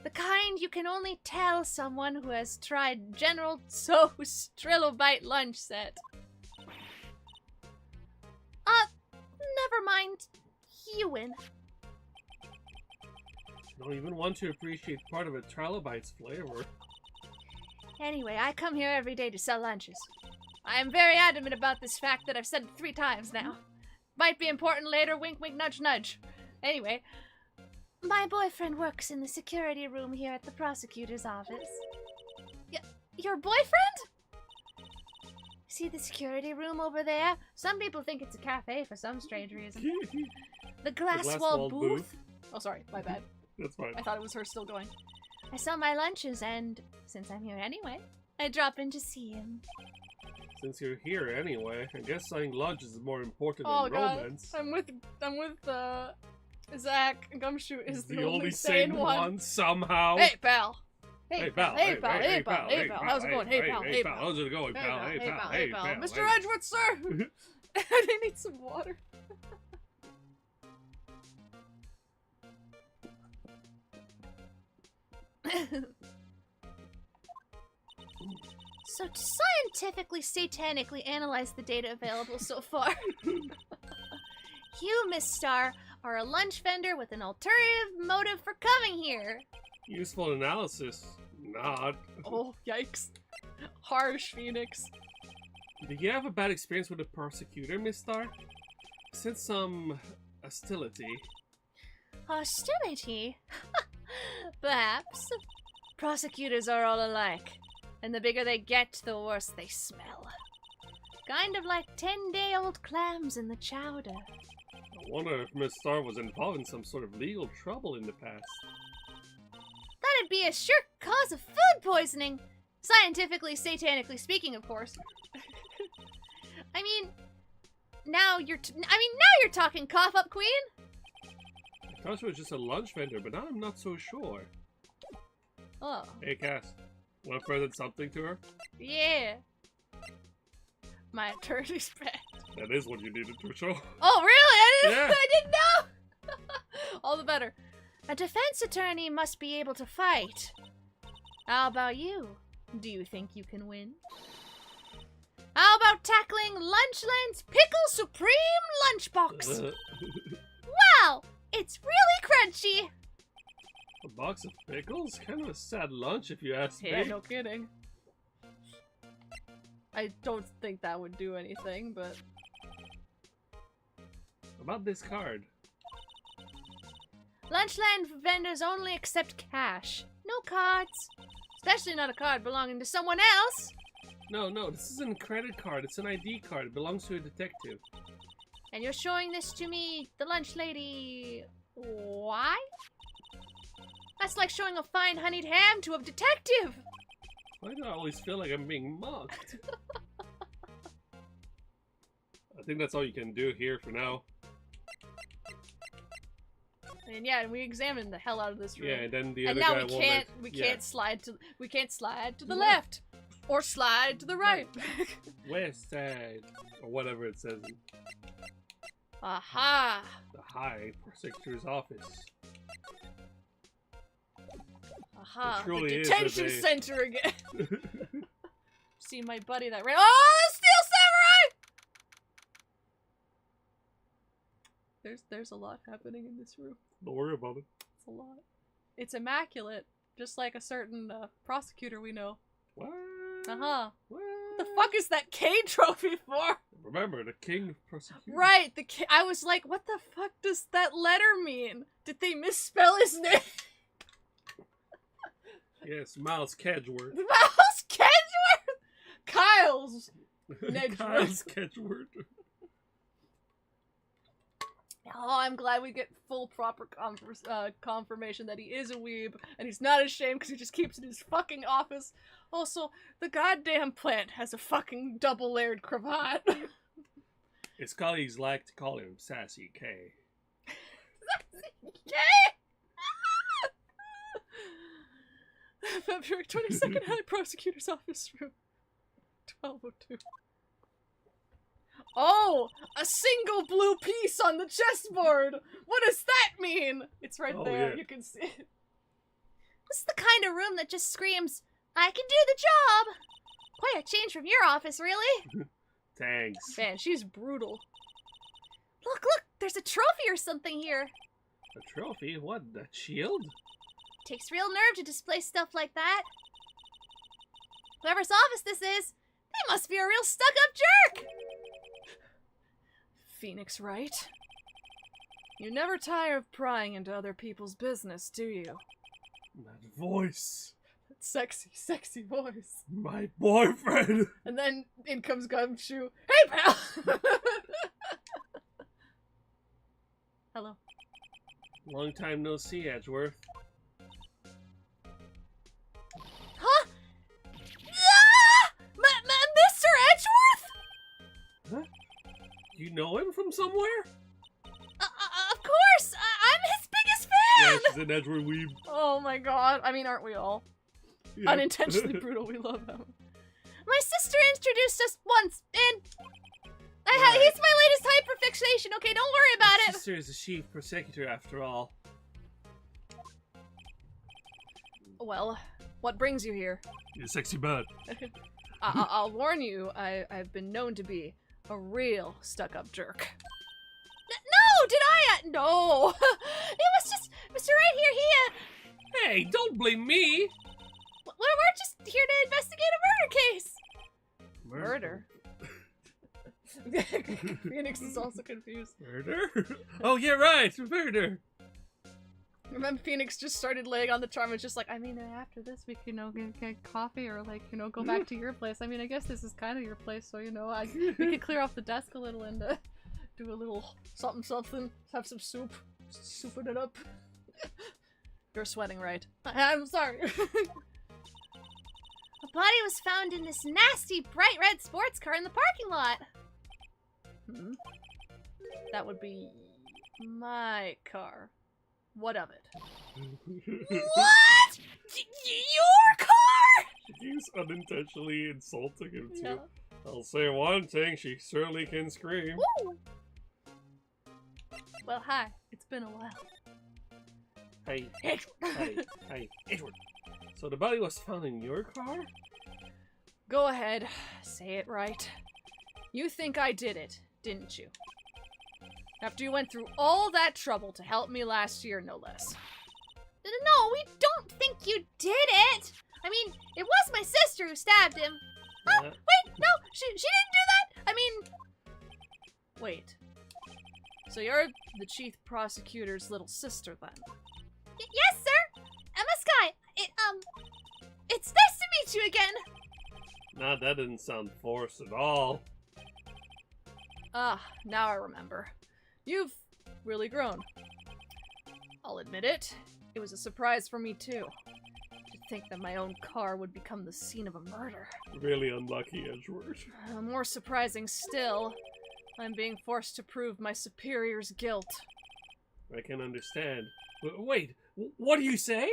The kind you can only tell someone who has tried General Tso's Trilobite lunch set. Never mind. You win. I don't even want to appreciate part of a trilobite's flavor. Anyway, I come here every day to sell lunches. I am very adamant about this fact that I've said it 3 times now. Might be important later, wink wink nudge nudge. Anyway, my boyfriend works in the security room here at the prosecutor's office. Your boyfriend? See the security room over there? Some people think it's a cafe for some strange reason. The glass wall booth? Oh, sorry, my bad. That's fine. I thought it was her still going. I sell my lunches and, since I'm here anyway, I drop in to see him. Since you're here anyway, I guess selling lunch is more important Oh than god, romance. I'm with Zach. Gumshoe is the only sane one somehow. Hey pal. Hey pal. Hey pal. How's it going? Hey pal. Hey pal. How's it going, pal? Hey pal. Hey pal. Mr. Edgewood, sir. I need some water. So to scientifically, satanically analyze the data available so far, you, Miss Star, are a lunch vendor with an alternative motive for coming here. Useful analysis. Not. Oh, yikes. Harsh, Phoenix. Did you have a bad experience with the prosecutor, Miss Star? Since some hostility. Hostility? Perhaps. Prosecutors are all alike, and the bigger they get, the worse they smell. Kind of like 10-day-old clams in the chowder. I wonder if Miss Star was involved in some sort of legal trouble in the past. That'd be a sure cause of food poisoning. Scientifically, satanically speaking, of course. I mean, now you're talking, cough up queen. I thought she was just a lunch vendor, but now I'm not so sure. Oh. Hey, Cass. Want to present something to her? Yeah. My attorney's pet. That is what you needed to show. Oh, really? Yeah. I didn't know! All the better. A defense attorney must be able to fight. How about you? Do you think you can win? How about tackling Lunchland's Pickle Supreme Lunchbox? Wow! It's really crunchy! A box of pickles? Kind of a sad lunch if you ask Yeah, me. no kidding. I don't think that would do anything, but... About this card. Lunchland vendors only accept cash. No cards. Especially not a card belonging to someone else. No, this isn't a credit card. It's an ID card. It belongs to a detective. And you're showing this to me, the lunch lady... Why? That's like showing a fine honeyed ham to a detective! Why do I always feel like I'm being mocked? I think that's all you can do here for now. And yeah, we examined the hell out of this room. Yeah, and then the and other now guy we won't can't let... we yeah. can't slide to the left or slide to the right. West side. Or whatever it says. Aha! The High Prosecutor's Office. Aha! It truly the is detention a day. center again. See my buddy that ran. Oh, Steel Samurai! There's a lot happening in this room. Don't worry about it. It's a lot. It's immaculate, just like a certain prosecutor we know. What? Uh-huh. What? What the fuck is that K trophy for? Remember, the King Prosecutor. Right, the K. I was like, what the fuck does that letter mean? Did they misspell his name? Yes, Miles Kedgeworth. Miles Kedgeworth? Kyle's Nedgeworth. Kyle's catchword. Oh, I'm glad we get full proper confirmation that he is a weeb, and he's not ashamed because he just keeps it in his fucking office. Also, the goddamn plant has a fucking double-layered cravat. His colleagues like to call him Sassy K. February 22nd, High Prosecutor's Office Room. 1202. Oh! A single blue piece on the chessboard! What does that mean? It's right there, yeah. you can see it. This is the kind of room that just screams, I can do the job! Quite a change from your office, really. Thanks. Man, she's brutal. Look, there's a trophy or something here. A trophy? What, a shield? Takes real nerve to display stuff like that. Whoever's office this is, they must be a real stuck-up jerk! Phoenix Wright? You never tire of prying into other people's business, do you? That voice. That sexy, sexy voice. My boyfriend. And then in comes Gumshoe. Hey, pal! Hello. Long time no see, Edgeworth. Huh? Ah! Mr. Edgeworth? Huh? You know him from somewhere? Of course! I'm his biggest Yeah, fan! she's an Edgeworth weeb. Oh my god. I mean, aren't we all? Yeah. Unintentionally brutal, we love him. My sister introduced us once, and Right. he's my latest hyperfixation, okay? Don't worry about His it! sister is a chief prosecutor, after all. Well, what brings you here? You sexy butt. I'll warn you, I've been known to be a real stuck-up jerk. No, did I? No! It was just, Mr. Right here, Hey, don't blame me! we're just here to investigate a murder case. Murder? Phoenix is also confused. Murder? Oh, yeah, right, murder. And then Phoenix just started laying on the charm. It's just like, I mean, after this, we can, get coffee or, like, go back to your place. I mean, I guess this is kind of your place, so, we could clear off the desk a little and do a little something, have some soup, souping it up. You're sweating, right? I'm sorry. A body was found in this nasty bright red sports car in the parking lot. Hmm? That would be my car. What of it? What? Your car? She's unintentionally insulting him, too. Yeah. I'll say one thing, she certainly can scream. Woo. Well, hi. It's been a while. Hey, hey, Edward. So the body was found in your car? Go ahead. Say it right. You think I did it, didn't you? After you went through all that trouble to help me last year, no less. No, we don't think you did it. I mean, it was my sister who stabbed him. Oh, wait, no, she didn't do that. I mean... Wait. So you're the chief prosecutor's little sister, then? Yes, sir. Emma Sky. It's nice to meet you again. Nah, that didn't sound forced at all. Ah, now I remember. You've really grown. I'll admit it. It was a surprise for me, too. To think that my own car would become the scene of a murder. Really unlucky, Edgeworth. More surprising still, I'm being forced to prove my superior's guilt. I can understand. Wait, what do you say?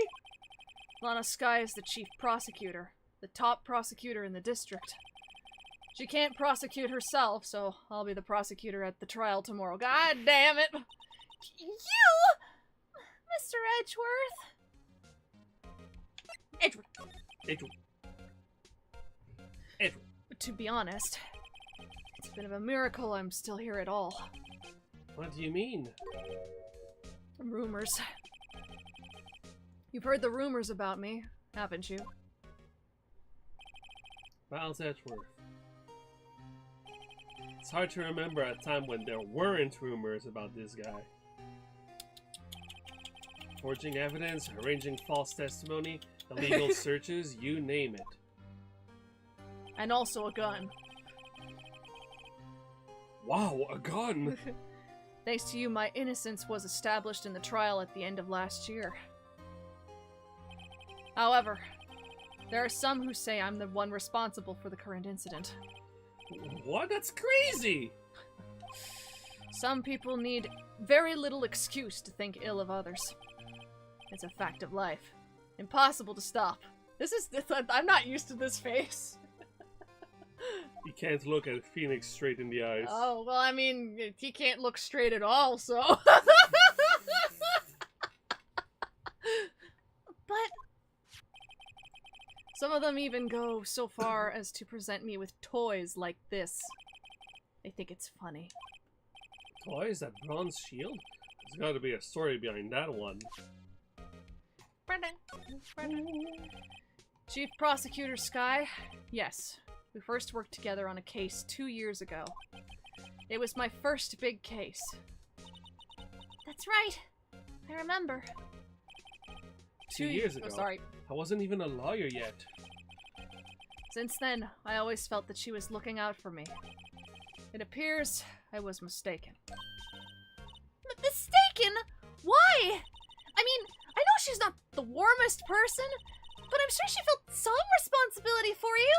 Lana Sky is the chief prosecutor, the top prosecutor in the district. She can't prosecute herself, so I'll be the prosecutor at the trial tomorrow. God damn it! You, Mr. Edgeworth. Edgeworth. Edgeworth. But to be honest, it's a bit of a miracle I'm still here at all. What do you mean? Rumors. You've heard the rumors about me, haven't you? Miles Edgeworth. It's hard to remember a time when there weren't rumors about this guy. Forging evidence, arranging false testimony, illegal searches, you name it. And also a gun. Wow, a gun! Thanks to you, my innocence was established in the trial at the end of last year. However, there are some who say I'm the one responsible for the current incident. What? That's crazy! Some people need very little excuse to think ill of others. It's a fact of life. Impossible to stop. I'm not used to this face. You can't look at Phoenix straight in the eyes. Oh, well, I mean, he can't look straight at all, so... But some of them even go so far as to present me with toys like this. They think it's funny. Toys? That bronze shield? There's gotta be a story behind that one. Chief Prosecutor Sky? Yes. We first worked together on a case 2 years ago. It was my first big case. that's right. I remember. 2 years ago? Oh, sorry. I wasn't even a lawyer yet. Since then, I always felt that she was looking out for me. It appears I was mistaken. Mistaken? Why? I mean, I know she's not the warmest person, but I'm sure she felt some responsibility for you.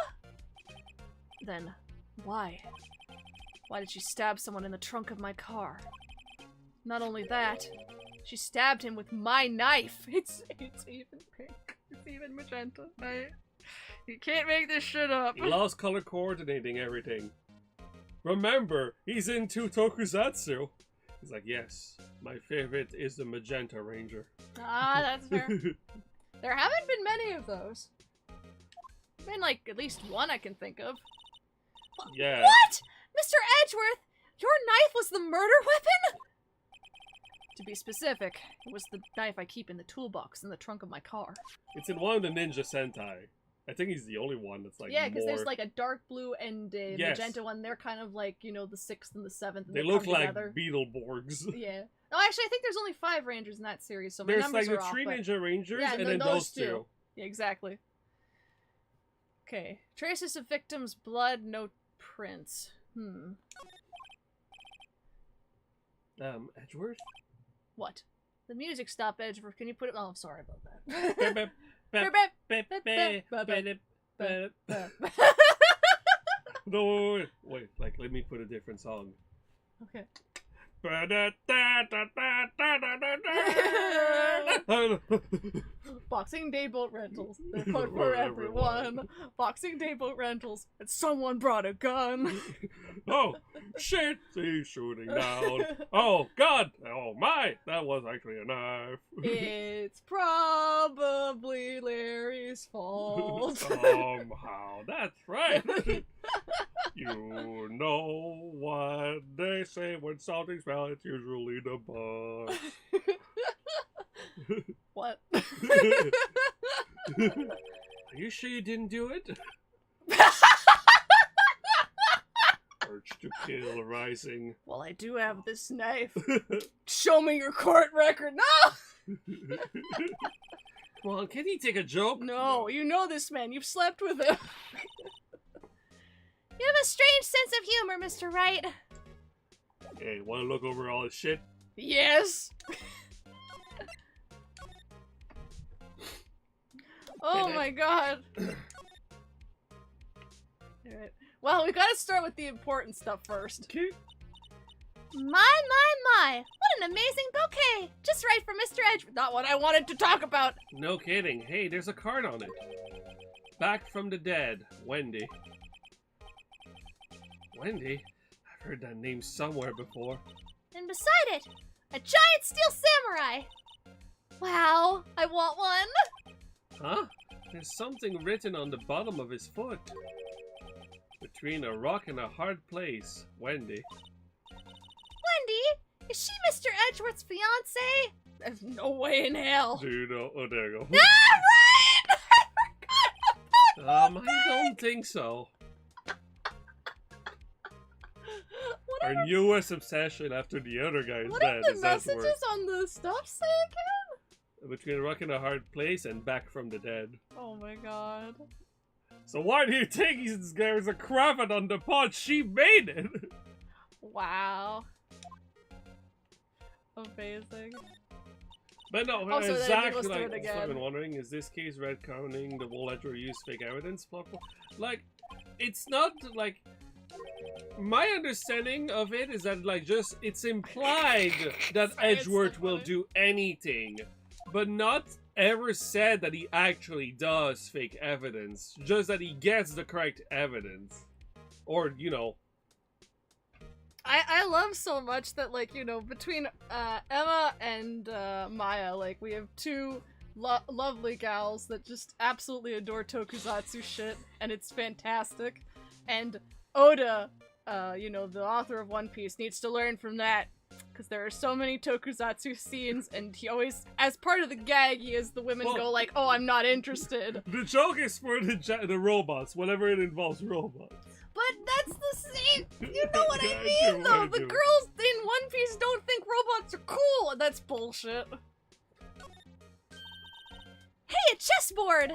Then, why? Why did she stab someone in the trunk of my car? Not only that, she stabbed him with my knife. It's even pink. It's even magenta. You can't make this shit up. He lost color coordinating everything. Remember, he's into tokusatsu. He's like, yes, my favorite is the Magenta Ranger. Ah, that's fair. There haven't been many of those. Been like at least one I can think of. Yeah. What? Mr. Edgeworth, your knife was the murder weapon? To be specific, it was the knife I keep in the toolbox in the trunk of my car. It's in one of the Ninja Sentai. I think he's the only one that's like yeah, because more... there's like a dark blue and a magenta one. They're kind of like, you know, the 6th and the 7th. And they look like Beetleborgs. Yeah. No, actually, I think there's only 5 Rangers in that series, so my there's numbers like are the 3 off, Ninja Rangers yeah, and then those two. Yeah, exactly. Okay. Traces of victims' blood, no prints. Edgeworth? What? The music stopped, Edgeworth. Can you put it? Oh, I'm sorry about that. No, wait, like, let me put a different song. Okay. Boxing Day boat rentals. They're fun for everyone. Boxing Day boat rentals. And someone brought a gun. Oh, shit! He's shooting down. Oh, God! Oh, my! That was actually a knife. It's probably Larry's fault. Somehow, that's right. You know what they say when something's found, it's usually the bug. What? Are you sure you didn't do it? Urge to kill rising. Well, I do have this knife. Show me your court record. No! Come on, can he take a joke? No, you know this man. You've slept with him. You have a strange sense of humor, Mr. Wright. Hey, wanna look over all this shit? Yes! Oh my god. Alright. Well, we gotta start with the important stuff first. Okay. My. What an amazing bouquet. Just right for Mr. Edgeworth. Not what I wanted to talk about. No kidding. Hey, there's a card on it. Back from the dead, Wendy. Wendy? I've heard that name somewhere before. And beside it, a giant steel samurai. Wow, I want one. Huh? There's something written on the bottom of his foot. Between a rock and a hard place, Wendy. Wendy, is she Mr. Edgeworth's fiance? There's no way in hell. Do you know? Oh, there you go. Ah, right! I forgot about I don't think so. What Our newest obsession after the other guy is What dead are the is messages Edgeworth. on the stuff say again? Between a rock and a hard place and back from the dead. Oh my god. So why do you think there's a cravat on the pot? She made it! Wow. Amazing. But no, Also, then Zach, let's do like, it again. I've been wondering, is this case retconning the whole ledger use fake evidence plot? Like, it's not, like... My understanding of it is that, like, just, it's implied that Sorry, it's Edgeworth so will funny. do anything, but not ever said that he actually does fake evidence, just that he gets the correct evidence. Or, you know... I love so much that, like, you know, between Emma and Maya, like, we have two lovely gals that just absolutely adore tokusatsu shit, and it's fantastic. And Oda, you know, the author of One Piece, needs to learn from that, because there are so many tokusatsu scenes, and he always, as part of the gag, he has the women go like, oh, I'm not interested. The joke is for the robots, whenever it involves robots. But that's the same. You know what I I mean, do, though. I The do. girls in One Piece don't think robots are cool. That's bullshit. Hey, a chessboard!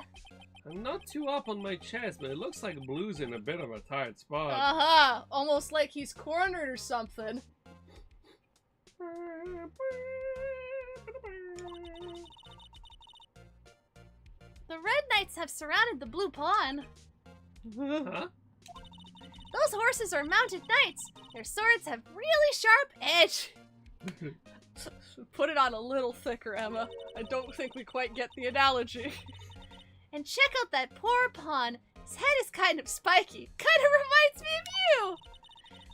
I'm not too up on my chest, but it looks like Blue's in a bit of a tight spot. Almost like he's cornered or something. The Red Knights have surrounded the Blue Pawn. Huh? Those horses are mounted knights. Their swords have really sharp edge. Put it on a little thicker, Emma. I don't think we quite get the analogy. And check out that poor pawn. His head is kind of spiky. Kind of reminds me of you.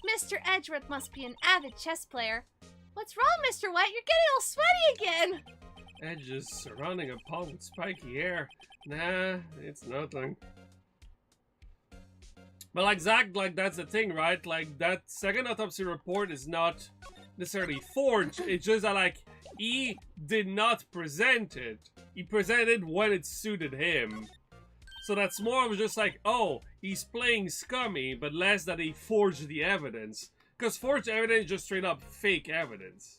Mr. Edgeworth must be an avid chess player. What's wrong, Mr. White? You're getting all sweaty again. Edges surrounding a pawn with spiky hair. Nah, it's nothing. But like Zach, like that's the thing, right? Like that second autopsy report is not necessarily forged. It's just that like he did not present it. He presented when it suited him. So that's more of just like, oh, he's playing scummy, but less that he forged the evidence. Because forged evidence is just straight up fake evidence.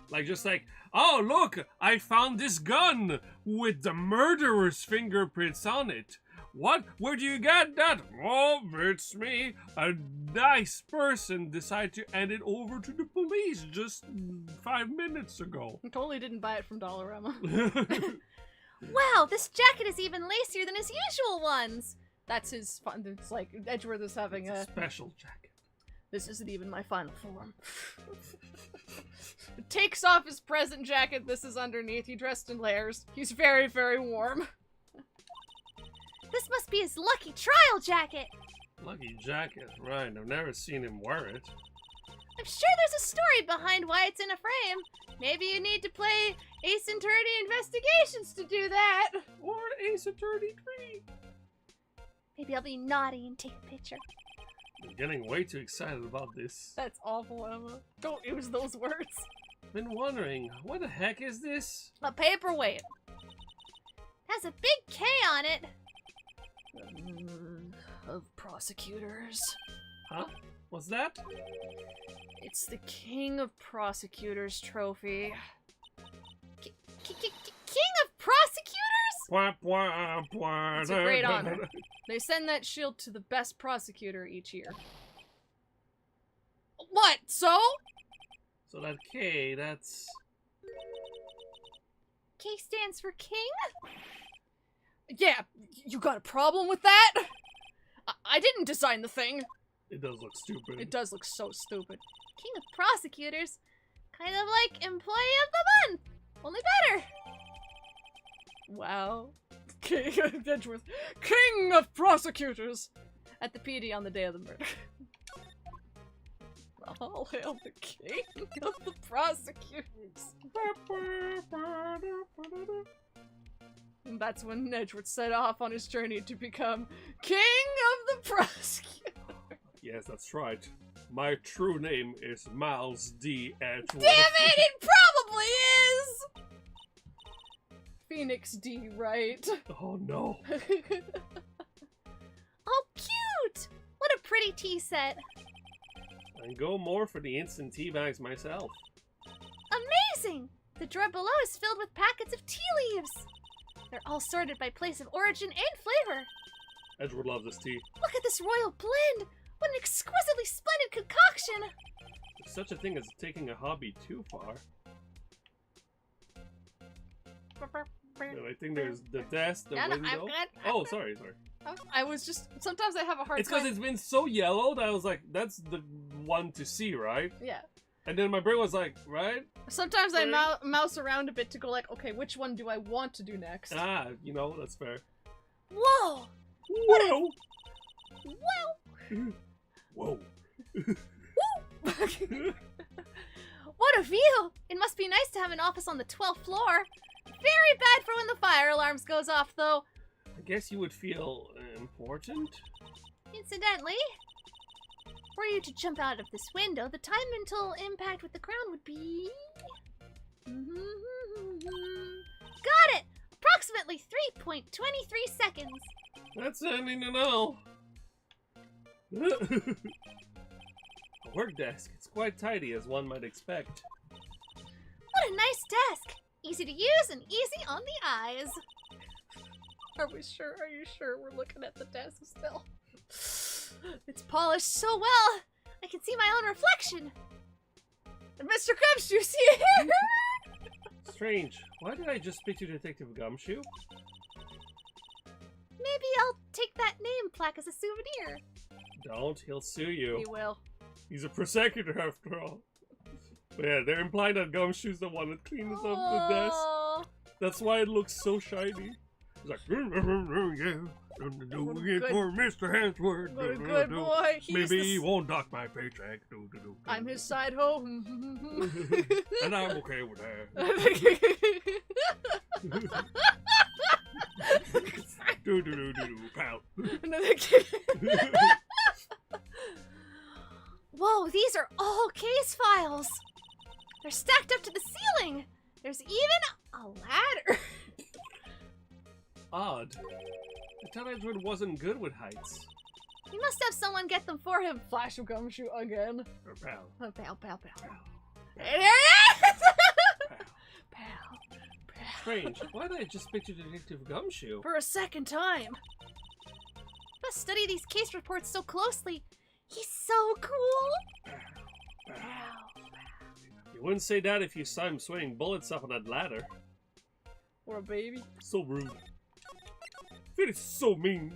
Like, just like, oh, look, I found this gun with the murderer's fingerprints on it. What? Where do you get that? Oh, it's me. A nice person decided to hand it over to the police just 5 minutes ago. I totally didn't buy it from Dollarama. Wow, this jacket is even lacier than his usual ones. That's his fun. It's like Edgeworth is having a. Special jacket. This isn't even my final form. Takes off his present jacket. This is underneath. He dressed in layers. He's very, very warm. This must be his lucky trial jacket. Lucky jacket, right. I've never seen him wear it. I'm sure there's a story behind why it's in a frame. Maybe you need to play Ace Attorney Investigations to do that. Or Ace Attorney 3. Maybe I'll be naughty and take a picture. I'm getting way too excited about this. That's awful, Emma. Don't use those words. Been wondering, what the heck is this? A paperweight. Has a big K on it. Of prosecutors. Huh? What's that? It's the King of Prosecutors trophy. King of Prosecutors? Wah, wah, wah, It's a great honor. They send that shield to the best prosecutor each year. What? So? So that K, that's... K stands for king? Yeah, you got a problem with that? I didn't design the thing. It does look stupid. It does look so stupid. King of Prosecutors? Kind of like Employee of the Month, only better. Wow. King of Edgeworth. King of Prosecutors! At the PD on the day of the murder. All hail the King of the Prosecutors. And that's when Edgeworth set off on his journey to become King of the Prosecutors. Yes, that's right. My true name is Miles D. Edgeworth. Damn it, it probably is! Phoenix D. Wright. Oh no. Oh, cute! What a pretty tea set. I go more for the instant tea bags myself. Amazing! The drawer below is filled with packets of tea leaves. They're all sorted by place of origin and flavor. Edgewood loves this tea. Look at this royal blend! What an exquisitely splendid concoction! There's such a thing as taking a hobby too far. And I think there's the desk, the window. I'm good. Oh, sorry. I was just... Sometimes I have a hard It's time... because it's been so yellow that I was like, that's the one to see, right? Yeah. And then my brain was like, right? Sometimes I Right. mouse around a bit to go like, okay, which one do I want to do next? Ah, you know, that's fair. Whoa! Whoa! Whoa! Whoa. What a view! It must be nice to have an office on the 12th floor. Very bad for when the fire alarms goes off, though. I guess you would feel important? Incidentally, were you to jump out of this window, the time until impact with the ground would be... Got it! Approximately 3.23 seconds. That's something to know. A work desk. It's quite tidy, as one might expect. What a nice desk! Easy to use and easy on the eyes. Are we sure? Are you sure we're looking at the desk still? It's polished so well, I can see my own reflection. Mr. Gumshoe, see it here? Strange. Why did I just speak to Detective Gumshoe? Maybe I'll take that name plaque as a souvenir. Don't. He'll sue you. He will. He's a prosecutor, after all. But yeah, they're implying that Gumshoe's the one that cleaned us up the desk. Aw. That's why it looks so shiny. He's like, yeah, I'm doing it for Mr. Hansworth. What a good boy. He's Maybe the he won't dock my paycheck. I'm his side hoe. And I'm okay with that. Pout. Whoa, these are all case files. They're stacked up to the ceiling. There's even a ladder. Odd. I thought Edgewood wasn't good with heights. You must have someone get them for him. Flash of Gumshoe again. Or pal. Oh, pal. Pal. There it is! Pal. Pal. Strange. Why did I just picture Detective Gumshoe? For a second time. Must study these case reports so closely. He's so cool. You wouldn't say that if you saw him swinging bullets up on that ladder. Or a baby. So rude. It is so mean.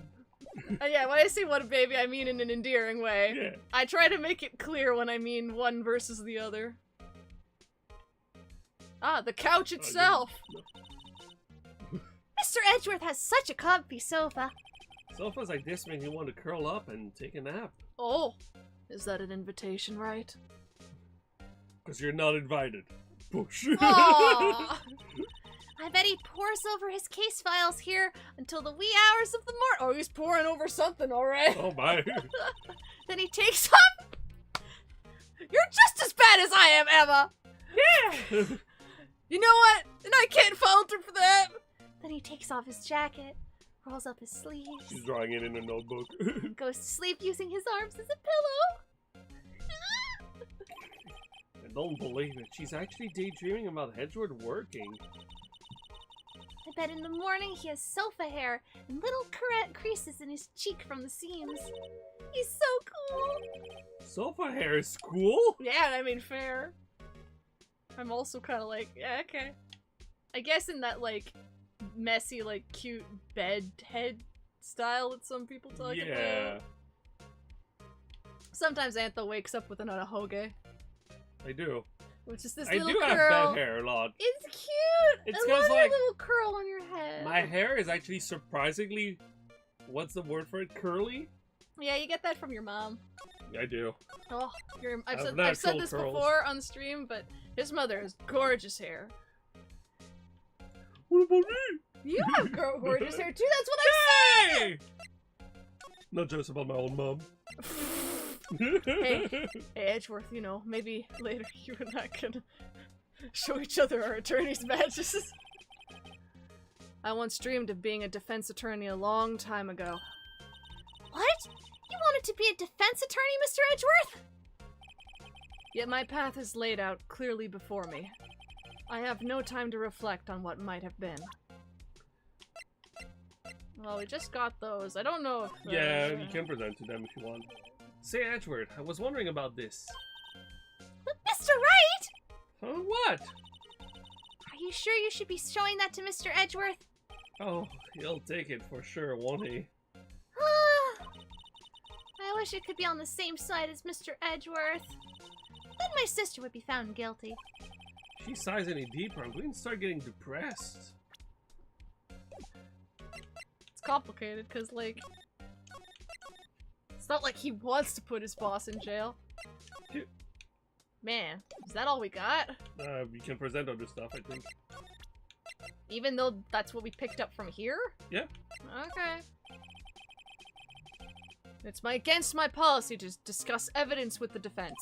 Yeah, when I say what a baby, I mean in an endearing way. Yeah. I try to make it clear when I mean one versus the other. Ah, the couch itself! Mr. Edgeworth has such a comfy sofa. Sofas like this make me want to curl up and take a nap. Oh, is that an invitation, right? Because you're not invited. Push. Aww. I bet he pores over his case files here until the wee hours of the morning. Oh, he's pouring over something, alright. Oh my. Then he takes off. You're just as bad as I am, Emma! Yeah. You know what? And I can't falter for that! Then he takes off his jacket, rolls up his sleeves, She's drawing it in a notebook. goes to sleep using his arms as a pillow. I don't believe it. She's actually daydreaming about Edgewood working. I bet in the morning he has sofa hair and little creases in his cheek from the seams. He's so cool. Sofa hair is cool? Yeah, I mean, fair. I'm also kind of like, yeah, okay. I guess in that, like, messy, like, cute bed head style that some people talk Yeah. about. Sometimes Antho wakes up with another hoge, I do. which is this I little do have curl. bed hair a lot. It's cute. It's I 'cause, love your like, little curl on your head. My hair is actually surprisingly, what's the word for it? Curly? Yeah, you get that from your mom. I do. Oh, I've Have said natural this curls. before on the stream, but his mother has gorgeous hair. What about me? You have gorgeous hair too. That's what I'm Hey! Not just about my own mom. Hey, Edgeworth, you know, maybe later you and I can show each other our attorney's badges. I once dreamed of being a defense attorney a long time ago. What? You wanted to be a defense attorney, Mr. Edgeworth? Yet my path is laid out clearly before me. I have no time to reflect on what might have been. Well, we just got those. I don't know if... Yeah, you can present to them if you want. Say, Edgeworth, I was wondering about this. Mr. Wright! Huh, what? Are you sure you should be showing that to Mr. Edgeworth? Oh, he'll take it for sure, won't he? I wish it could be on the same side as Mr. Edgeworth. Then my sister would be found guilty. If she sighs any deeper, I'm going to start getting depressed. It's complicated, because, like... It's not like he wants to put his boss in jail. Man, is that all we got? You can present other stuff, I think. Even though that's what we picked up from here? Yeah. Okay. It's against my policy to discuss evidence with the defense.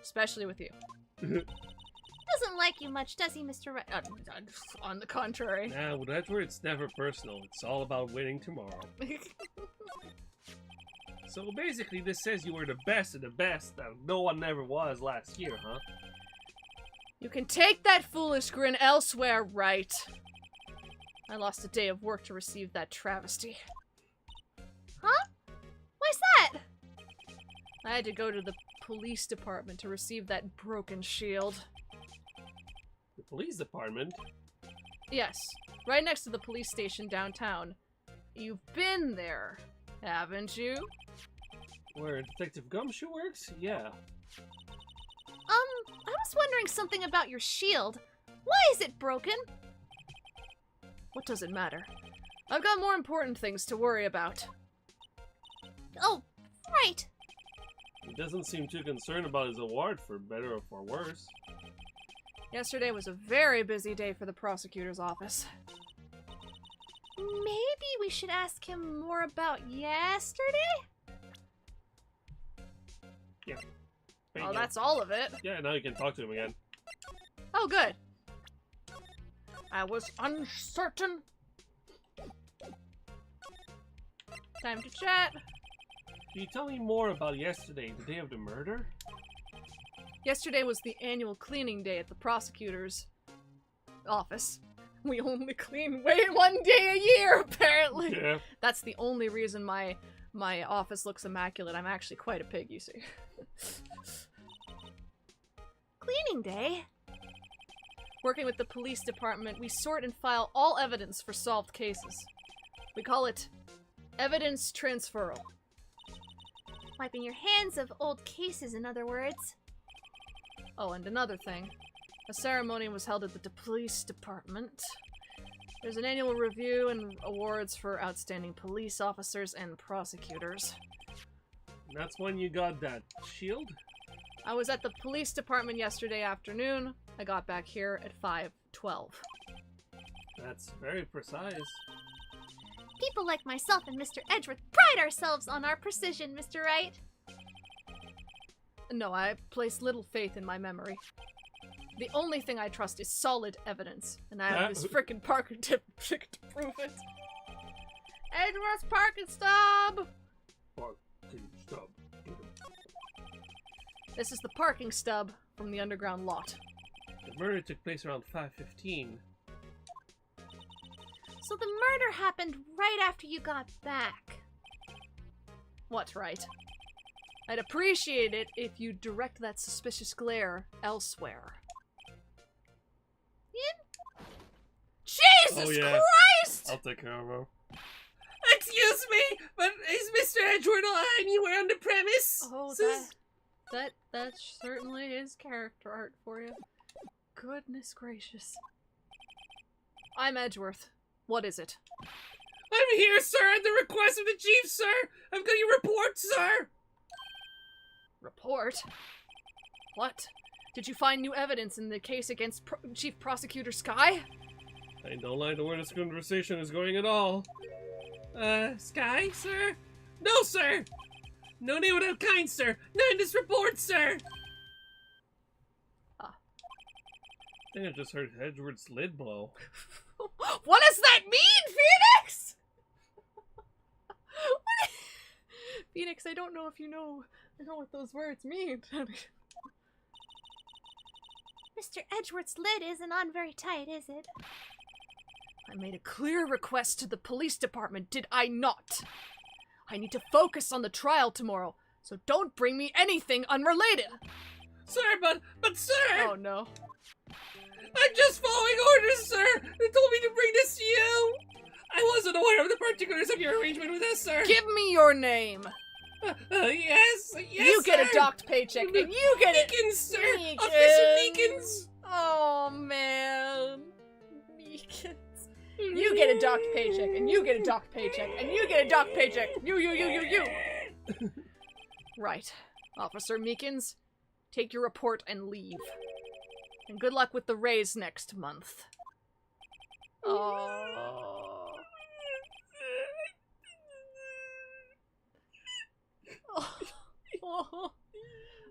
Especially with you. Doesn't like you much, does he, Mr. Wright? On the contrary. Nah, with Edgeworth, it's never personal. It's all about winning tomorrow. So basically, this says you were the best of the best that no one ever was last year, huh? You can take that foolish grin elsewhere, right? I lost a day of work to receive that travesty. Huh? Why's that? I had to go to the police department to receive that broken shield. The police department? Yes, right next to the police station downtown. You've been there, haven't you? Where Detective Gumshoe works? Yeah. I was wondering something about your shield. Why is it broken? What does it matter? I've got more important things to worry about. Oh, right. He doesn't seem too concerned about his award, for better or for worse. Yesterday was a very busy day for the prosecutor's office. Maybe we should ask him more about yesterday? Yeah. Oh, that's all of it. Yeah, now you can talk to him again. Oh, good. I was uncertain. Time to chat. Can you tell me more about yesterday, the day of the murder? Yesterday was the annual cleaning day at the prosecutor's office. We only clean one day a year, apparently. Yeah. That's the only reason my office looks immaculate. I'm actually quite a pig, you see. Cleaning day? Working with the police department, we sort and file all evidence for solved cases. We call it evidence transferal. Wiping your hands of old cases, in other words. Oh, and another thing. A ceremony was held at the police department. There's an annual review and awards for outstanding police officers and prosecutors. That's when you got that shield? I was at the police department yesterday afternoon. I got back here at 5:12. That's very precise. People like myself and Mr. Edgeworth pride ourselves on our precision, Mr. Wright. No, I place little faith in my memory. The only thing I trust is solid evidence, and I have this frickin' parking ticket to prove it. Edgeworth's parking stub! Parking stub. This is the parking stub from the underground lot. The murder took place around 5:15. So the murder happened right after you got back. What's right? I'd appreciate it if you direct that suspicious glare elsewhere. Jesus Christ! I'll take care of her. Excuse me, but is Mr. Edgeworth anywhere on the premise? Oh, that certainly is character art for you. Goodness gracious. I'm Edgeworth. What is it? I'm here, sir, at the request of the chief, sir. I've got your report, sir. Report? What? Did you find new evidence in the case against Chief Prosecutor Sky? I don't like the way this conversation is going at all. Sky, sir? No, sir. No name without kind, sir. Not in this report, sir. I think I just heard Edgeworth's lid blow. What does that mean, Phoenix? Phoenix, I don't know if you know what those words mean. Mr. Edgeworth's lid isn't on very tight, is it? I made a clear request to the police department, did I not? I need to focus on the trial tomorrow, so don't bring me anything unrelated. Sir, but sir! Oh no. I'm just following orders, sir! They told me to bring this to you! I wasn't aware of the particulars of your arrangement with us, sir! Give me your name. Yes, You get a sir. docked paycheck, and you get it. Meekins, sir! Meekins. Officer Meekins! Oh man. Meekins. You get a docked paycheck, and you get a docked paycheck, and you get a docked paycheck. You. Right. Officer Meekins, take your report and leave. And good luck with the raise next month. Oh. Oh.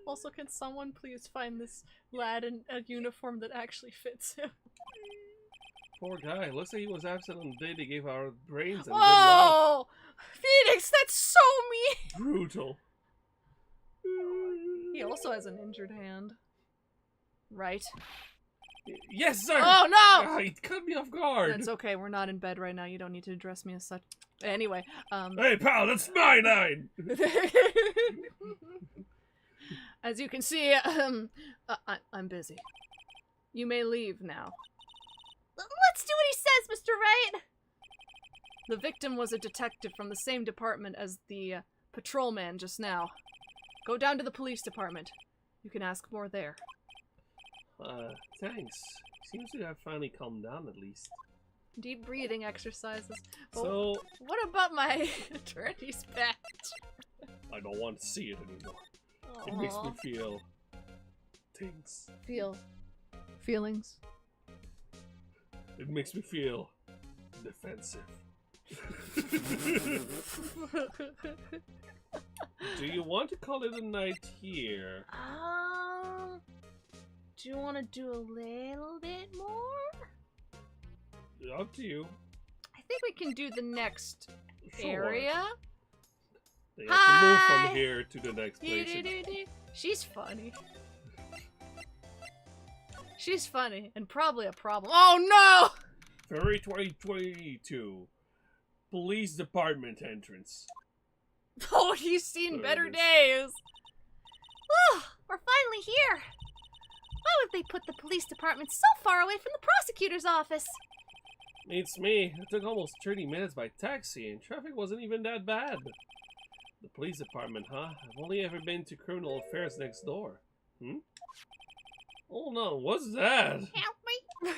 Also, can someone please find this lad in a uniform that actually fits him? Poor guy. Looks like he was absent on the day they gave our brains and Oh! Phoenix, that's so mean! brutal. He also has an injured hand. Right. Yes, sir! Oh no! Ah, he cut me off guard. That's okay, we're not in bed right now. You don't need to address me as such. Anyway, Hey, pal, that's my nine! as you can see, I'm busy. You may leave now. Let's do what he says, Mr. Wright. The victim was a detective from the same department as the patrolman just now. Go down to the police department. You can ask more there. Thanks. Seems to have finally calmed down at least. Deep breathing exercises. Well, So, what about my attorney's badge? I don't want to see it anymore. It makes me feel things. Feelings. It makes me feel defensive. Do you want to call it a night here? Do you want to do a little bit more? Up to you. I think we can do the next Sure. area. They have to move Hi. from here to the next place. She's funny. She's funny, and probably a problem. Oh no! February 2022. Police department entrance. Oh, he's seen There better it is. days. Whew, we're finally here. Why would they put the police department so far away from the prosecutor's office? It's me. It took almost 30 minutes by taxi, and traffic wasn't even that bad. The police department, huh? I've only ever been to criminal affairs next door. Oh no, what's that? Help me.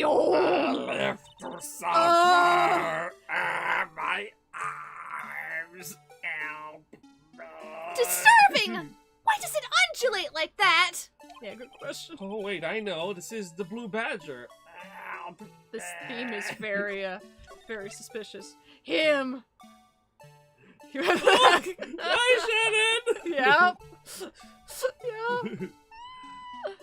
Left to suffer. My arms. Help. Disturbing! Why does it undulate like that? Yeah, good question. Oh wait, I know. This is the Blue Badger. Help. This theme is very suspicious. Him! Hi, Shannon! Yep. Yeah.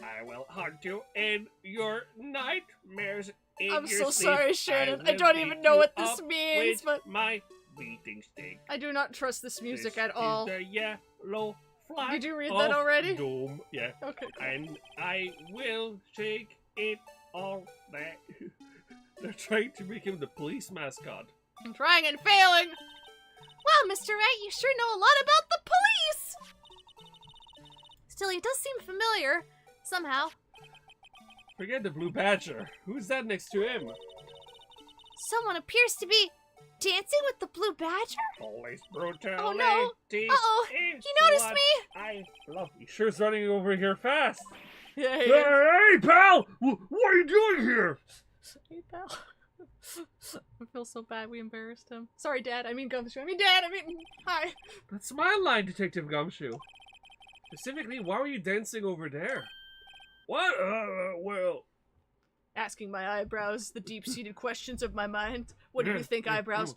I will haunt you in your nightmares. In I'm your so sleep. sorry, Shannon. I will don't beat even know you what this up means, with but my beating stick. I do not trust this music This at all. Is the yellow flag Did you read of that already? Doom. Yeah. Okay, cool. And I will shake it all back. They're trying to make him the police mascot. I'm trying and failing. Wow, Mr. Wright, you sure know a lot about the police! Still, he does seem familiar, somehow. Forget the Blue Badger. Who's that next to him? Someone appears to be dancing with the Blue Badger? Police brutality. Oh, no. Uh-oh, is he noticed what me! I love. He sure's running over here fast. Yeah, Hey, pal! What are you doing here? Hey, pal. I feel so bad we embarrassed him. Sorry, Dad. I mean Gumshoe. Dad. Hi. That's my line, Detective Gumshoe. Specifically, why were you dancing over there? What? Well... Asking my eyebrows the deep-seated questions of my mind. What do you think, eyebrows?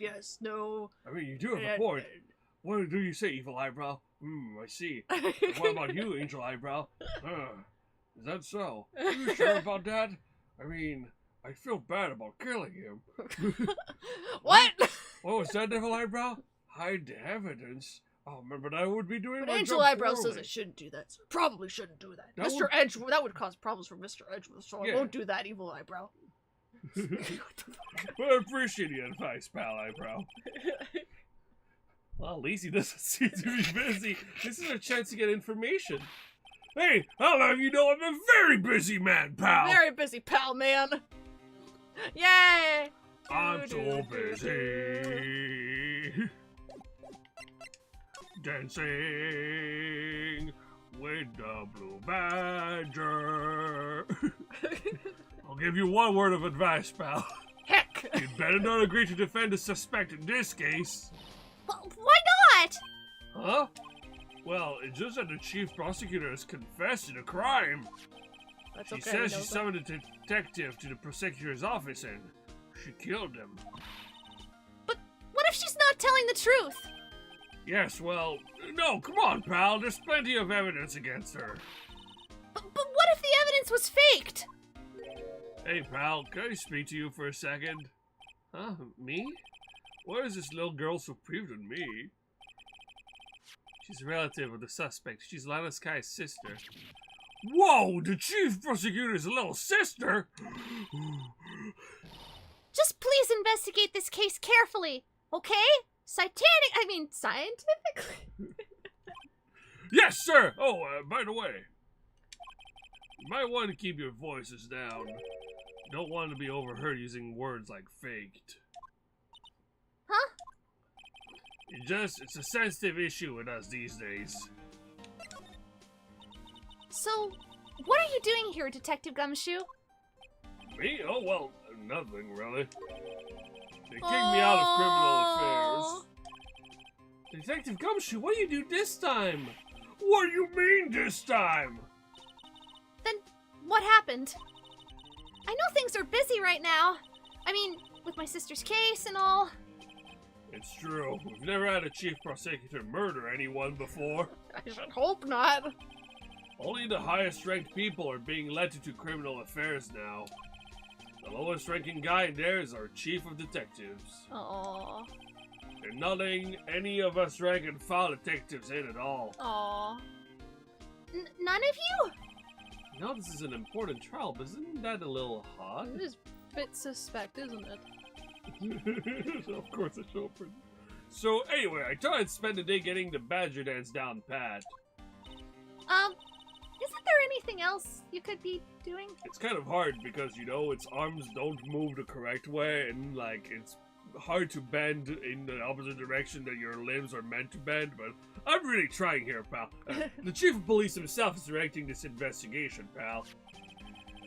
Yes, no. I mean, you do have a point. What do you say, evil eyebrow? I see. What about you, angel eyebrow? Is that so? Are you sure about that? I mean, I feel bad about killing him. What? What was that, devil eyebrow? Hide the evidence. Oh, remember that would be doing But my Angel job Eyebrow says poorly. I shouldn't do that. So probably shouldn't do that. That Mr. would- Edge, that would cause problems for Mr. Edgeworth, so Yeah. I won't do that, Evil Eyebrow. But I appreciate your advice, pal Eyebrow. Well, at least he doesn't seem to be busy. This is a chance to get information. Hey, I'll have you know I'm a very busy man, pal. Very busy, pal, man. Yay! I'm so busy. Dancing with the Blue Badger. I'll give you one word of advice, pal. Heck! You'd better not agree to defend a suspect in this case. Why not? Huh? Well, it's just that the chief prosecutor has confessed to the crime. That's She okay. says he she knows that. summoned a detective to the prosecutor's office and she killed him. What if she's not telling the truth? Yes, well, no, come on, pal. There's plenty of evidence against her. But what if the evidence was faked? Hey, pal, can I speak to you for a second? Huh? Me? Why is this little girl so peeved at me? She's a relative of the suspect. She's Lana Sky's sister. Whoa! The chief prosecutor's little sister? Just please investigate this case carefully, okay? Scientifically. Yes, sir! Oh, by the way, you might want to keep your voices down. You don't want to be overheard using words like faked. Huh? It's a sensitive issue with us these days. So, what are you doing here, Detective Gumshoe? Me? Oh, well, nothing really. They kicked me out of criminal affairs. Detective Gumshoe, what do you do this time? What do you mean this time? Then, what happened? I know things are busy right now. I mean, with my sister's case and all. It's true. We've never had a chief prosecutor murder anyone before. I should hope not. Only the highest ranked people are being led into criminal affairs now. The lowest ranking guy in there is our chief of detectives. Aww. They're not letting any of us rank and file detectives in at all. Aww. None of you? You know this is an important trial, but isn't that a little hot? It is a bit suspect, isn't it? Of course I show up for this. So anyway, I thought I'd spend the day getting the Badger dance down pat. Isn't there anything else you could be doing? It's kind of hard because, you know, its arms don't move the correct way and, like, it's hard to bend in the opposite direction that your limbs are meant to bend, but I'm really trying here, pal. The chief of police himself is directing this investigation, pal.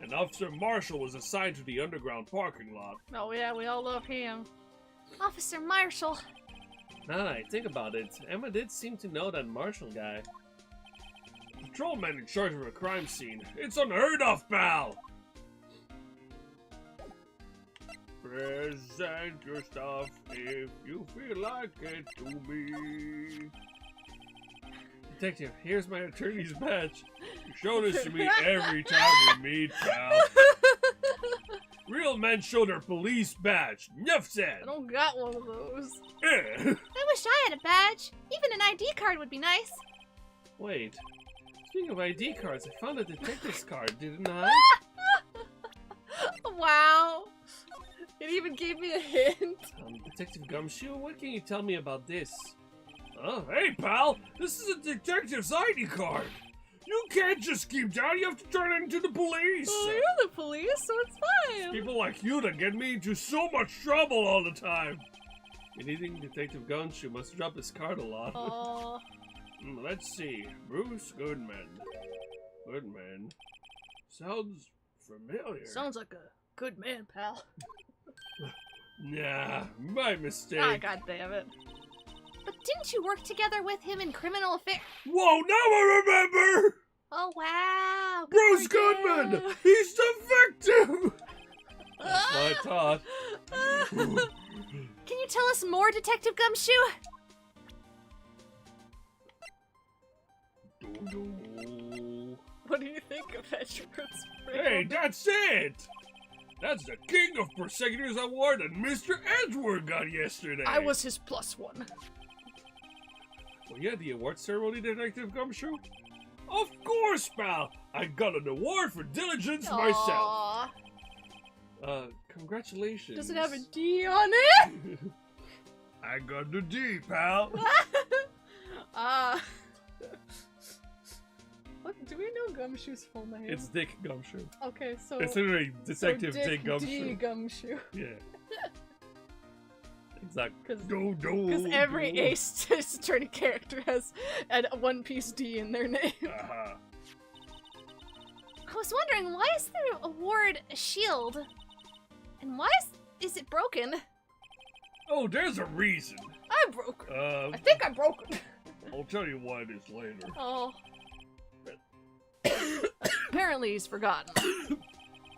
And Officer Marshall was assigned to the underground parking lot. Oh yeah, we all love him. Officer Marshall. Now that I think about it, Emma did seem to know that Marshall guy. Patrolman in charge of a crime scene. It's unheard of, pal! Present your stuff if you feel like it to me. Detective, here's my attorney's badge. You show this to me every time we meet, pal. Real men show their police badge. Enough said. I don't got one of those. Eh. I wish I had a badge. Even an ID card would be nice. Wait. Speaking of ID cards, I found a detective's card, didn't I? Wow. It even gave me a hint. Detective Gumshoe, what can you tell me about this? Oh, hey, pal! This is a detective's ID card! You can't just keep down, you have to turn it into the police! Well, you're the police, so it's fine. People like you that get me into so much trouble all the time! Anything Detective Gumshoe must drop his card a lot. Aw. Let's see. Bruce Goodman. Goodman. Sounds familiar. Sounds like a good man, pal. Nah, my mistake. Ah, god damn it. But didn't you work together with him in criminal affairs? Whoa, now I remember! Oh, wow. Bruce Good Goodman! idea. He's the victim! That's what I thought. Can you tell us more, Detective Gumshoe? What do you think of Edgeworth's Hey, that's it! That's the King of Prosecutors Award that Mr. Edgeworth got yesterday. I was his +1. Were you at the award ceremony, Detective Gumshoe? Of course, pal! I got an award for diligence myself! Aw. Congratulations. Does it have a D on it? I got the D, pal! What, do we know Gumshoe's full name? It's Dick Gumshoe. Okay, so... It's literally Detective Dick Gumshoe. D. Gumshoe. Yeah. Exactly. Because every Ace Attorney character has a one-piece D in their name. Uh-huh. I was wondering, why is the award a shield? And why is it broken? Oh, there's a reason. I broke it. I I think I broke it. I'll tell you why it is later. Oh. Apparently he's forgotten.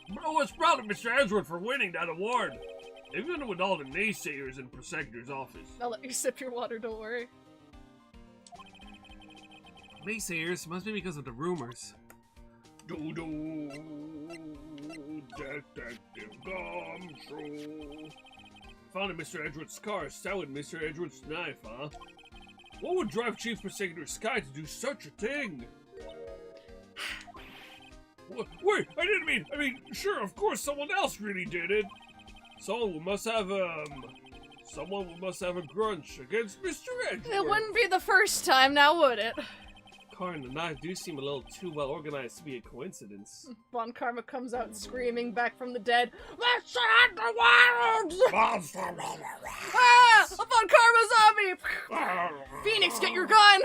But I was proud of Mr. Edgeworth for winning that award. Even with all the naysayers in Prosecutor's office. I'll let you sip your water, don't worry. Naysayers must be because of the rumors. Do-do, Detective Gumshoe. Found in Mr. Edgeworth's car, sat with Mr. Edgeworth's knife, huh? What would drive Chief Prosecutor Sky to do such a thing? Wait, I mean, sure, of course, someone else really did it. Someone who must have a grudge against Mr. Edgeworth. It wouldn't be the first time, now would it? Car and the knife do seem a little too well organized to be a coincidence. Von Karma comes out screaming back from the dead. Let's shut the world! Ah! A Von Karma zombie! Phoenix, get your gun!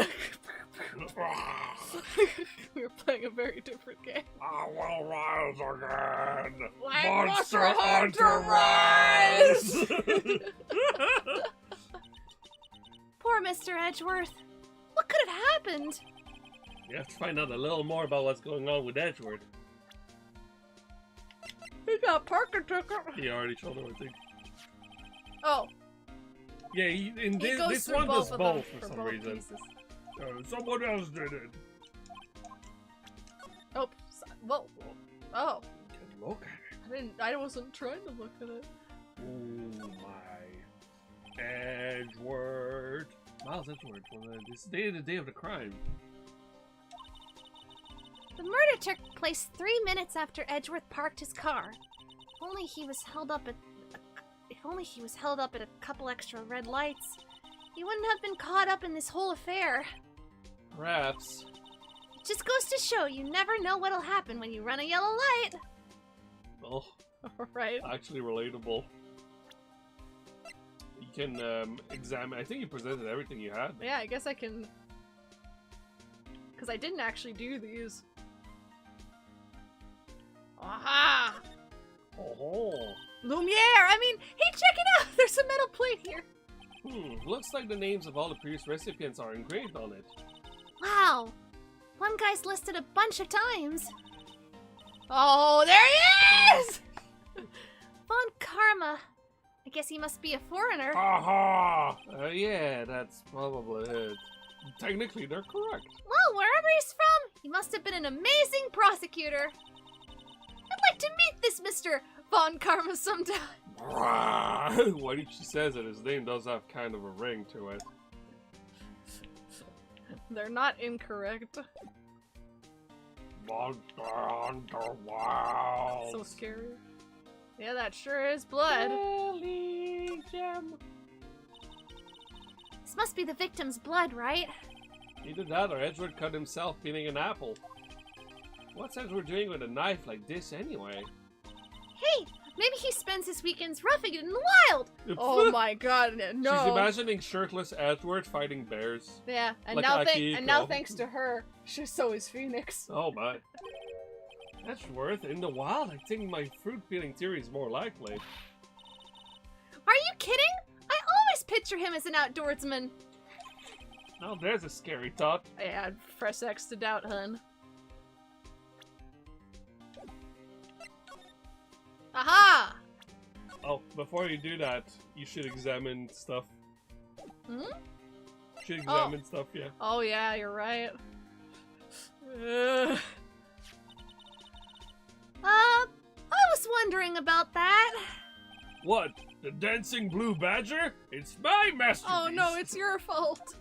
We were playing a very different game. I will rise again! Like Monster Hunter rise! Poor Mr. Edgeworth. What could have happened? You have to find out a little more about what's going on with Edgeworth. He got parking ticket. He already told him, I think. Oh. Yeah, this through one does of both them for some both reason. pieces. Someone else did it. Oh, whoa. Oh. Look at it. I wasn't trying to look at it. Oh my. Edgeworth. Miles Edgeworth. This day the day of the crime. The murder took place 3 minutes after Edgeworth parked his car. If only he was held up at a couple extra red lights, he wouldn't have been caught up in this whole affair. Perhaps. It just goes to show you never know what'll happen when you run a yellow light. Well, Right. actually relatable. You can examine. I think you presented everything you had. Yeah, I guess I can... Because I didn't actually do these. Aha! Oh. Lumiere! I mean, hey, check it out! There's a metal plate here. Looks like the names of all the previous recipients are engraved on it. Wow. One guy's listed a bunch of times. Oh, there he is! Von Karma. I guess he must be a foreigner. Aha! Yeah, that's probably it. Technically, they're correct. Well, wherever he's from, he must have been an amazing prosecutor. I'd like to meet this Mr. Von Karma sometime. Why did she says it? His name does have kind of a ring to it. They're not incorrect. Monster Hunter Wild. So scary. Yeah, that sure is blood. This must be the victim's blood, right? Either that or Edgeworth cut himself peeling an apple. What's Edgeworth doing with a knife like this anyway? Hey, maybe he spends his weekends roughing it in the wild. Oh my god, no. She's imagining shirtless Edgeworth fighting bears. Yeah, and Like now Akiko. thanks to her, so is Phoenix. Oh my. Edgeworth in the wild? I think my fruit peeling theory is more likely. Are you kidding? I always picture him as an outdoorsman. Now there's a scary thought. Yeah, press X to doubt, hun. Aha! Oh, before you do that, you should examine stuff. Hmm? You should examine stuff, yeah. Oh yeah, you're right. I was wondering about that. What? The dancing blue badger? It's my masterpiece! Oh no, it's your fault.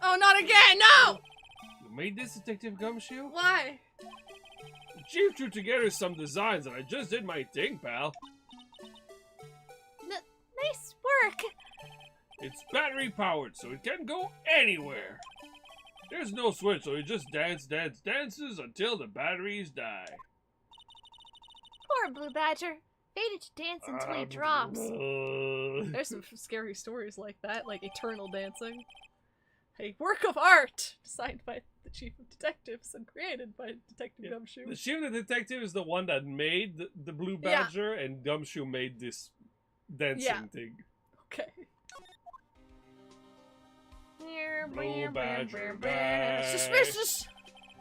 Oh, not again! No! You made this, Detective Gumshoe? Why? The Chief threw together some designs and I just did my thing, pal. Nice work. It's battery powered, so it can go anywhere. There's no switch, so it just dances until the batteries die. Poor Blue Badger. Fated to dance until he drops. There's some scary stories like that, like eternal dancing. A work of art designed by the Chief of Detectives and created by Detective Gumshoe. The Chief of the Detective is the one that made the Blue Badger, and Gumshoe made this dancing thing. Okay. Blue Badger guy. Suspicious!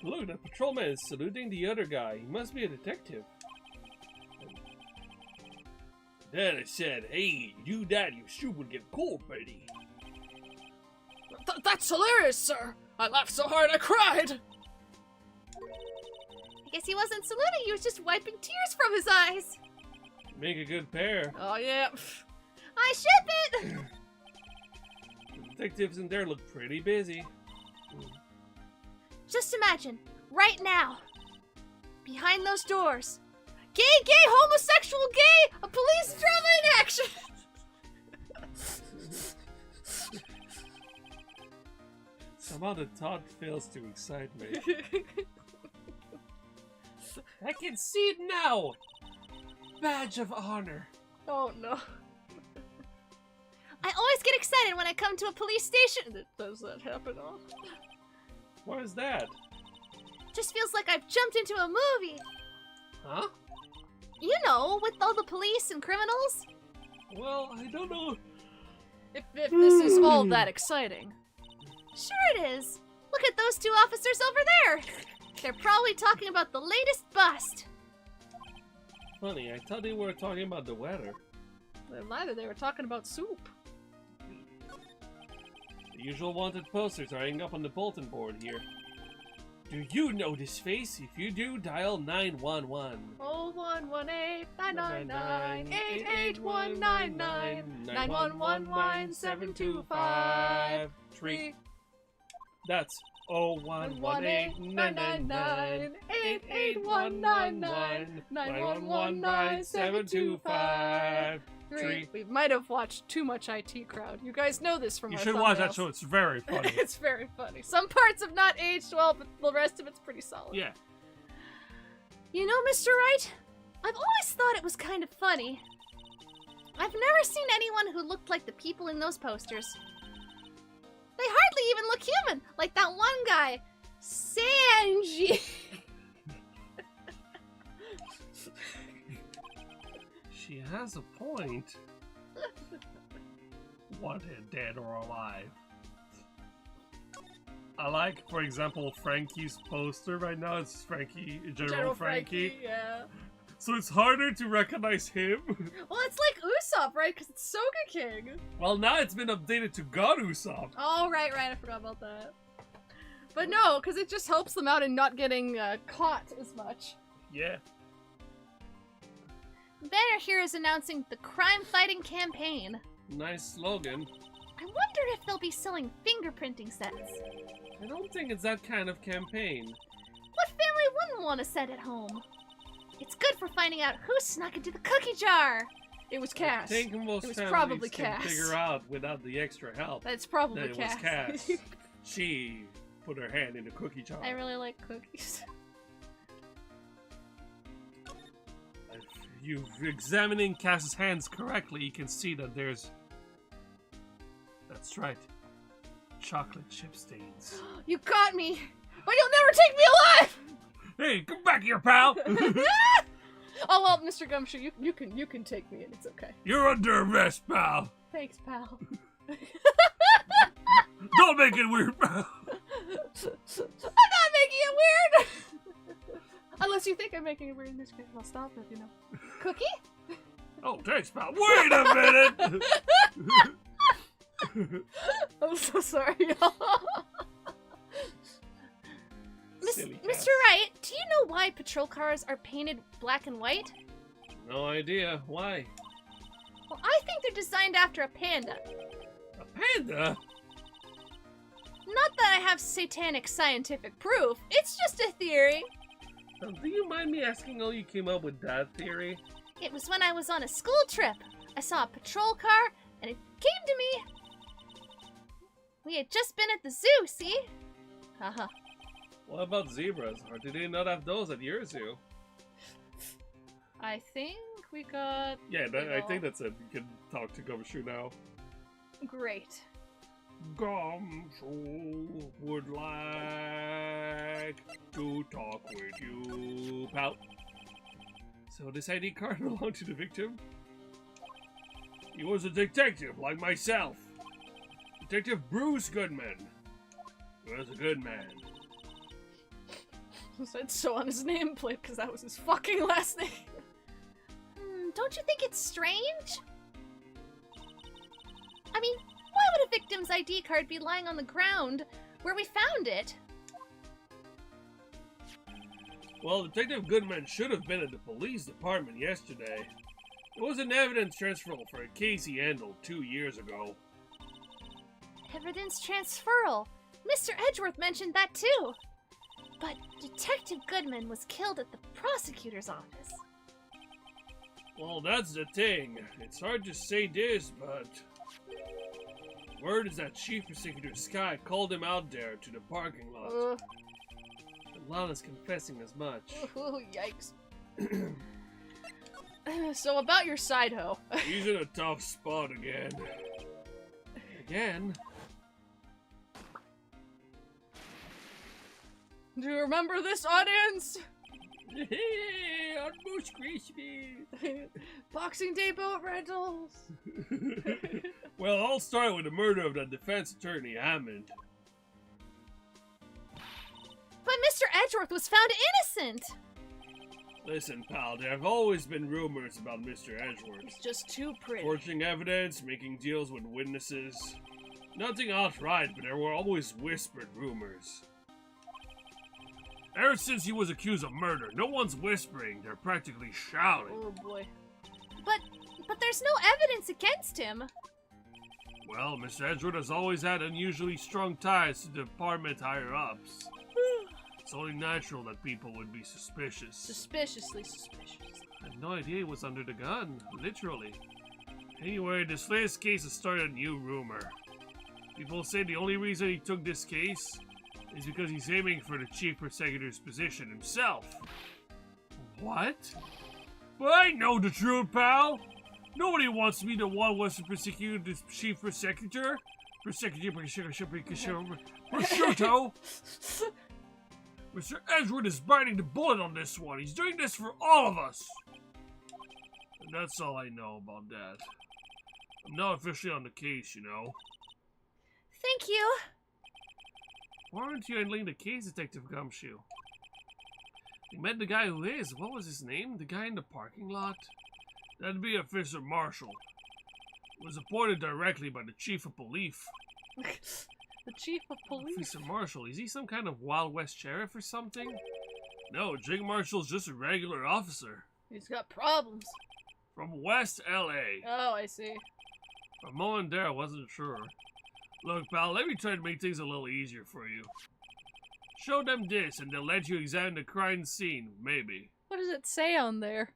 Look, the patrolman is saluting the other guy. He must be a detective. Then I said, hey, you that you shoot would get cold, buddy. That's hilarious, sir! I laughed so hard I cried! I guess he wasn't saluting, he was just wiping tears from his eyes. Make a good pair. Oh, yeah. I ship it! The detectives in there look pretty busy. Just imagine, right now, behind those doors, gay, homosexual, gay, a police drama in action! Somehow the thought fails to excite me. I can see it now! Badge of honor. Oh, no. I always get excited when I come to a police station. Does that happen often? What is that? Just feels like I've jumped into a movie. Huh? You know, with all the police and criminals. Well, I don't know. If this is all that exciting. Sure it is. Look at those two officers over there. They're probably talking about the latest bust. Funny, I thought they were talking about the weather. Neither, they were talking about soup. The usual wanted posters are hanging up on the bulletin board here. Do you know this face? If you do, dial 911. 0118 999 88199 911 725 3. That's 0118 999 88199 911 725 3. We might have watched too much IT Crowd. You guys know this from You our should watch that thumbnails. show, it's very funny. It's very funny. Some parts have not aged well, but the rest of it's pretty solid. Yeah. You know, Mr. Wright, I've always thought it was kind of funny. I've never seen anyone who looked like the people in those posters. They hardly even look human, like that one guy, Sanji. She has a point. Wanted, dead or alive. I like, for example, Frankie's poster right now. It's General Frankie. Yeah. So it's harder to recognize him. Well, it's like Usopp, right? Because it's Soga King. Well, now it's been updated to God Usopp. Oh, right. I forgot about that. But no, because it just helps them out in not getting caught as much. Yeah. Banner here is announcing the crime-fighting campaign. Nice slogan. I wonder if they'll be selling fingerprinting sets. I don't think it's that kind of campaign. What family wouldn't want a set at home? It's good for finding out who snuck into the cookie jar. It was Cass. I think most It was families probably can Cass. figure out without the extra help That's probably that it was Cass. Cass. She put her hand in the cookie jar. I really like cookies. If you examining Cass's hands correctly, you can see that there's... That's right. Chocolate chip stains. You got me, but you'll never take me alive. Hey, come back here, pal! Oh well, Mr. Gumshoe, you can take me and it's okay. You're under arrest, pal! Thanks, pal. Don't make it weird, pal! I'm not making it weird! Unless you think I'm making it weird in this case, I'll stop it, you know. Cookie? Oh, thanks, pal. Wait a minute! I'm so sorry, y'all. Silly Mr. Cass. Wright, do you know why patrol cars are painted black and white? No idea. Why? Well, I think they're designed after a panda. A panda? Not that I have satanic scientific proof. It's just a theory. Do you mind me asking how you came up with that theory? It was when I was on a school trip. I saw a patrol car, and it came to me. We had just been at the zoo, see? Haha. What about zebras? Or do they not have those at your zoo? I think we got... Yeah, I think that's it. You can talk to Gumshoe now. Great. Gumshoe would like to talk with you, pal. So this ID card belonged to the victim? He was a detective like myself. Detective Bruce Goodman. He was a good man. Said so on his nameplate because that was his fucking last name. Don't you think it's strange? I mean, why would a victim's ID card be lying on the ground where we found it? Well, Detective Goodman should have been at the police department yesterday. It was an evidence transferal for a case he handled 2 years ago. Evidence transferal. Mr. Edgeworth mentioned that too. But Detective Goodman was killed at the prosecutor's office. Well, that's the thing. It's hard to say this, but... word is that Chief Prosecutor Sky called him out there to the parking lot. And Lana's confessing as much. Oh, yikes. So about your side hoe. He's in a tough spot again. Again? Do you remember this, audience? Almost crispy. Boxing Day boat rentals. Well, I'll start with the murder of the defense attorney, Hammond. But Mr. Edgeworth was found innocent! Listen, pal, there have always been rumors about Mr. Edgeworth. It's just too pretty. Forging evidence, making deals with witnesses. Nothing outright, but there were always whispered rumors. Ever since he was accused of murder, no one's whispering, they're practically shouting. Oh boy. But there's no evidence against him. Well, Mr. Edgeworth has always had unusually strong ties to department higher-ups. It's only natural that people would be suspicious. Suspiciously suspicious. I had no idea he was under the gun, literally. Anyway, this latest case has started a new rumor. People say the only reason he took this case is because he's aiming for the chief prosecutor's position himself. What? Well, I know the truth, pal. Nobody wants to be the one who wants to prosecute the chief prosecutor. Prosciutto. Mr. Edgeworth is biting the bullet on this one. He's doing this for all of us. And that's all I know about that. I'm not officially on the case, you know. Thank you. Why aren't you handling the case, Detective Gumshoe? You met the guy who is. What was his name? The guy in the parking lot? That'd be Officer Marshall. He was appointed directly by the Chief of Police. The Chief of Police? Officer Marshall, is he some kind of Wild West sheriff or something? No, Jake Marshall's just a regular officer. He's got problems. From West LA. Oh, I see. For a moment there, I wasn't sure. Look, pal, let me try to make things a little easier for you. Show them this, and they'll let you examine the crime scene, maybe. What does it say on there?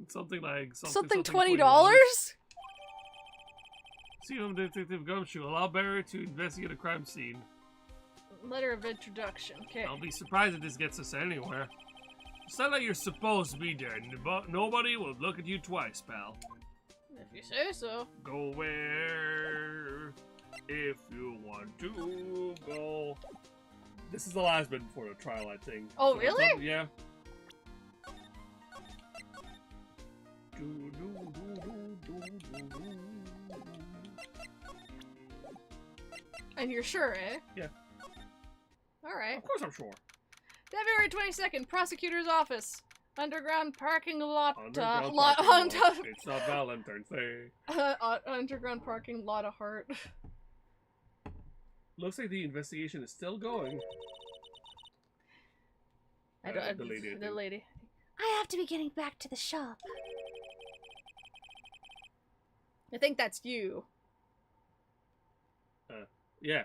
Something like... Something $20? See from Detective Gumshoe, allow Barry to investigate a crime scene. Letter of introduction. Okay. I'll be surprised if this gets us anywhere. It's not like you're supposed to be there. Nobody will look at you twice, pal. If you say so. Go where... if you want to go. This is the last bit before the trial, I think. Oh, so really? Yeah. And you're sure, eh? Yeah. Alright. Of course I'm sure. February 22nd, Prosecutor's Office. Underground parking lot. Underground lot parking lot. It's not Valentine's Day. Underground parking lot of heart. Looks like the investigation is still going. The lady. I have to be getting back to the shop. I think that's you. Yeah.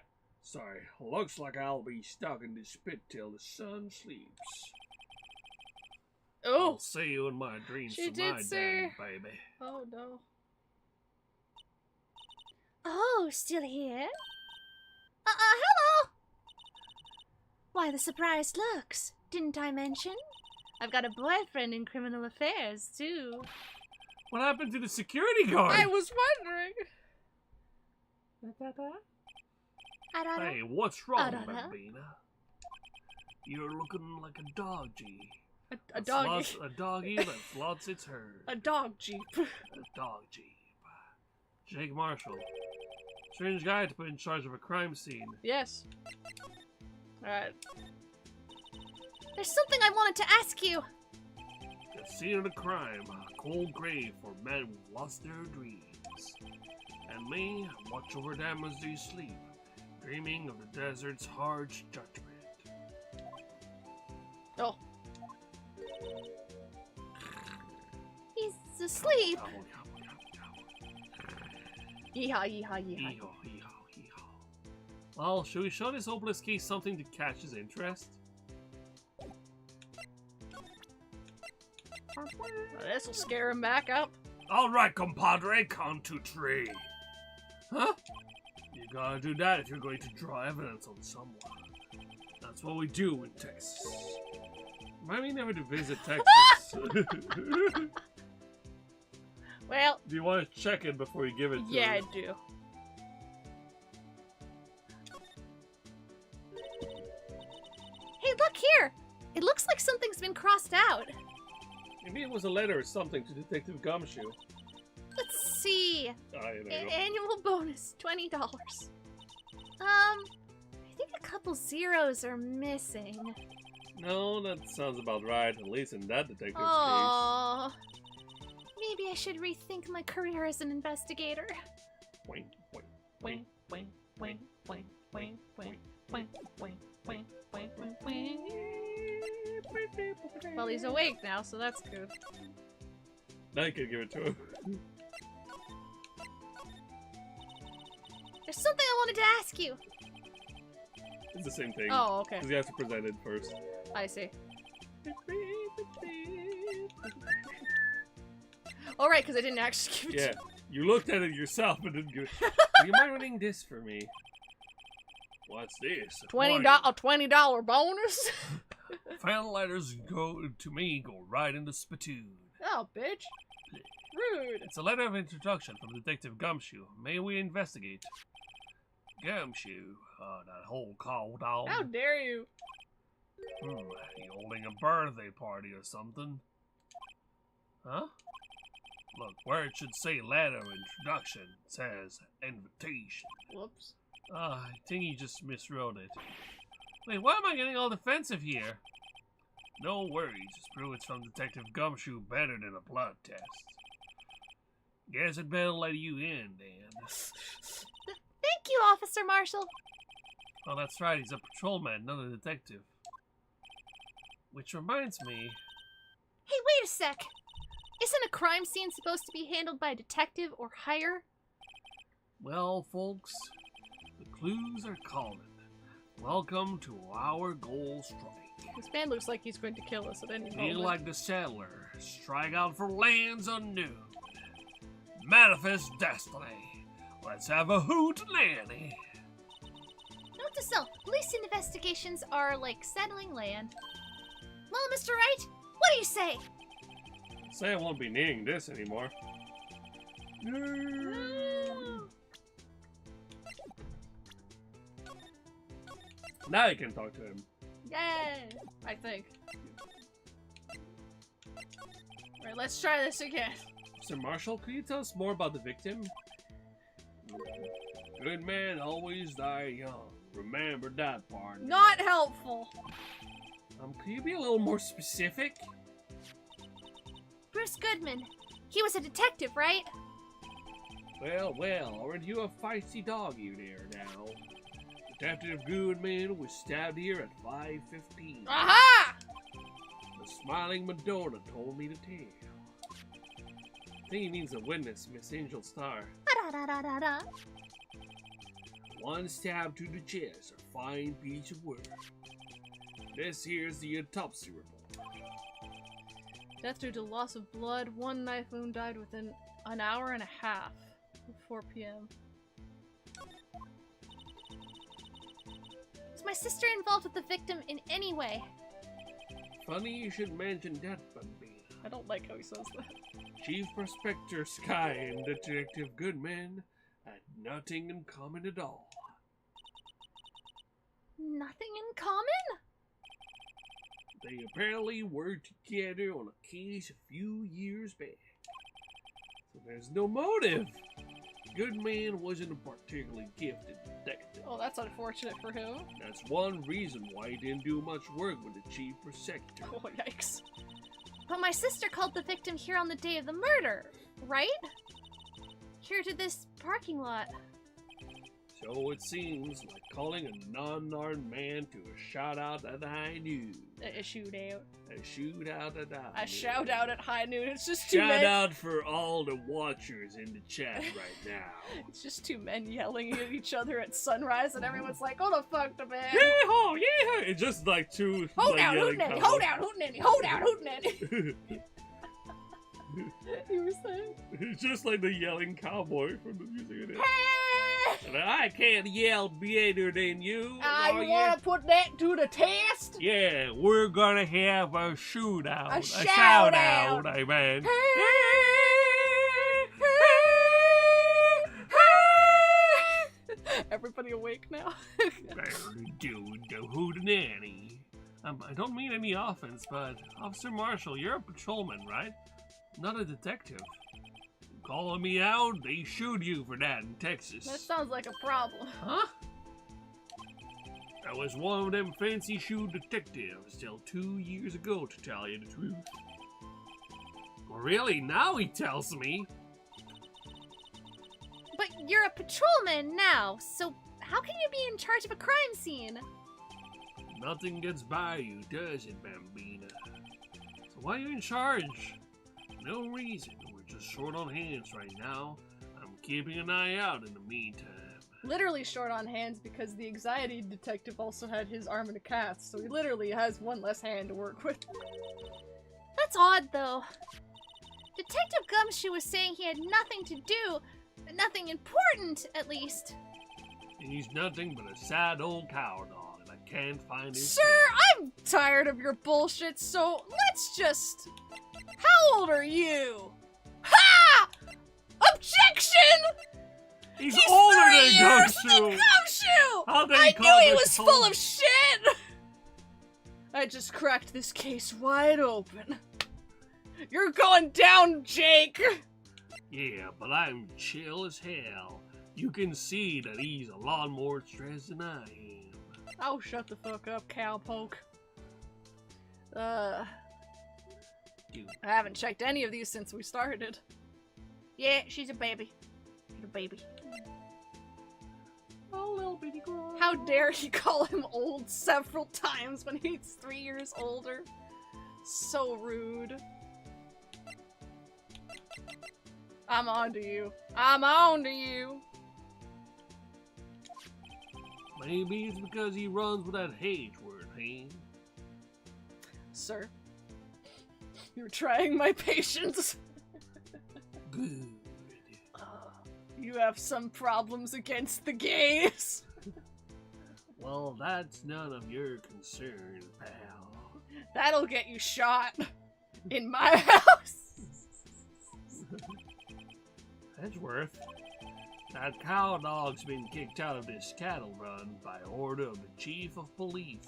Sorry, looks like I'll be stuck in this pit till the sun sleeps. Oh! I'll see you in my dreams She did, tonight, sir. then, baby. Oh no. Oh, still here? Hello! Why the surprised looks? Didn't I mention? I've got a boyfriend in criminal affairs, too. What happened to the security guard? I was wondering. Hey, what's wrong, Da-da-da. Bambina? You're looking like a doggy. A doggy. A doggy that's lost its herd. A dog jeep. A dog jeep. Jake Marshall. Strange guy to put in charge of a crime scene. Yes. Alright. There's something I wanted to ask you. The scene of the crime, a cold grave for men who lost their dreams. And me, watch over them as they sleep, dreaming of the desert's harsh judgment. Oh. He's asleep. Yeehaw, yeehaw, yeehaw. Hee-haw, hee-haw, hee-haw. Well, should we show this hopeless case something to catch his interest? This'll scare him back up. Alright, compadre, count to 3. Huh? You gotta do that if you're going to draw evidence on someone. That's what we do in Texas. Remind me never to visit Texas. Well, Do you want to check it before you give it to yeah, her? I do. Hey, look here. It looks like something's been crossed out. Maybe it was a letter or something to Detective Gumshoe. Let's see. There you go. Annual bonus, $20. I think a couple zeros are missing. No, that sounds about right, at least in that detective's case. Oh, maybe I should rethink my career as an investigator. Wink, wink, Wing, wing, wing, wing, wing, wing, wing, wing, wing, wing, wing, wing. Well, he's awake now, so that's good. Now you can give it to him. There's something I wanted to ask you. It's the same thing. Oh, okay. Because you have to present it first. I see. All right, because I didn't actually give it Yeah, you looked at it yourself and didn't give it. Do you mind running this for me? What's this? to a $20 bonus. Final letters go to me go right in the spittoon. Oh, bitch. Rude. It's a letter of introduction from Detective Gumshoe. May we investigate? Gumshoe, that whole cold dog. How dare you? You holding a birthday party or something? Huh? Look, where it should say letter of introduction, it says invitation. Whoops. I think he just miswrote it. Wait, why am I getting all defensive here? No worries, just prove it's from Detective Gumshoe better than a blood test. Guess I'd better let you in, then. Thank you, Officer Marshall. Oh, that's right, he's a patrolman, not a detective. Which reminds me... Hey, wait a sec. Isn't a crime scene supposed to be handled by a detective or higher? Well, folks, the clues are calling. Welcome to our goal strike. This man looks like he's going to kill us at any Feel moment. like the settler, strike out for lands unknown. Manifest destiny. Let's have a hoot nanny. Note to self, police investigations are like settling land. Well, Mr. Wright, what do you say? Say I won't be needing this anymore. Now you can talk to him. Yay! I think. Alright, let's try this again. Sir Marshall, could you tell us more about the victim? Good men always die young. Remember that part. Not helpful. Could you be a little more specific? Bruce Goodman. He was a detective, right? Well, aren't you a feisty dog you there now? Detective Goodman was stabbed here at 5:15. Aha! The smiling Madonna told me to tell. I think he means a witness, Miss Angel Star. Da-da-da-da-da. one stab to the chest, a fine piece of work. This here's the autopsy report. Death due to loss of blood. One knife wound died within an hour and a half. 4 p.m. Was my sister involved with the victim in any way? Funny you should mention that, Bambina. I don't like how he says that. Chief Prospector Sky and Detective Goodman had nothing in common at all. Nothing in common? They apparently worked together on a case a few years back. So there's no motive. Goodman wasn't a particularly gifted detective. Oh, that's unfortunate for him. That's one reason why he didn't do much work with the Chief Prospector. Oh, yikes. But my sister called the victim here on the day of the murder, right? Here to this parking lot. So it seems like calling a non-armed man to a shout-out at high noon. A shootout. A shootout at high noon. A shout out at high noon. It's just two Shout men. out for all the watchers in the chat right now. It's just two men yelling at each other at sunrise, and everyone's like, "Oh the fuck the man! Yee-haw, yeah! It's just like two Hold like, down, yelling hootenanny! cowboys. Hold down, hootenanny! Hold down, hootenanny!" You were saying? It's just like the yelling cowboy from the music video. And I can't yell better than you. You wanna put that to the test? Yeah, we're gonna have a shootout. A shout shout-out. out, I mean. Everybody awake now? Do the hootenanny. I don't mean any offense, but Officer Marshall, you're a patrolman, right? Not a detective. Calling me out, they shoot you for that in Texas. That sounds like a problem. Huh? I was one of them fancy shoe detectives till 2 years ago, to tell you the truth. Really? Now he tells me. But you're a patrolman now, so how can you be in charge of a crime scene? Nothing gets by you, does it, Bambina? So why are you in charge? No reason. We're just short on hands right now. I'm keeping an eye out in the meantime. Literally short on hands because the anxiety detective also had his arm in a cast, so he literally has one less hand to work with. That's odd, though. Detective Gumshoe was saying he had nothing to do, nothing important, at least. He's nothing but a sad old cow dog, and I can't find his Sir, I'm tired of your bullshit, so let's just... How old are you? Ha! Objection! He's older 3 than years than Gumshoe! Gumshoe! How they I call knew he the was cone- full of shit! I just cracked this case wide open. You're going down, Jake! Yeah, but I'm chill as hell. You can see that he's a lot more stressed than I am. Oh, shut the fuck up, cowpoke. Dude. I haven't checked any of these since we started. Yeah, she's a baby. She's a baby. Oh, little bitty girl. How dare he call him old several times when he's 3 years older? So rude. I'm on to you. I'm on to you. Maybe it's because he runs with that H word, hey? Sir, you're trying my patience. Good. You have some problems against the gays. Well, that's none of your concern, pal. That'll get you shot. In my house. Edgeworth, that cow dog's been kicked out of this cattle run by order of the chief of police.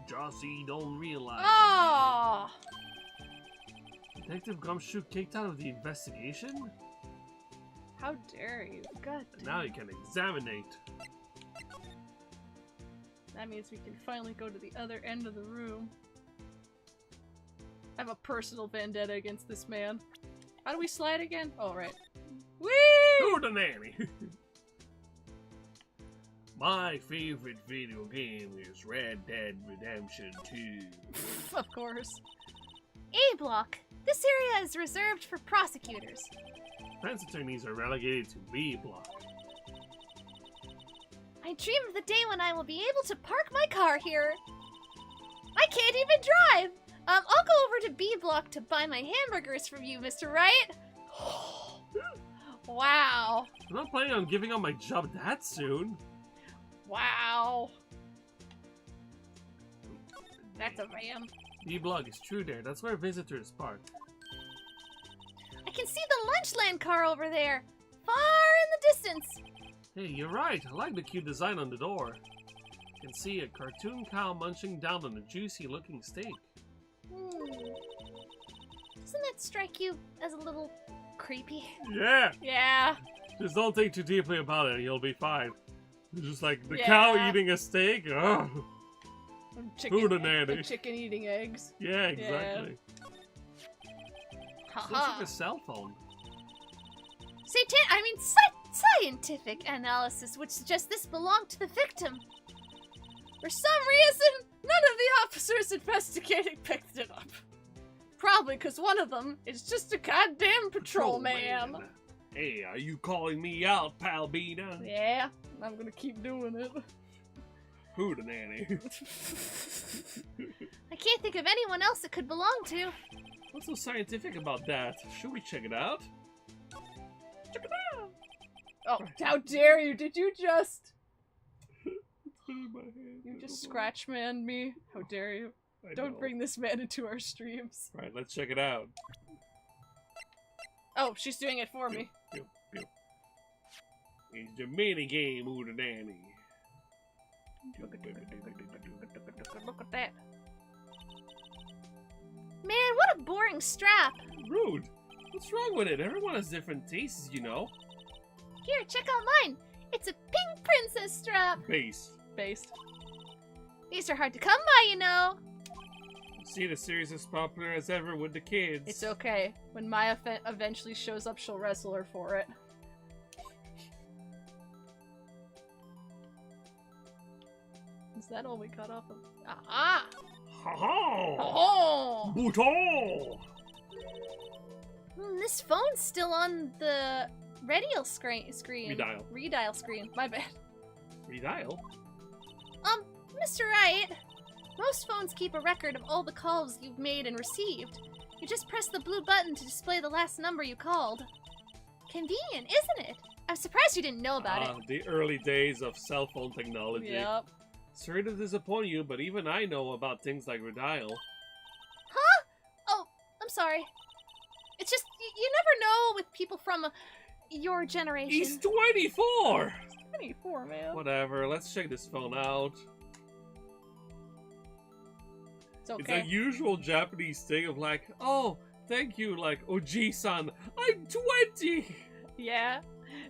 Jossie don't realize. Oh! Detective Gumshoe kicked out of the investigation? How dare you? God And damn. now he can examinate. That means we can finally go to the other end of the room. I have a personal vendetta against this man. How do we slide again? Oh, right. Whee! Who the nanny? My favorite video game is Red Dead Redemption 2. Of course. A block. This area is reserved for prosecutors. Defense attorneys are relegated to B block. I dream of the day when I will be able to park my car here. I can't even drive. I'll go over to B Block to buy my hamburgers from you, Mr. Wright. Wow. I'm not planning on giving up my job that soon. Wow. That's a ram. B-Block is true there. That's where visitors park. I can see the Lunchland car over there, far in the distance. Hey, you're right. I like the cute design on the door. You can see a cartoon cow munching down on a juicy-looking steak. Doesn't that strike you as a little creepy? Yeah! Yeah. Just don't think too deeply about it and you'll be fine. It's just like the cow eating a steak? Ugh. Hootenanny. Chicken eating eggs. Yeah, exactly. Haha. Looks like a cell phone. Scientific analysis would suggest this belonged to the victim. For some reason, none of the officers investigating picked it up. Probably because one of them is just a goddamn patrolman. Hey, are you calling me out, Palbina? Yeah, I'm gonna keep doing it. Hootenanny. I can't think of anyone else it could belong to. What's so scientific about that? Should we check it out? Check it out! Oh, how dare you! Did you just... You just scratch-manned me? How dare you? Don't bring this man into our streams. Right, let's check it out. Oh, she's doing it for me. It's the mini game, Hootenanny. Look at that. Man, what a boring strap. Rude. What's wrong with it? Everyone has different tastes, you know. Here, check out mine. It's a pink princess strap. Based. These are hard to come by, you know. See, the series is popular as ever with the kids. It's okay. When Maya eventually shows up, she'll wrestle her for it. Is that all we cut off of? Aha! Ha-ha! Oh! Bouton! This phone's still on the redial screen. Redial. Redial screen. My bad. Redial? Mr. Wright, most phones keep a record of all the calls you've made and received. You just press the blue button to display the last number you called. Convenient, isn't it? I'm surprised you didn't know about it. The early days of cell phone technology. Yep. Sorry to disappoint you, but even I know about things like redial. Huh? Oh, I'm sorry. It's just, you never know with people from your generation. He's 24! 24, man. Whatever, let's check this phone out. It's okay. It's a usual Japanese thing of like, oh, thank you, like, Oji-san, I'm 20! Yeah.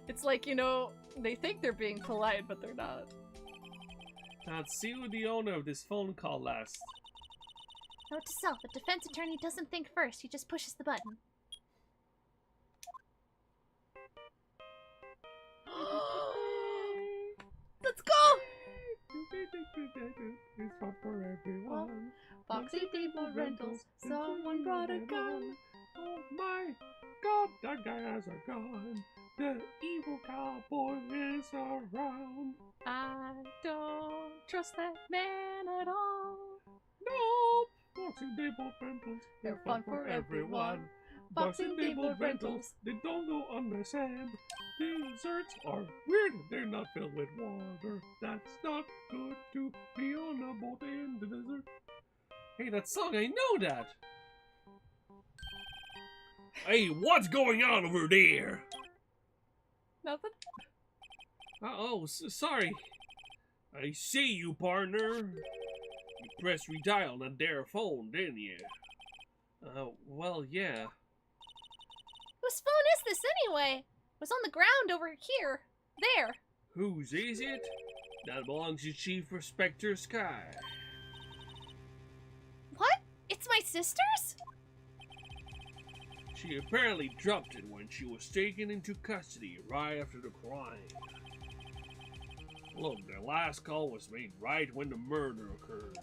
It's like, you know, they think they're being polite, but they're not. Let's see who the owner of this phone call last. Note to self, a defense attorney doesn't think first, he just pushes the button. Let's go! It's fun for everyone. Foxy People Rentals, someone brought a gun. Oh my god, that guy has a gun. The evil cowboy is around. I don't trust that man at all. Nope. Boxing People Rentals, They're fun for everyone. Boxing People Rentals, they don't go understand. Desserts are weird, they're not filled with water. That's not good to be on a boat in the desert. Hey, that song, I know that! Hey, what's going on over there? Nothing? Oh, sorry. I see you, partner. You pressed redial on their phone, didn't you? Well, yeah. Whose phone is this anyway? It was on the ground over here. There. Whose is it? That belongs to Chief Inspector Sky. What? It's my sister's? She apparently dropped it when she was taken into custody right after the crime. Look, the last call was made right when the murder occurred.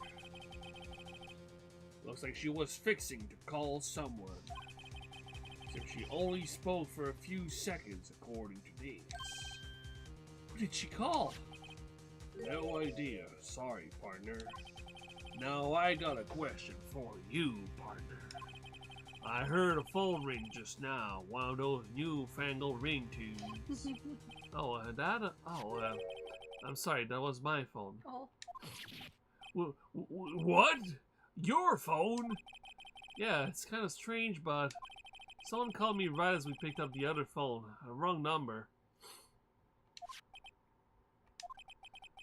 Looks like she was fixing to call someone. Except she only spoke for a few seconds according to this. Who did she call? No idea. Sorry, partner. Now I got a question for you, partner. I heard a phone ring just now, one of those newfangled ringtones. I'm sorry, that was my phone. Oh. What? Your phone? Yeah, it's kind of strange, but someone called me right as we picked up the other phone. A wrong number.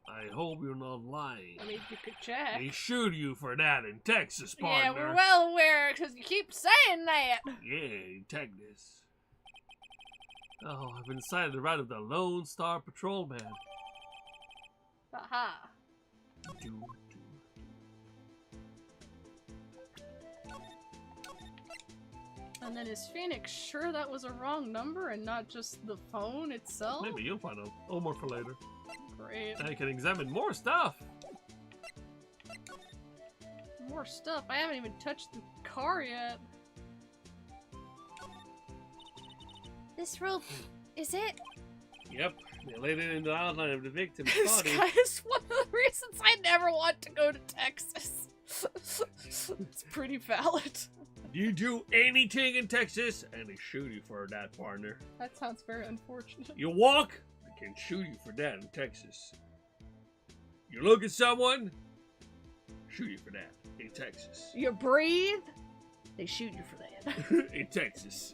I hope you're not lying. I mean, you could check. They shoot you for that in Texas, partner. Yeah, we're well aware, because you keep saying that. Yeah, take this. Oh, I've been assigned the right of the Lone Star Patrolman. Aha. And then is Phoenix sure that was a wrong number and not just the phone itself? Maybe you'll find out. Oh, more for later. Great. I can examine more stuff. More stuff. I haven't even touched the car yet. This rope, is it? Yep, they laid it in the outline of the victim's This body. guy is one of the reasons I never want to go to Texas. It's pretty valid. You do anything in Texas, and they shoot you for that, partner. That sounds very unfortunate. You walk, they can shoot you for that in Texas. You look at someone, shoot you for that in Texas. You breathe, they shoot you for that. In Texas.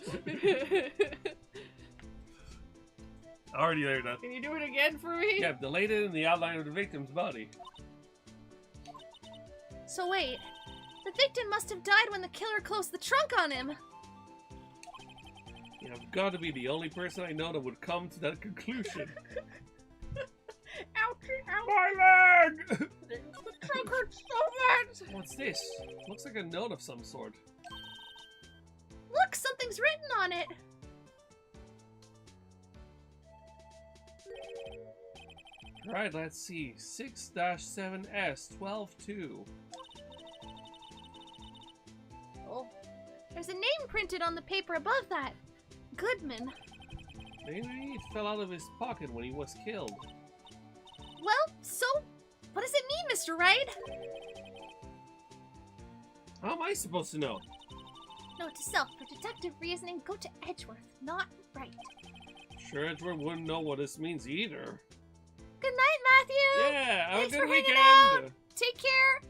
Already there, now. Can you do it again for me? Yeah, they laid it in the outline of the victim's body. So wait, the victim must have died when the killer closed the trunk on him. Yeah, I've got to be the only person I know that would come to that conclusion. Ouchie, ouch. My leg! The trunk hurts so bad. What's this? Looks like a note of some sort. Look, something's written on it. Right, let's see. 6-7S 12-2. Oh, There's a name printed on the paper above that. Goodman. Maybe it fell out of his pocket when he was killed. Well, so what does it mean, Mr. Wright? How am I supposed to know? Note to self, for deductive reasoning, go to Edgeworth, not Wright. Sure, Edward wouldn't know what this means either. Good night, Matthew. Yeah, have a Thanks good for hanging weekend. out. Take care.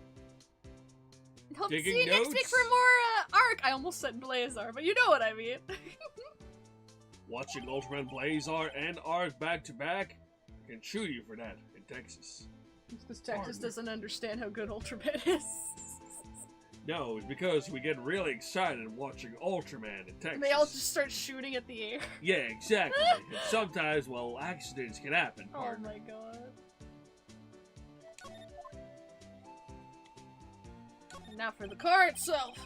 Hope to Taking see you next week notes? for more, Arc. I almost said Blazar, but you know what I mean. Watching Ultraman Blazar and Arc back to back can shoot you for that in Texas. Because Texas Pardon. doesn't understand how good Ultraman is. No, it's because we get really excited watching Ultraman in Texas. And they all just start shooting at the air. Yeah, exactly. And sometimes, well, accidents can happen, Oh partner. my god. And now for the car itself.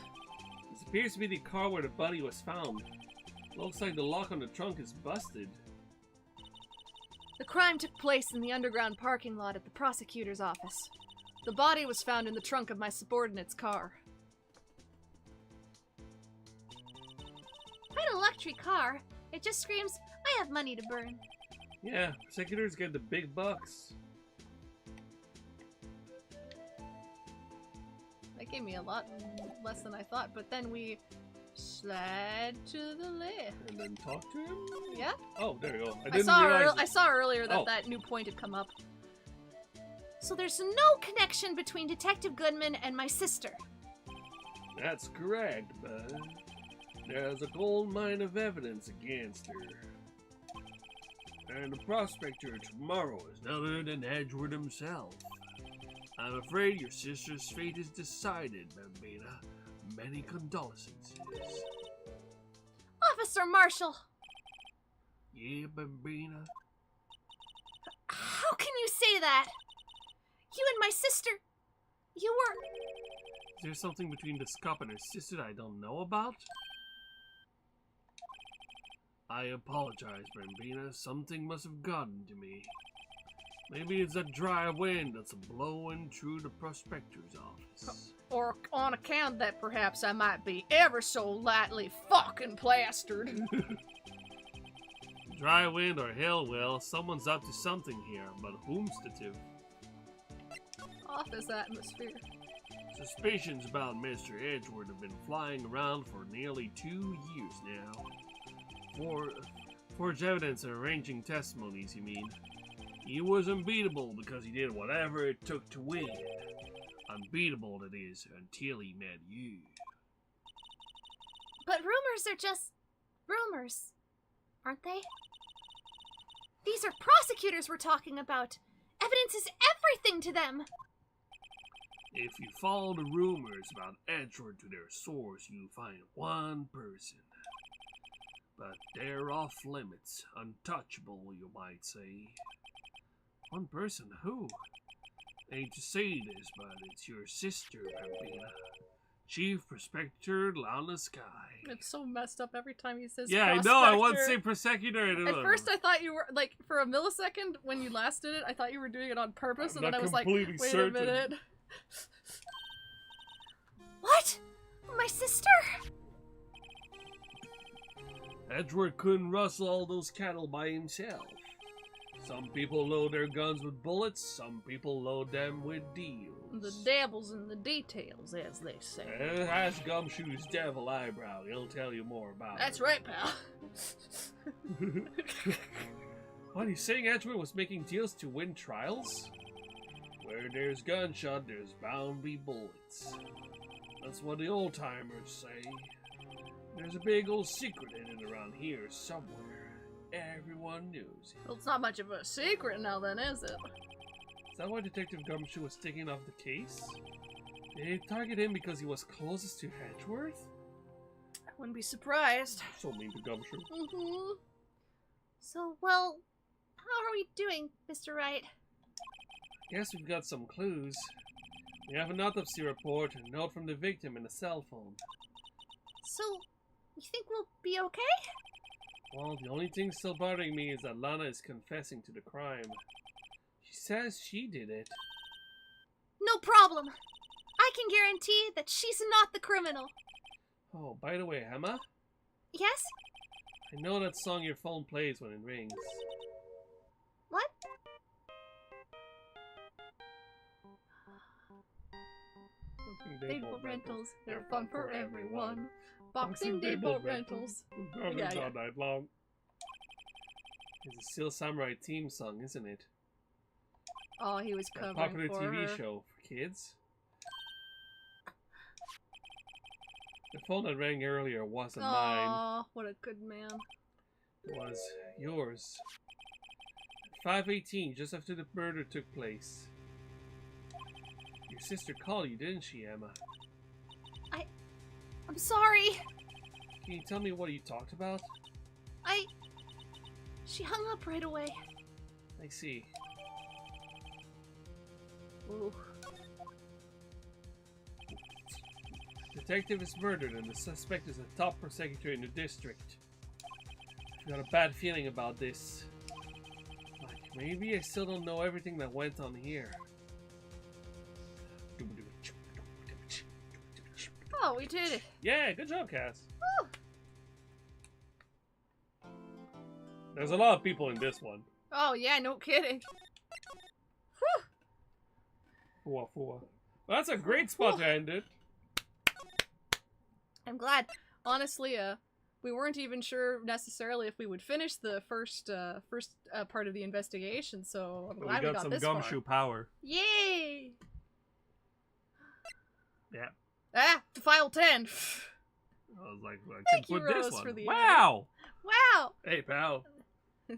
This appears to be the car where the body was found. Looks like the lock on the trunk is busted. The crime took place in the underground parking lot at the prosecutor's office. The body was found in the trunk of my subordinate's car. Quite a luxury car. It just screams, I have money to burn. Yeah, prosecutors get the big bucks. That gave me a lot less than I thought, but then we slide to the left. And then talk to him? Yeah? Oh, there you go. I didn't saw, realize I saw earlier that Oh. that new point had come up. So there's no connection between Detective Goodman and my sister. That's correct, bud. There's a gold mine of evidence against her. And the prospector tomorrow is none other than Edgeworth himself. I'm afraid your sister's fate is decided, Bambina. Many condolences. Officer Marshall, Yeah, Bambina? how can you say that? You and my sister, you were... Is there something between the Scop and her sister that I don't know about? I apologize, Bambina. Something must have gotten to me. Maybe it's that dry wind that's blowing through the prospector's office. Or on account that perhaps I might be ever so lightly fucking plastered. Dry wind or hell, well, someone's up to something here, but whom's the two? office atmosphere. Suspicions about Mr. Edgeworth have been flying around for nearly 2 years now. Forged evidence and arranging testimonies, you mean? He was unbeatable because he did whatever it took to win. Unbeatable, that is, until he met you. But rumors are just rumors, aren't they? These are prosecutors we're talking about. Evidence is everything to them. If you follow the rumors about Edgeworth to their source, you find one person. But they're off limits, untouchable, you might say. One person? Who? I hate to say this, but it's your sister, Vampina. Chief Prospector Lana Sky. It's so messed up every time he says Yeah, I prospector. know, I want to say Prosecutor. At first I thought you were, like, for a millisecond when you last did it, I thought you were doing it on purpose, I'm and then not I was like, completely wait certain. a minute. What? My sister? Edgeworth couldn't rustle all those cattle by himself. Some people load their guns with bullets, some people load them with deals. The devil's in the details, as they say. Ask Gumshoe's devil eyebrow, he'll tell you more about That's it. right, pal. What, he's saying Edgeworth was making deals to win trials? Where there's gunshot, there's bound to be bullets. That's what the old-timers say. There's a big old secret hidden around here somewhere. Everyone knows it. Well, it's not much of a secret now then, is it? Is that why Detective Gumshoe was taking off the case? Did they target him because he was closest to Edgeworth? I wouldn't be surprised. So mean to Gumshoe. Mm-hmm. So, well, how are we doing, Mr. Wright? Guess we've got some clues. We have an autopsy report, a note from the victim, and a cell phone. So, you think we'll be okay? Well, the only thing still bothering me is that Lana is confessing to the crime. She says she did it. No problem. I can guarantee that she's not the criminal. Oh, by the way, Emma, Yes? I know that song your phone plays when it rings. What? Day boat rentals, they're fun for everyone. Boxing Day boat rentals. Yeah, all night long. It's a Steel Samurai theme song, isn't it? Oh, he was A covering popular for TV her. show for kids. The phone that rang earlier wasn't mine. Aw, what a good man. It was yours. At 5:18, just after the murder took place. Your sister called you, didn't she, Emma? I'm sorry. Can you tell me what you talked about? She hung up right away. I see. Ooh. Detective is murdered and the suspect is the top prosecutor in the district. I've got a bad feeling about this. Like, maybe I still don't know everything that went on here. Oh, we did it. Yeah, good job, Cass. Woo. There's a lot of people in this one. Oh, yeah, no kidding. Well, that's a great spot to end it. I'm glad. Honestly, we weren't even sure necessarily if we would finish the first part of the investigation, so I'm But glad we got some this gumshoe far. power. Yay! Yeah. Ah, to file 10. I was like, I Thank can you, put this Rose, one. for the Wow! Wow! Hey, pal.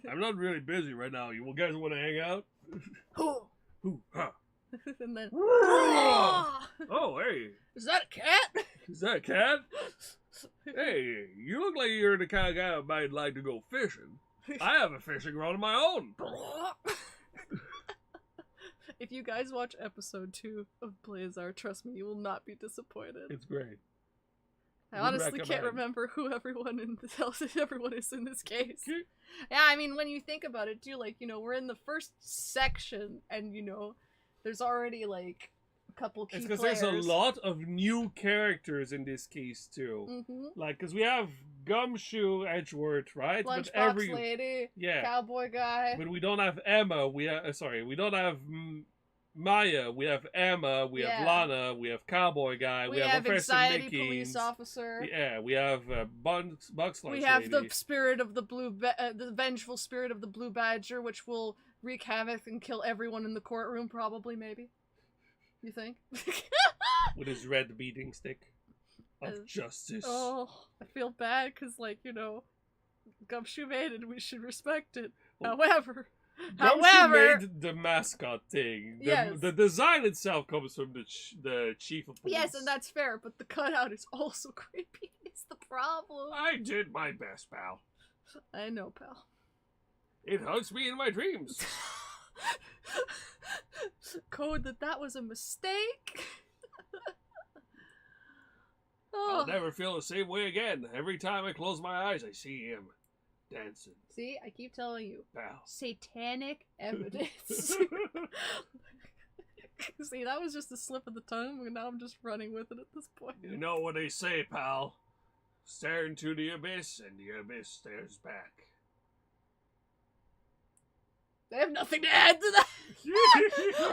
I'm not really busy right now. You guys want to hang out? Ooh, huh. And then, Oh, hey. is that a cat? Is that a cat? Hey, you look like you're the kind of guy that might like to go fishing. I have a fishing rod of my own. If you guys watch episode 2 of Blazar, trust me, you will not be disappointed. It's great. I honestly recommend. can't remember who everyone is in this case. Yeah, I mean, when you think about it, too, like, we're in the first section, and, there's already, like, a couple key It's because players. there's a lot of new characters in this case, too. Mm-hmm. Like, because we have Gumshoe Edgeworth, right? Lunchbox lady, Yeah. cowboy guy. But we don't have Emma. We don't have Maya, we have Emma, we have Yeah. Lana, we have Cowboy Guy, we have Professor anxiety Mickey. police officer. Yeah, we have Bugs We have the spirit of the the vengeful spirit of the blue badger, which will wreak havoc and kill everyone in the courtroom. Probably, maybe. You think? with his red beating stick of justice. Oh, I feel bad because, like, you know, Gumshoe made it. We should respect it. Well, However, made the mascot thing. Yes. The design itself comes from the chief of police. yes, and that's fair. But the cutout is also creepy. It's the problem. I did my best, pal. I know, pal. It haunts me in my dreams. Code that was a mistake. I'll never feel the same way again. Every time I close my eyes, I see him dancing. See, I keep telling you. Pal. Satanic evidence. See, that was just a slip of the tongue, and now I'm just running with it at this point. You know what they say, pal. Stare into the abyss, and the abyss stares back. I have nothing to add to that.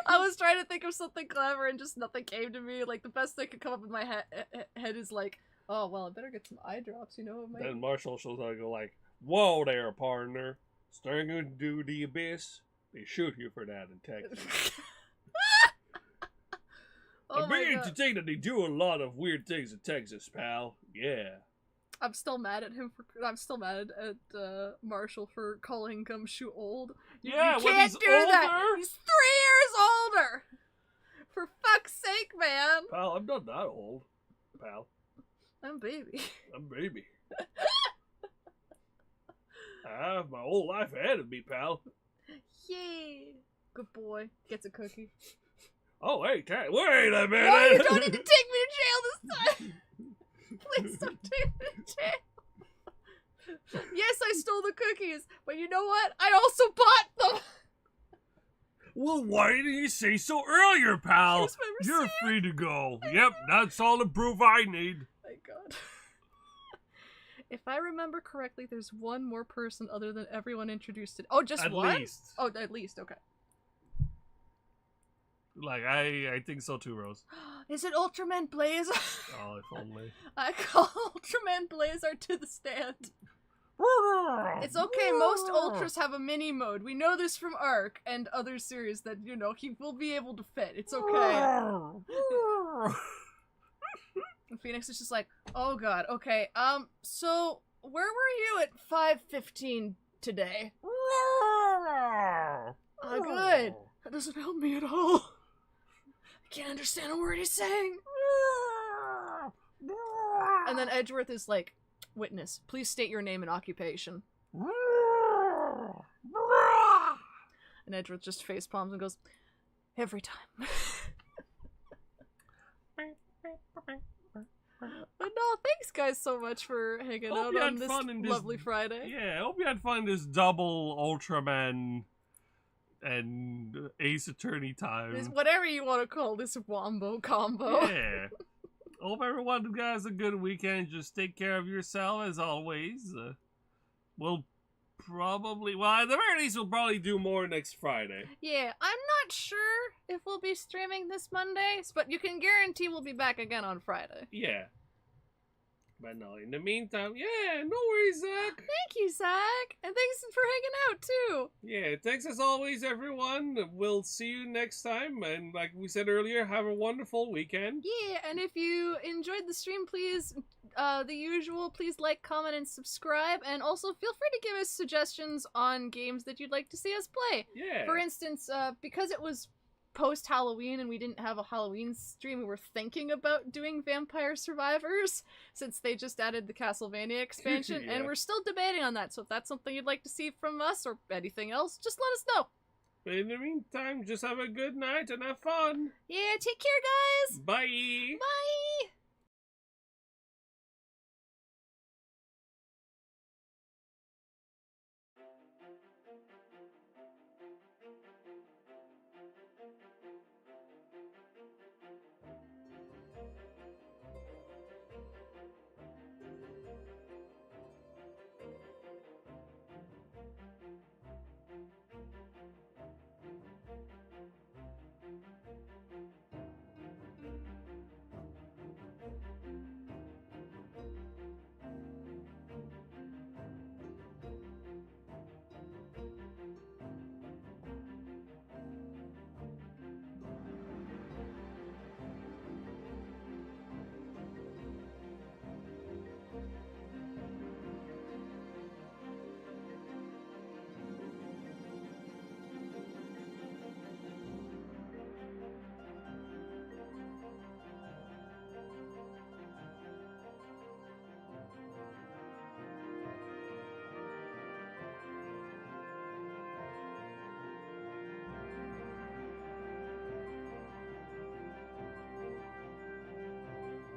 I was trying to think of something clever and just nothing came to me. Like, the best thing could come up in my head is like, oh, well, I better get some eye drops, you know? Then Marshall shows up and go like, whoa there, partner. Staring into the abyss. They shoot you for that in Texas. I'm beginning to think that they do a lot of weird things in Texas, pal. Yeah. I'm still mad at him I'm still mad at Marshall for calling Gumshoe old. You Yeah, when can't he's do that. older. He's 3 years older. For fuck's sake, man. Pal, I'm not that old. Pal. I'm baby. I'm baby. I have my whole life ahead of me, pal. Yay. Good boy. Gets a cookie. Oh, hey, wait a minute. No, you don't need to take me to jail this time. Please don't take me to jail. Yes, I stole the cookies, but you know what? I also bought them. Well, why didn't you say so earlier, pal? Here's my receipt. You're free to go. Yep, that's all the proof I need. My God. If I remember correctly, there's one more person other than everyone introduced it. Oh, just At one? least. Oh, at least, okay. Like, I think so too, Rose. Is it Ultraman Blazar? Oh, if only. I call Ultraman Blazar to the stand. It's okay, most Ultras have a mini mode. We know this from Arc and other series that, you know, he will be able to fit. It's okay. And Phoenix is just like, oh god, okay, so, where were you at 5:15 today? Oh, good. That doesn't help me at all. I can't understand a word he's saying. And then Edgeworth is like, witness, please state your name and occupation. And Edgeworth just face palms and goes, every time. But no, thanks guys so much for hanging out on this lovely Friday. Yeah, I hope you had fun in this double Ultraman and Ace Attorney time. This, whatever you want to call this wombo combo. Yeah. Hope everyone has a good weekend. Just take care of yourself as always. We'll probably, well, at the very least, we'll probably do more next Friday. Yeah, I'm not sure if we'll be streaming this Monday, but you can guarantee we'll be back again on Friday. Yeah. But no, in the meantime, yeah, no worries, Zach. Thank you, Zach. And thanks for hanging out, too. Yeah, thanks as always, everyone. We'll see you next time. And like we said earlier, have a wonderful weekend. Yeah, and if you enjoyed the stream, please, the usual, please like, comment, and subscribe. And also feel free to give us suggestions on games that you'd like to see us play. Yeah. For instance, because it was post-Halloween and we didn't have a Halloween stream, we were thinking about doing Vampire Survivors since they just added the Castlevania expansion. Yeah. And we're still debating on that, so if that's something you'd like to see from us or anything else, just let us know. But in the meantime, just have a good night and have fun. Yeah, take care, guys! Bye. Bye!